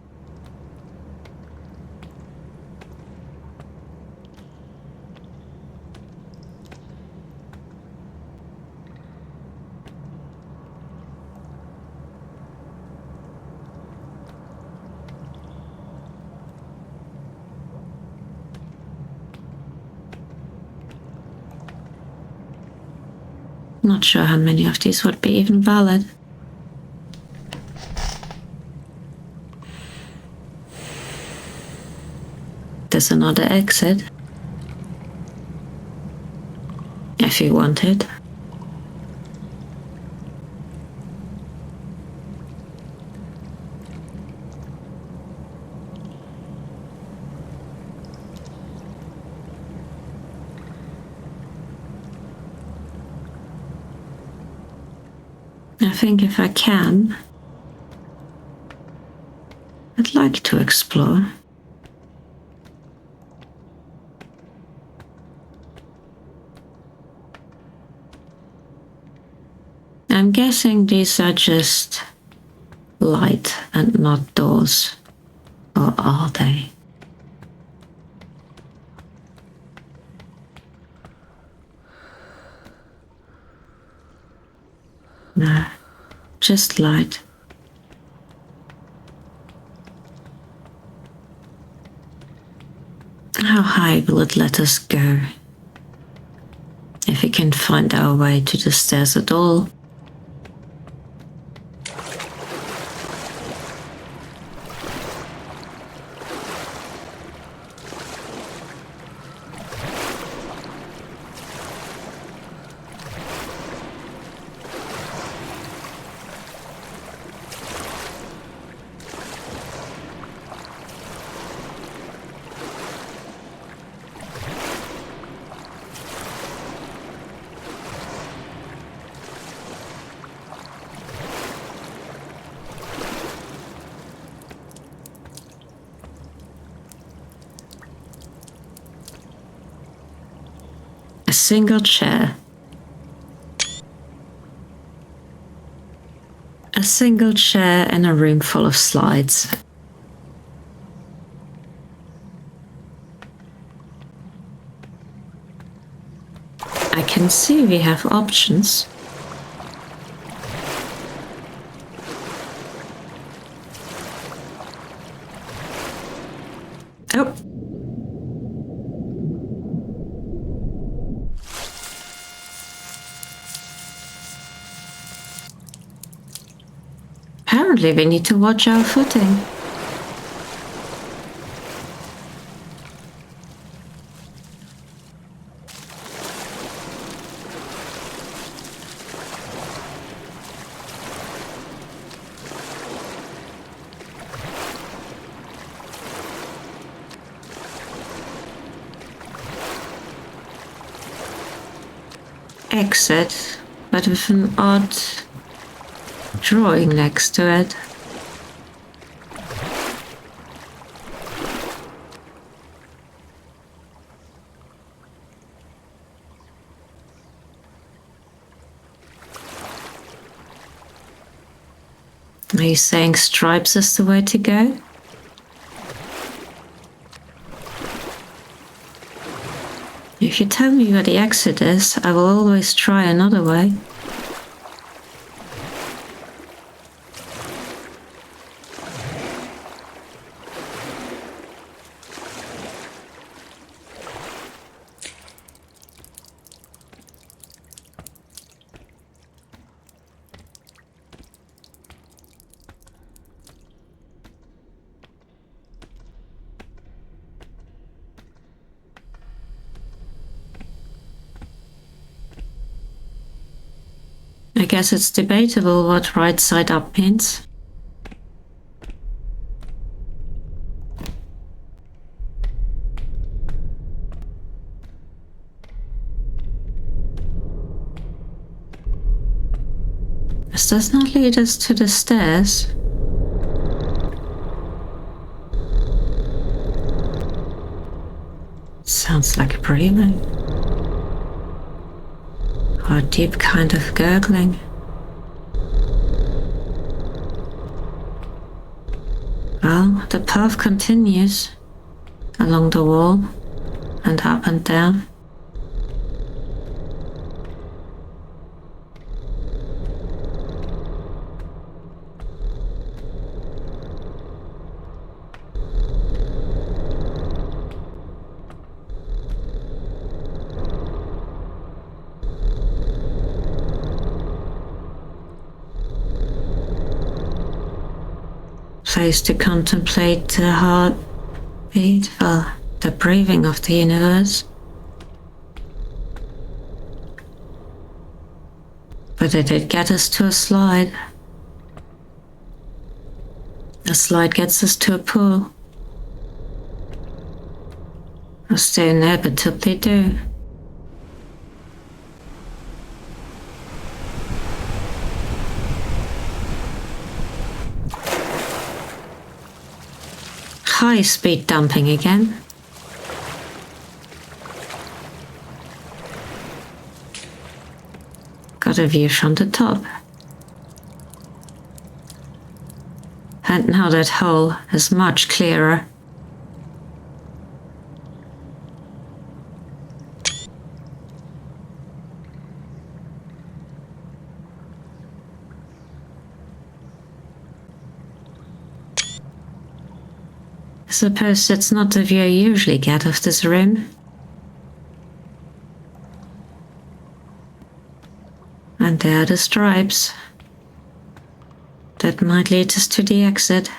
Not sure how many of these would be even valid. There's another exit. If you want it. I think if I can, I'd like to explore. I'm guessing these are just light and not doors. Or are they? No, just light. How high will it let us go? If we can find our way to the stairs at all. A single chair. A single chair in a room full of slides. I can see we have options. Oh. Apparently we need to watch our footing. Exit, but with an odd drawing next to it. Are you saying stripes is the way to go? If you tell me where the exit is, I will always try another way. I guess it's debatable what right side up means. This does not lead us to the stairs. Sounds like breathing. Or a deep kind of gurgling. Well, the path continues along the wall and up and down. Place to contemplate the heartbeat, well, the breathing of the universe. But it did get us to a slide. A slide gets us to a pool. As they inevitably do. High-speed dumping again. Got a view from the top. And now that hole is much clearer. I suppose that's not the view I usually get of this room. And there are the stripes. That might lead us to the exit.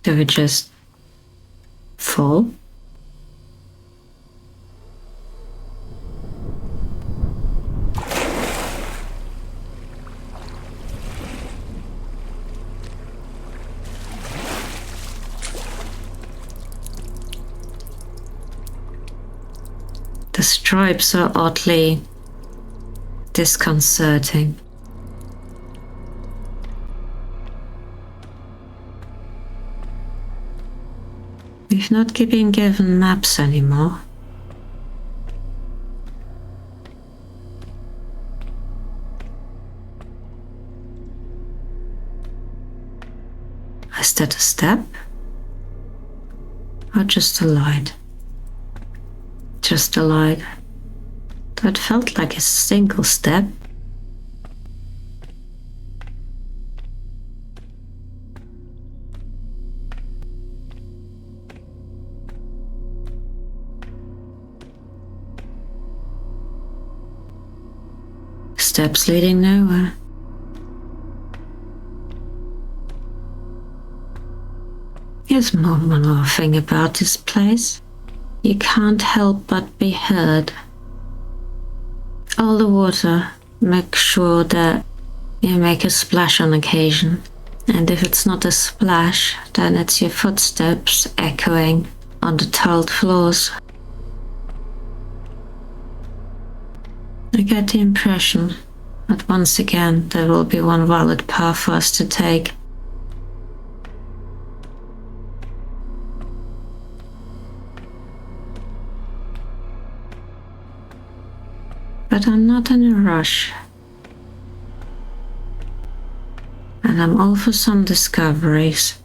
Do we just fall? The stripes are oddly disconcerting. We've not been given maps anymore. Is that a step? Or just a light? Just a light. That felt like a single step. Steps leading nowhere. Here's one more thing about this place. You can't help but be heard. All the water, make sure that you make a splash on occasion. And if it's not a splash, then it's your footsteps echoing on the tiled floors. I get the impression that once again there will be one valid path for us to take. But I'm not in a rush. And I'm all for some discoveries.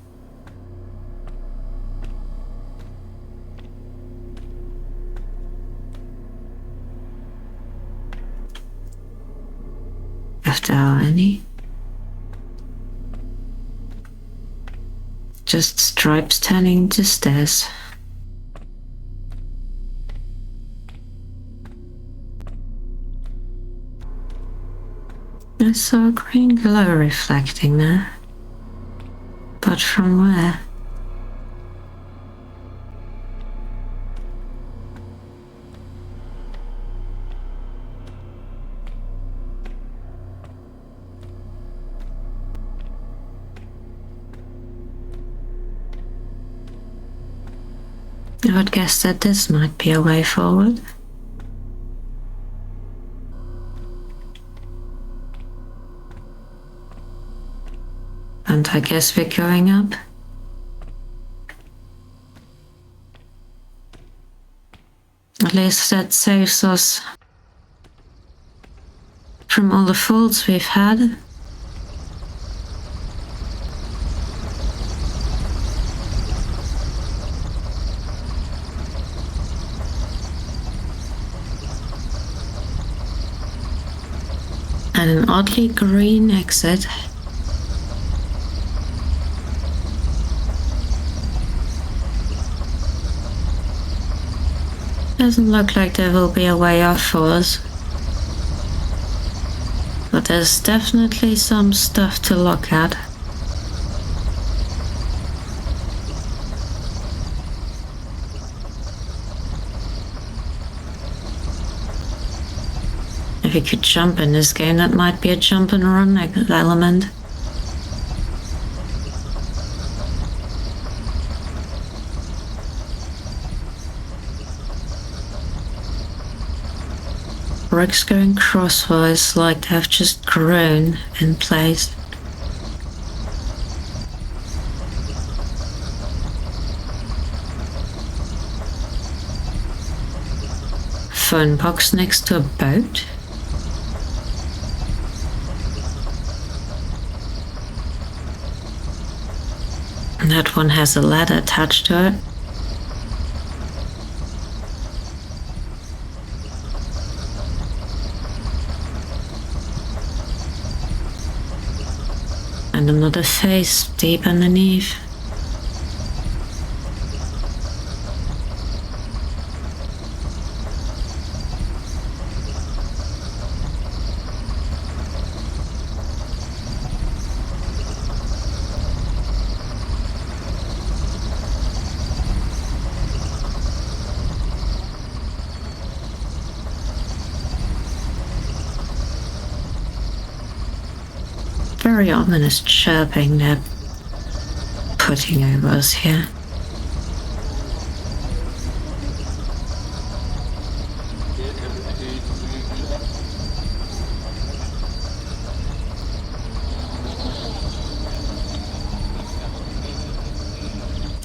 If there are any. Just stripes turning into stairs. I saw a green glow reflecting there. But from where? I would guess that this might be a way forward. And I guess we're going up. At least that saves us from all the faults we've had. And an oddly green exit. Doesn't look like there will be a way off for us. But there's definitely some stuff to look at. If you could jump in this game, that might be a jump and run element. Bricks going crosswise like they have just grown in place. Phone box next to a boat. And that one has a ladder attached to it. And another face deep underneath. Very ominous chirping they're putting over us here.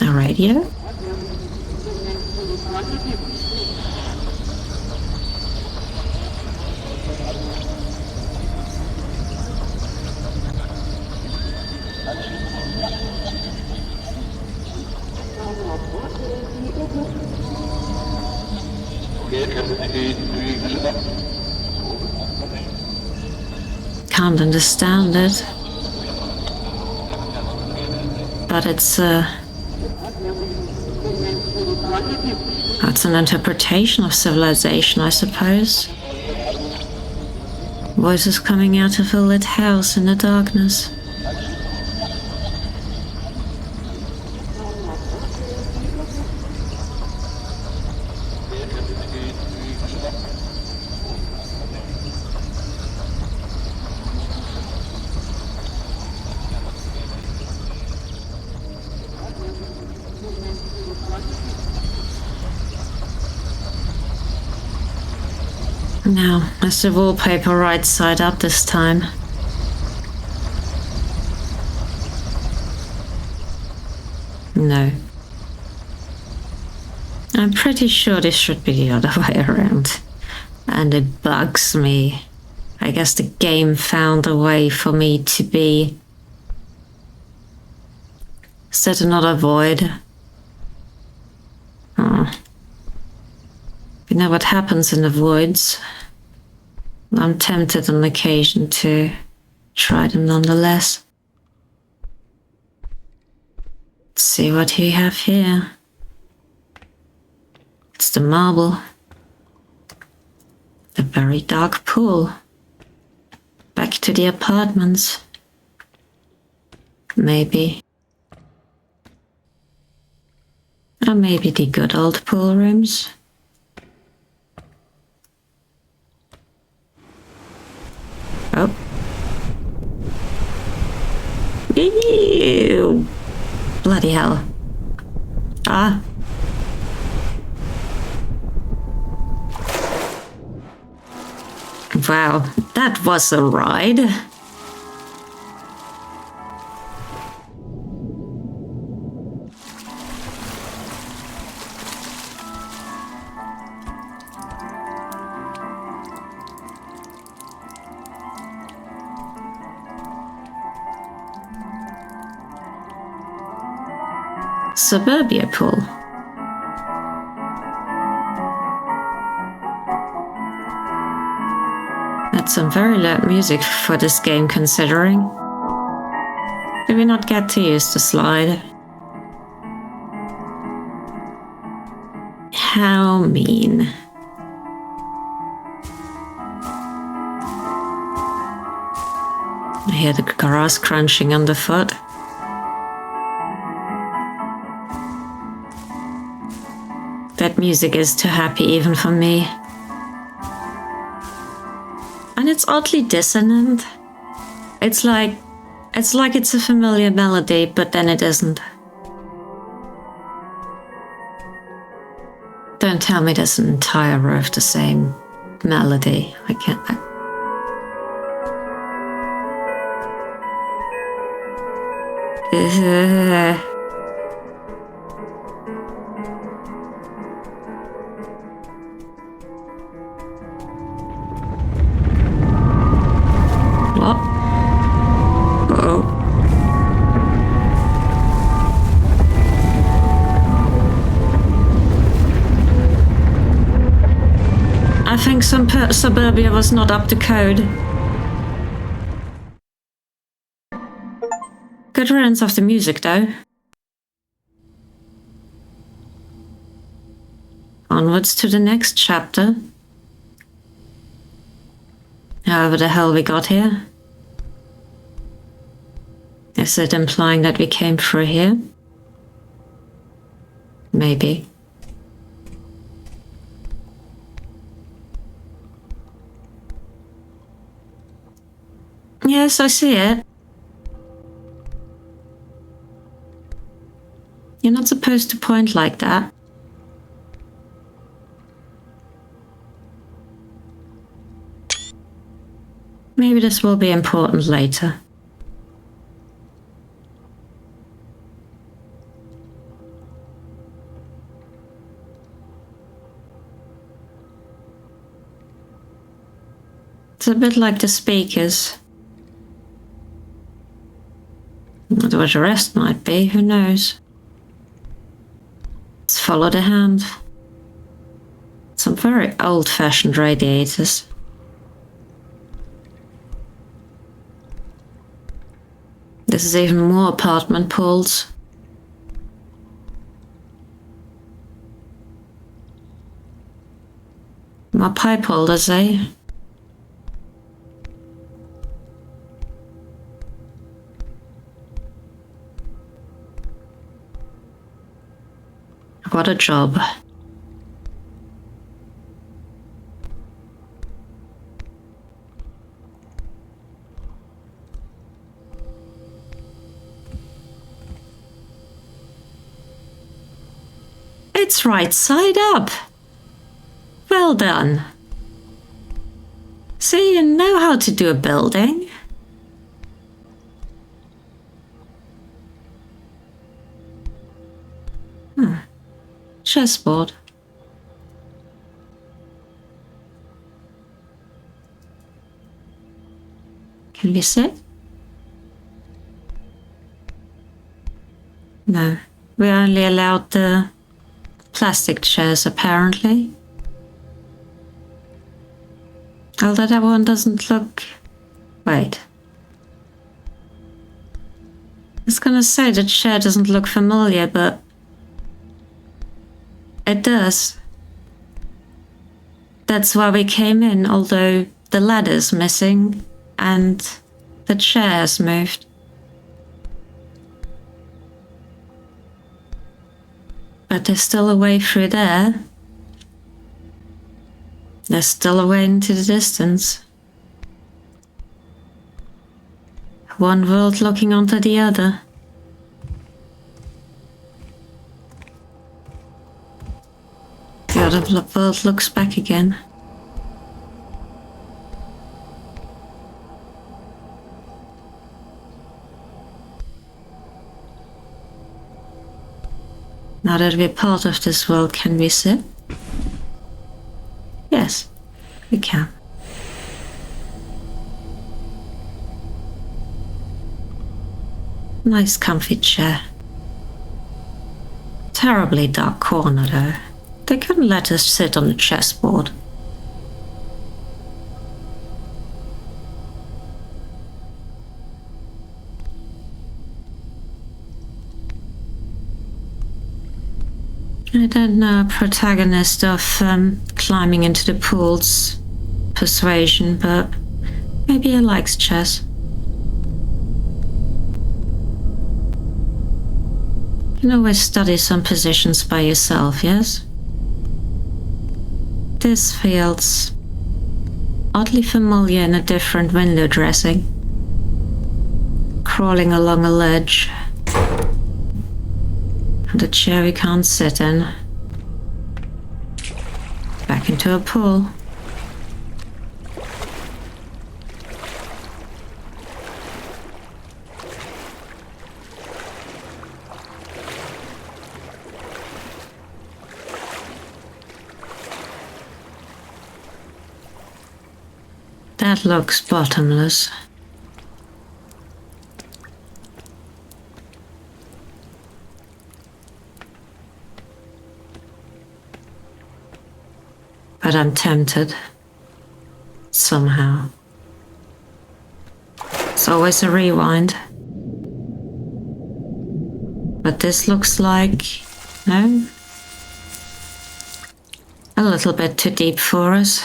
A radio? Can't understand it, but it's an interpretation of civilization, I suppose. Voices coming out of a lit house in the darkness. Now, is the wallpaper right side up this time? No. I'm pretty sure this should be the other way around. And it bugs me. I guess the game found a way for me to be... Is that another void? Oh. You know what happens in the voids? I'm tempted on occasion to try them nonetheless. Let's see what we have here. It's the marble. The very dark pool. Back to the apartments. Maybe. Or maybe the good old pool rooms. Oh. Ew. Bloody hell. Ah. Wow, that was a ride. Suburbia pool. That's some very loud music for this game, considering. Did we not get to use the slide? How mean. I hear the grass crunching underfoot. That music is too happy even for me. And it's oddly dissonant. It's like it's a familiar melody, but then it isn't. Don't tell me there's an entire row of the same melody. I can't. What? Uh-oh. I think some suburbia was not up to code. Good riddance of the music, though. Onwards to the next chapter. However the hell we got here. Is it implying that we came through here? Maybe. Yes, I see it. You're not supposed to point like that. Maybe this will be important later. It's a bit like the speakers. What the rest might be, who knows? Let's follow the hand. Some very old-fashioned radiators. This is even more apartment pools. More pipe holders, eh? What a job. It's right side up. Well done. See, you know how to do a building. Chessboard. Can we sit? No, we only allowed the plastic chairs, apparently. Although that one doesn't look... Wait. I was gonna say the chair doesn't look familiar, but it does. That's why we came in, although the ladder's missing and the chair has moved. But there's still a way through there. There's still a way into the distance. One world looking onto the other. The other world looks back again. Now that we're part of this world, can we sit? Yes, we can. Nice comfy chair. Terribly dark corner though. They couldn't let us sit on the chessboard. I don't know, protagonist of climbing into the pool's persuasion, but maybe he likes chess. You can always study some positions by yourself, yes? This feels oddly familiar in a different window dressing. Crawling along a ledge. And a chair we can't sit in. Back into a pool. That looks bottomless. But I'm tempted. Somehow. It's always a rewind. But this looks like... no? A little bit too deep for us.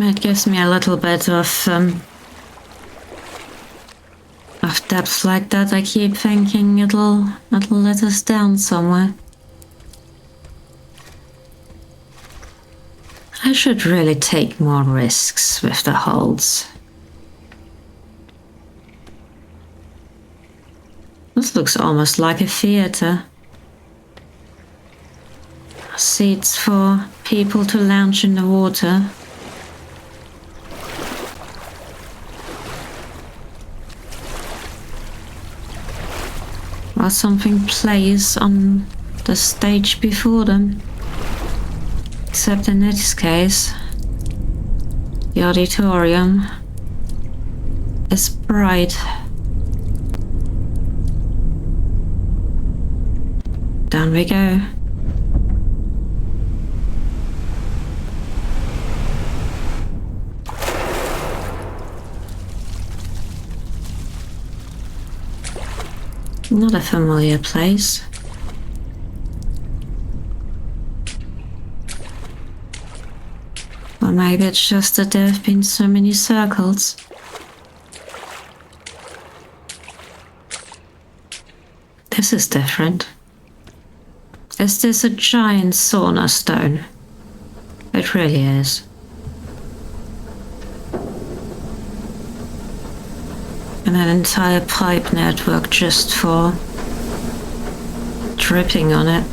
It gives me a little bit of depth like that. I keep thinking it'll let us down somewhere. I should really take more risks with the holds. This looks almost like a theatre. Seats for people to lounge in the water. While something plays on the stage before them. Except in this case, the auditorium is bright. Down we go. Not a familiar place. Or maybe it's just that there have been so many circles. This is different. Is this a giant sauna stone? It really is. And an entire pipe network just for dripping on it.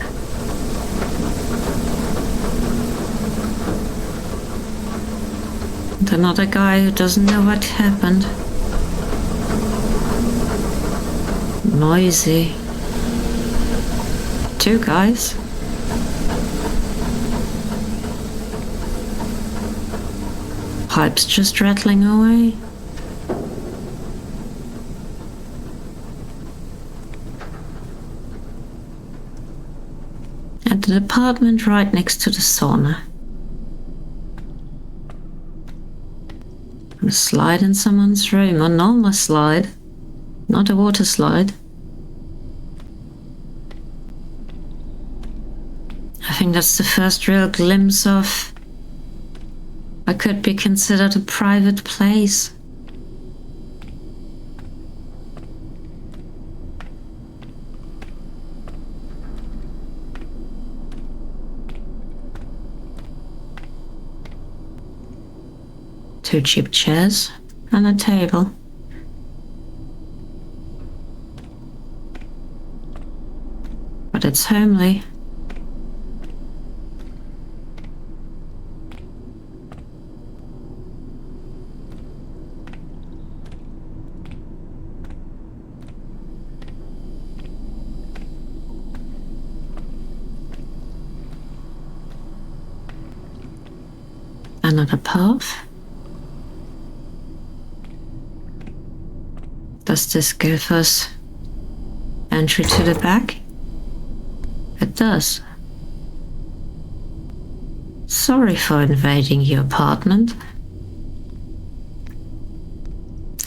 And another guy who doesn't know what happened. Noisy. Two guys. Pipes just rattling away. At the apartment right next to the sauna. A slide in someone's room, a normal slide, not a water slide. I think that's the first real glimpse of what could be considered a private place. Two cheap chairs and a table. But it's homely. Another path. Does this give us entry to the back? It does. Sorry for invading your apartment.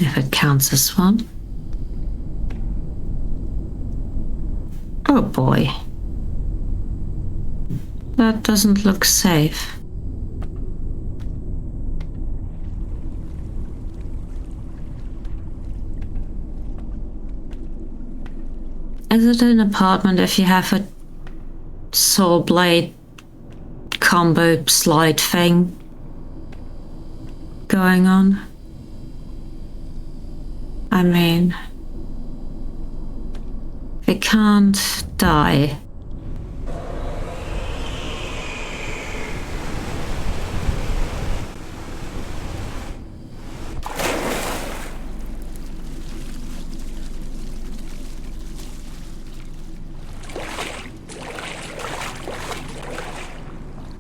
If it counts as one. Oh boy. That doesn't look safe. Is it an apartment if you have a saw blade combo slide thing going on? I mean, it can't die.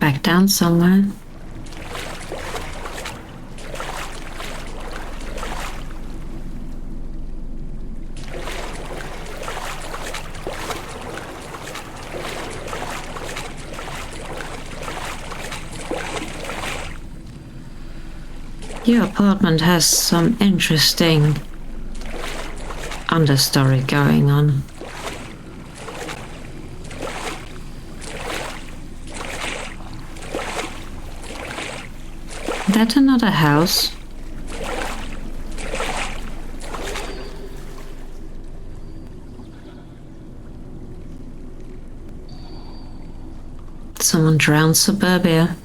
Back down somewhere. Your apartment has some interesting understory going on. That another house? Someone drowned suburbia.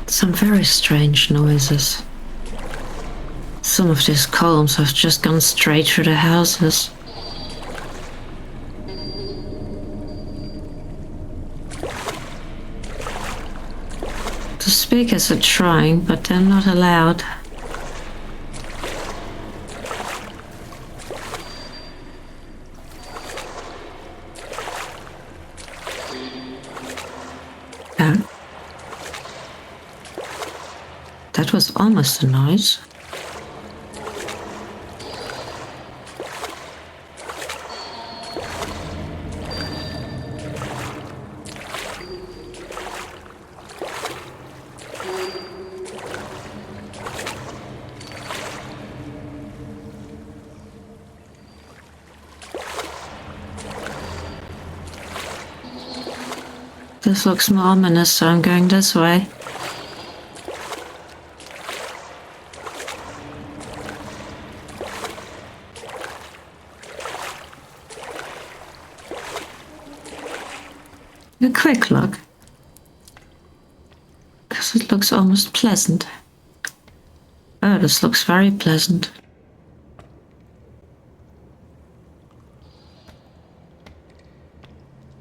Some very strange noises. Some of these columns have just gone straight through the houses. The speakers are trying, but they're not allowed. Oh. That was almost a noise. This looks more ominous, so I'm going this way. A quick look, because it looks almost pleasant. Oh, this looks very pleasant.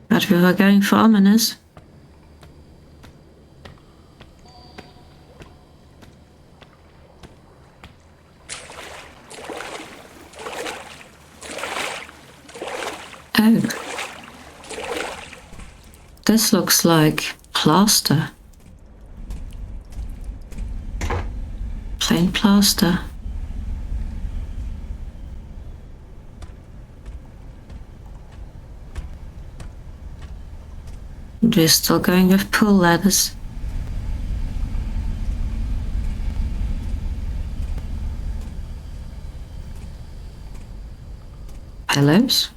But we were going for ominous. Oh. This looks like plaster. Plain plaster. And we're still going with pull ladders. Pillows.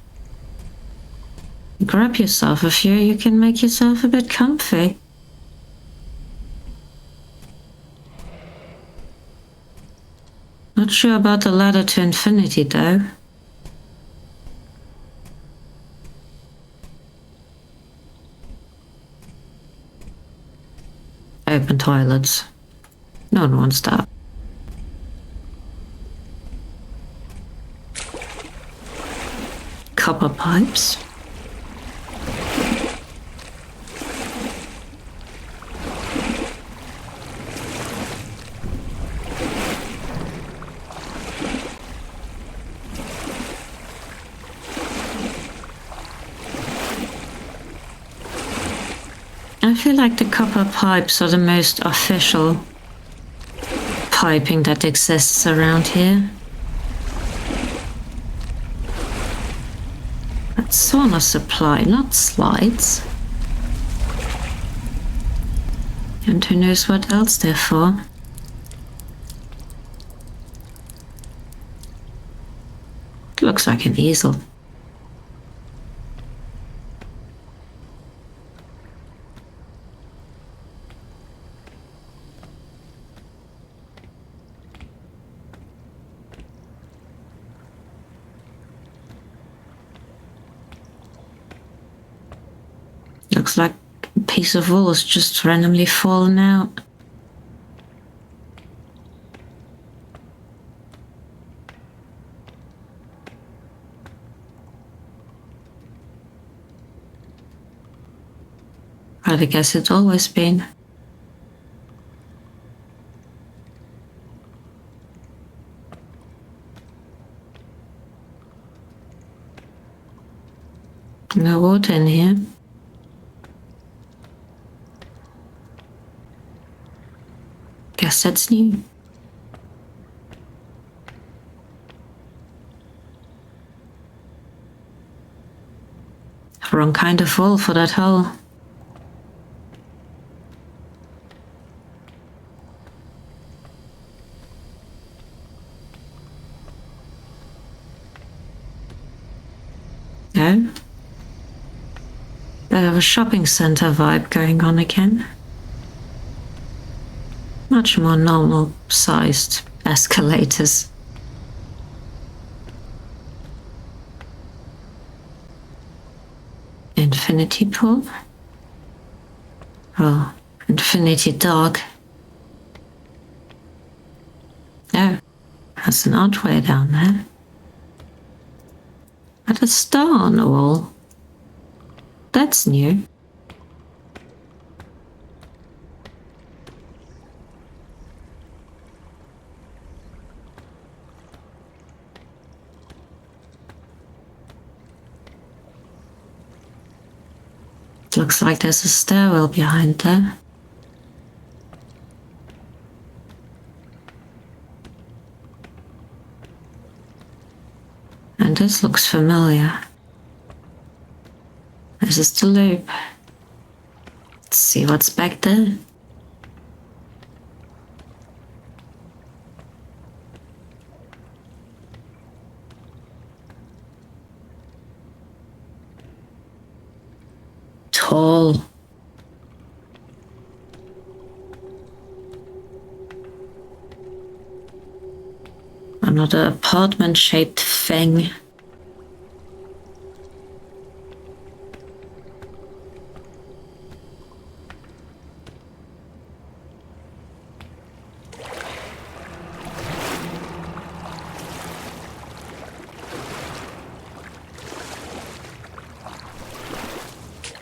Grab yourself a few, you can make yourself a bit comfy. Not sure about the ladder to infinity though. Open toilets. No one wants that. Copper pipes. I feel like the copper pipes are the most official piping that exists around here. That's sauna supply, not slides. And who knows what else they're for. It looks like an easel. Looks like a piece of wool has just randomly fallen out. But I guess it's always been. No water in here. Guess that's new. Wrong kind of wool for that hole. No? Bit of a shopping center vibe going on again. Much more normal sized escalators. Infinity pool? Oh, infinity dog. Oh, there's an archway down there. And a star on the wall. That's new. Looks like there's a stairwell behind there. And this looks familiar. This is the loop. Let's see what's back there. Tall. Another apartment-shaped thing.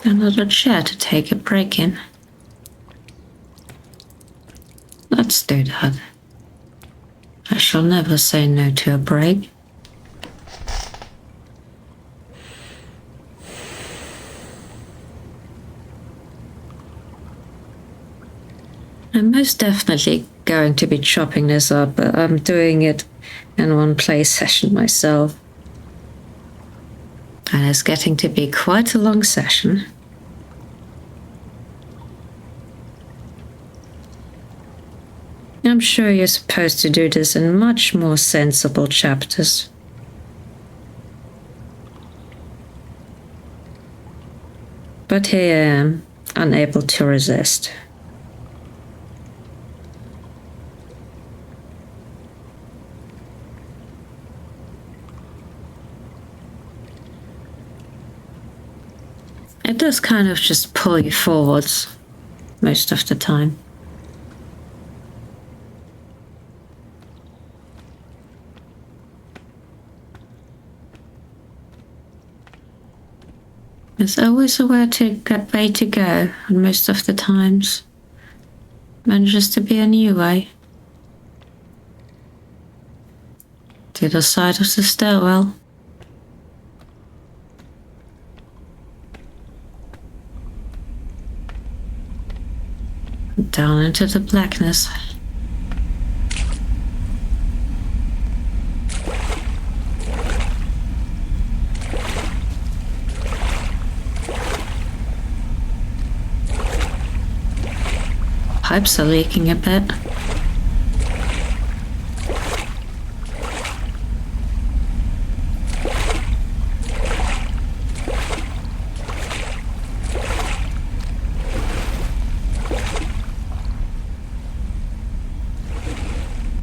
Another chair to take a break in. Let's do that. I shall never say no to a break. I'm most definitely going to be chopping this up, but I'm doing it in one play session myself. And it's getting to be quite a long session. I'm sure you're supposed to do this in much more sensible chapters. But here I am, unable to resist. It does kind of just pull you forwards most of the time. There's always a way to go, and most of the times manages to be a new way. To the side of the stairwell. Down into the blackness. Pipes are leaking a bit.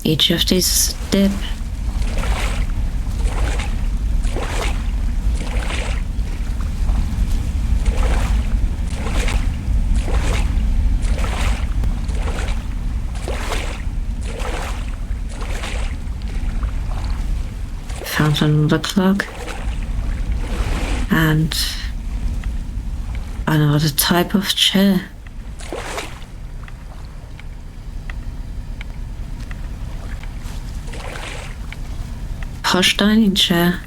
Each of these is a dip. Found another clock. And another type of chair. Posh dining chair.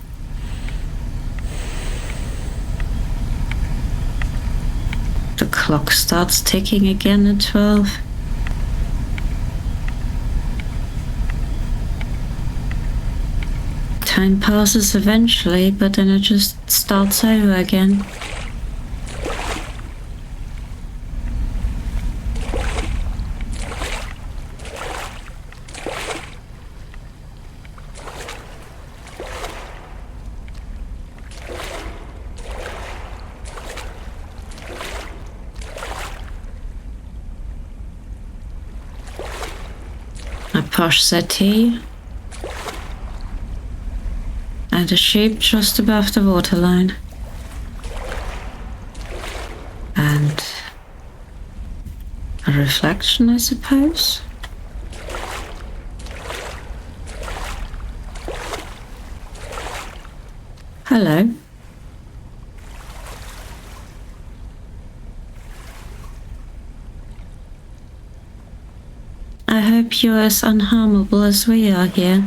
The clock starts ticking again at 12. Time passes eventually, but then it just starts over again. A posh settee and a sheep just above the waterline, and a reflection, I suppose. Hello. I hope you're as unharmable as we are here.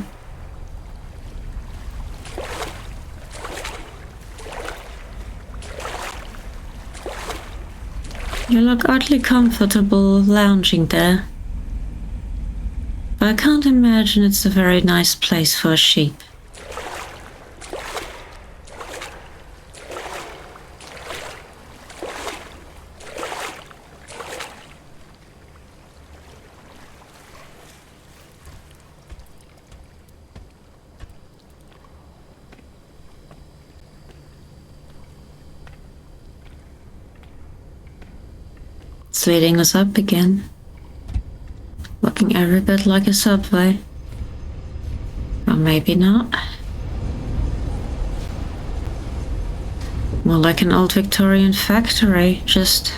You look oddly comfortable lounging there, but I can't imagine it's a very nice place for a sheep. It's leading us up again, looking every bit like a subway. Or maybe not. More like an old Victorian factory, just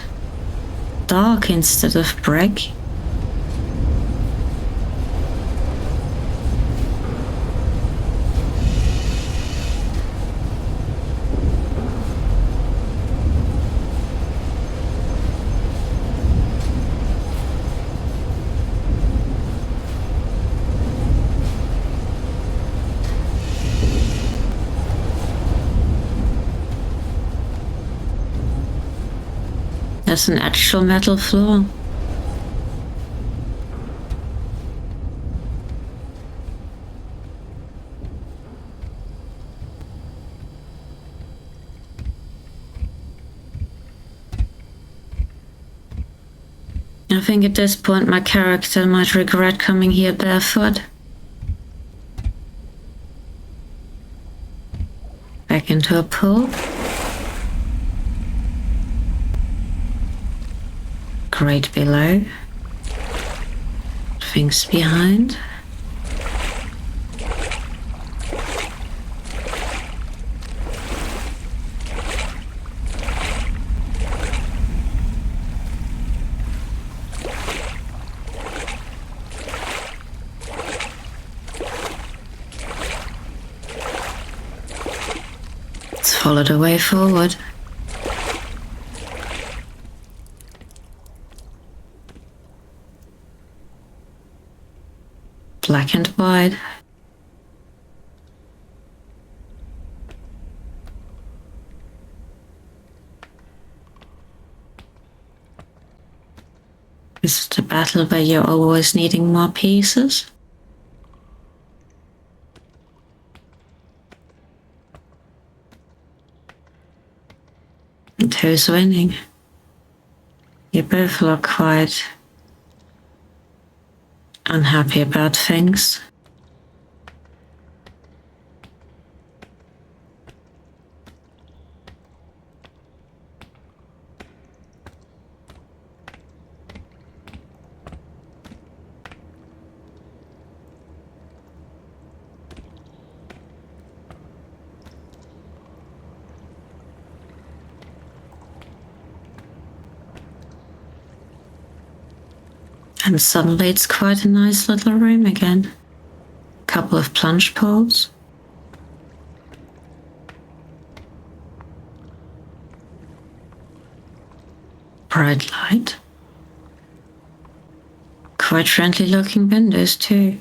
dark instead of brick. There's an actual metal floor. I think at this point my character might regret coming here barefoot. Back into a pool. Grate below. Things behind. Let's follow the way forward. black and white. Is it a battle where you're always needing more pieces? And who's winning? You both look quite unhappy about things. And suddenly it's quite a nice little room again. Couple of plunge pools. Bright light. Quite friendly looking windows too.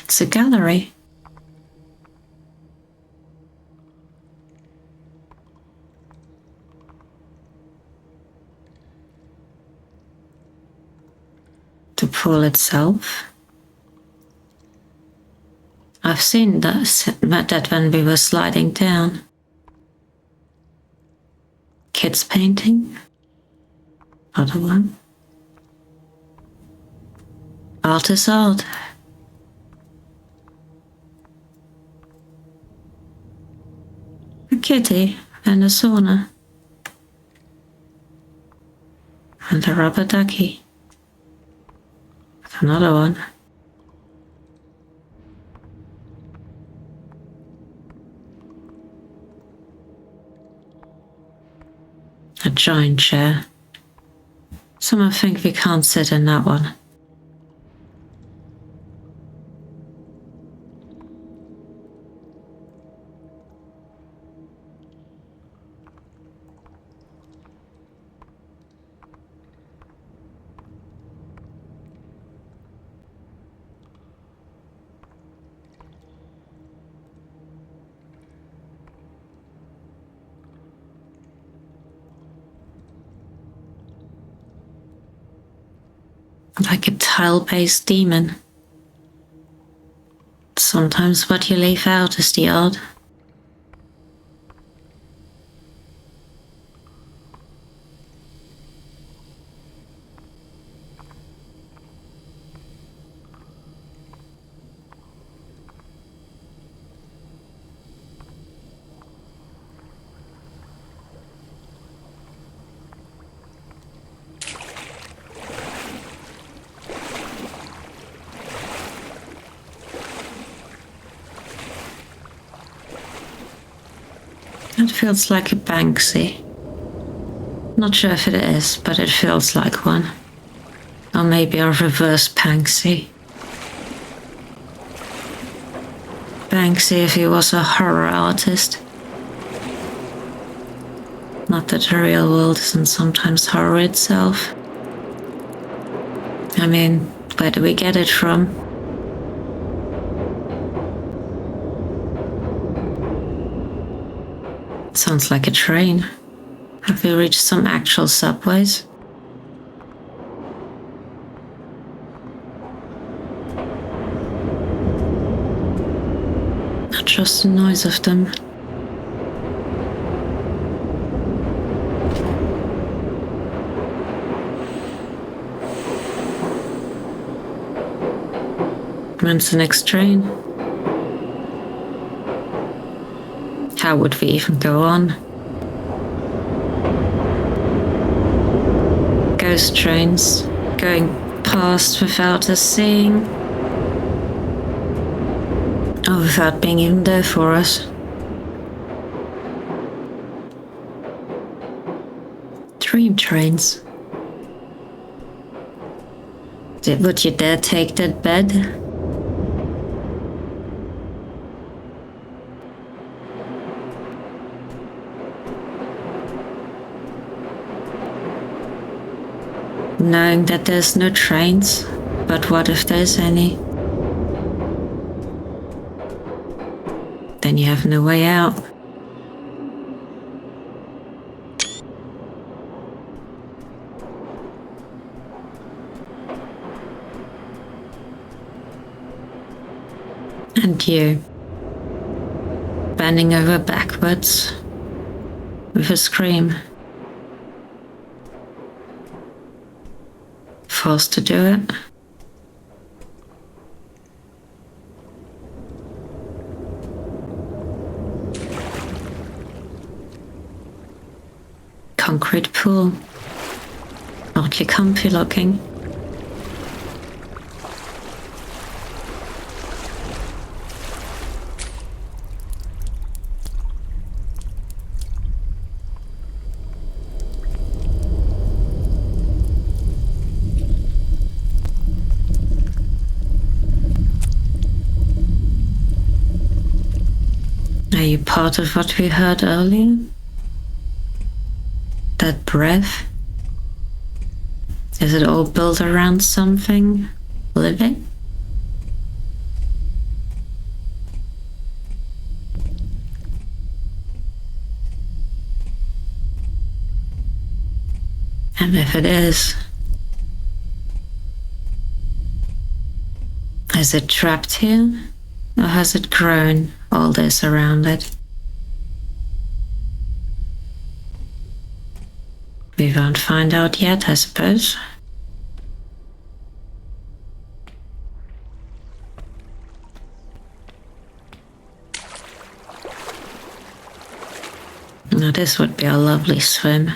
It's a gallery. The pool itself. I've seen that when we were sliding down. Kids painting. Other one. Art is art. A kitty and a sauna. And a rubber ducky. Another one. A giant chair. Someone think we can't sit in that one. Like a tile-based demon. Sometimes what you leave out is the odd. It feels like a Banksy. Not sure if it is, but it feels like one. Or maybe a reverse Banksy. Banksy if he was a horror artist. Not that the real world isn't sometimes horror itself. I mean, where do we get it from? Sounds like a train. Have we reached some actual subways? Not just the noise of them. When's the next train? How would we even go on? Ghost trains going past without us seeing, or without being even there for us. Dream trains. Would you dare take that bed? knowing that there's no trains, but what if there's any? Then you have no way out. And you, bending over backwards with a scream, forced to do it. Concrete pool, oddly comfy looking. Are you part of what we heard earlier? That breath? Is it all built around something living? And if it is it trapped here? Or has it grown all this around it? We won't find out yet, I suppose. Now this would be a lovely swim.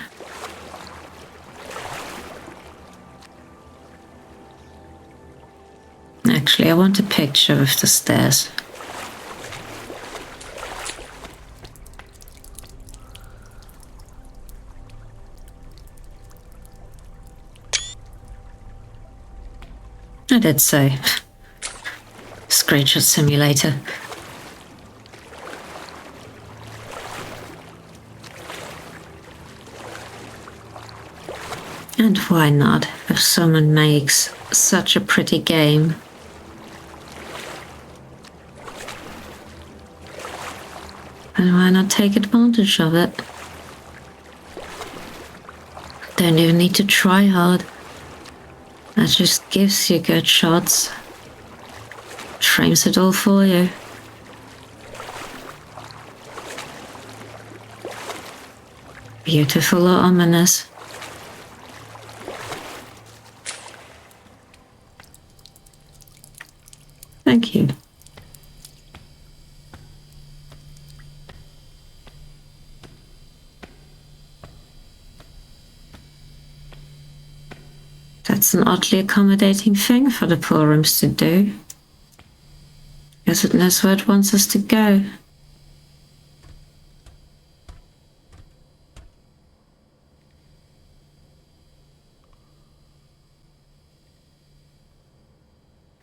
Actually, I want a picture of the stairs. I did say. Screenshot simulator. And why not, if someone makes such a pretty game? And why not take advantage of it? Don't even need to try hard. That just gives you good shots. Frames it all for you. Beautiful or ominous. Thank you. That's an oddly accommodating thing for the pool rooms to do. Because it knows where it wants us to go.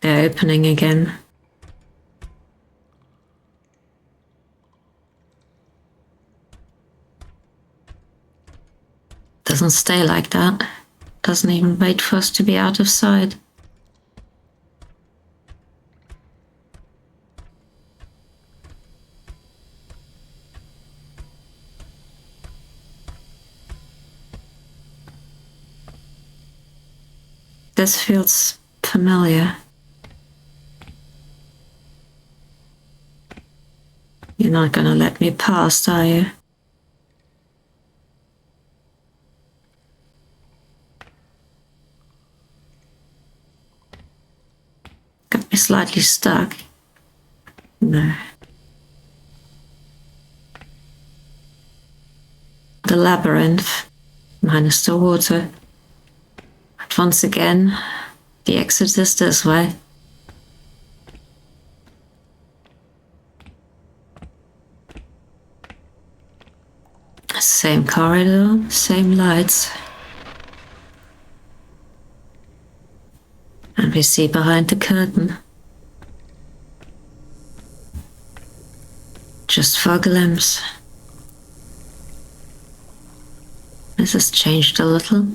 They're opening again. Doesn't stay like that. Doesn't even wait for us to be out of sight. This feels familiar. You're not gonna let me past, are you? Got me slightly stuck. No. The labyrinth, minus the water. But once again, the exit is this way. Same corridor, same lights. And we see behind the curtain. Just for a glimpse. This has changed a little.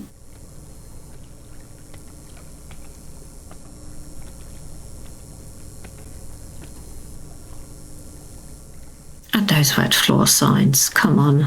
At those wet floor signs, come on.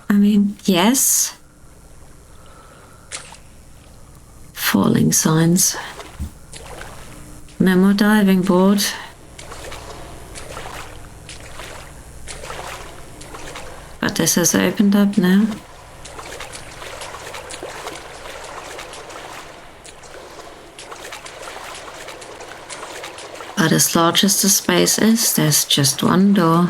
I mean, yes. Falling signs. No more diving board. But this has opened up now. But as large as the space is, there's just one door.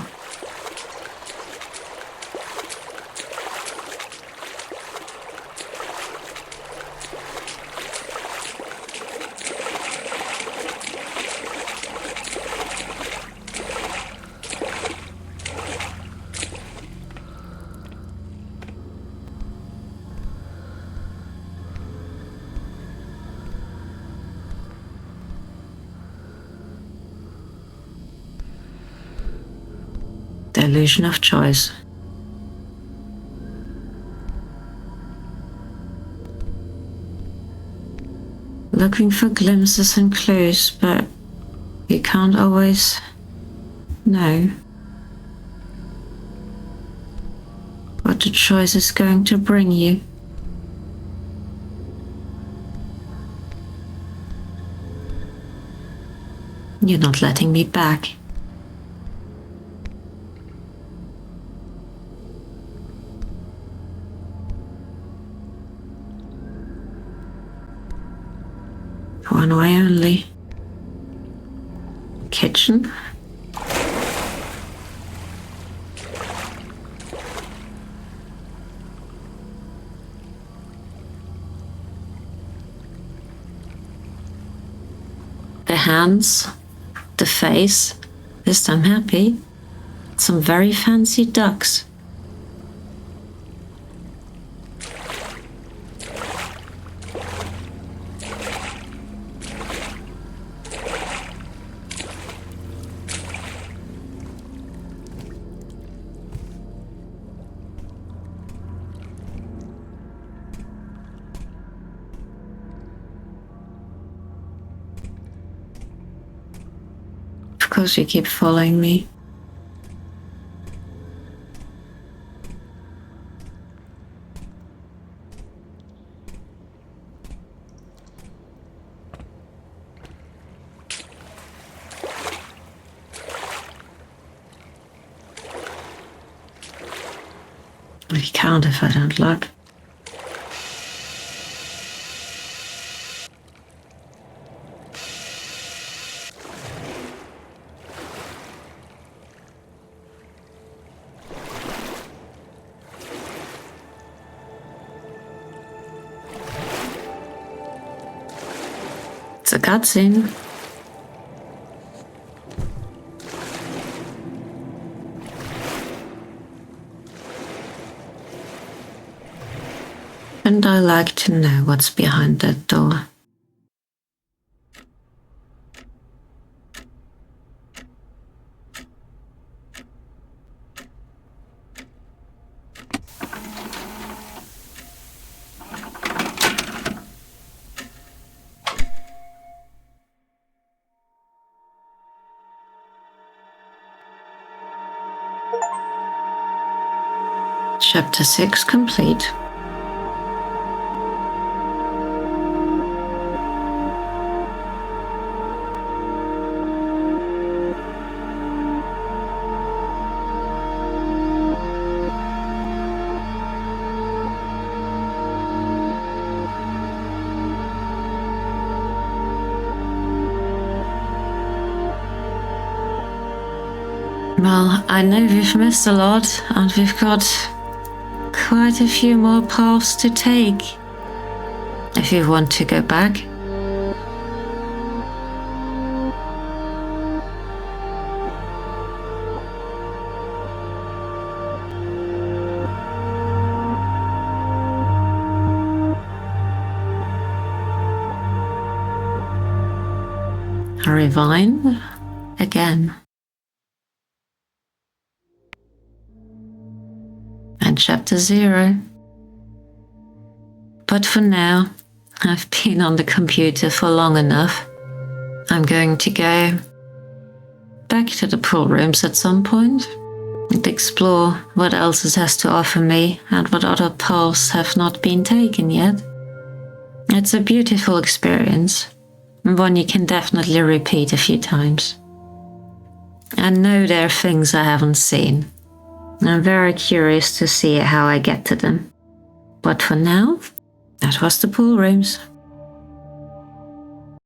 The illusion of choice. Looking for glimpses and clues, but you can't always know what the choice is going to bring you. You're not letting me back. One way only. Kitchen. The hands, the face, this time happy. Some very fancy ducks. Of course you keep following me. We can't if I don't look. It's a cutscene. And I like to know what's behind that door. Chapter 6 complete. Well, I know we've missed a lot, and we've got quite a few more paths to take. If you want to go back. rewind again. And chapter 0. But for now, I've been on the computer for long enough. I'm going to go back to the pool rooms at some point and explore what else it has to offer me and what other paths have not been taken yet. It's a beautiful experience, and one you can definitely repeat a few times. I know there are things I haven't seen. I'm very curious to see how I get to them. But for now, that was the pool rooms.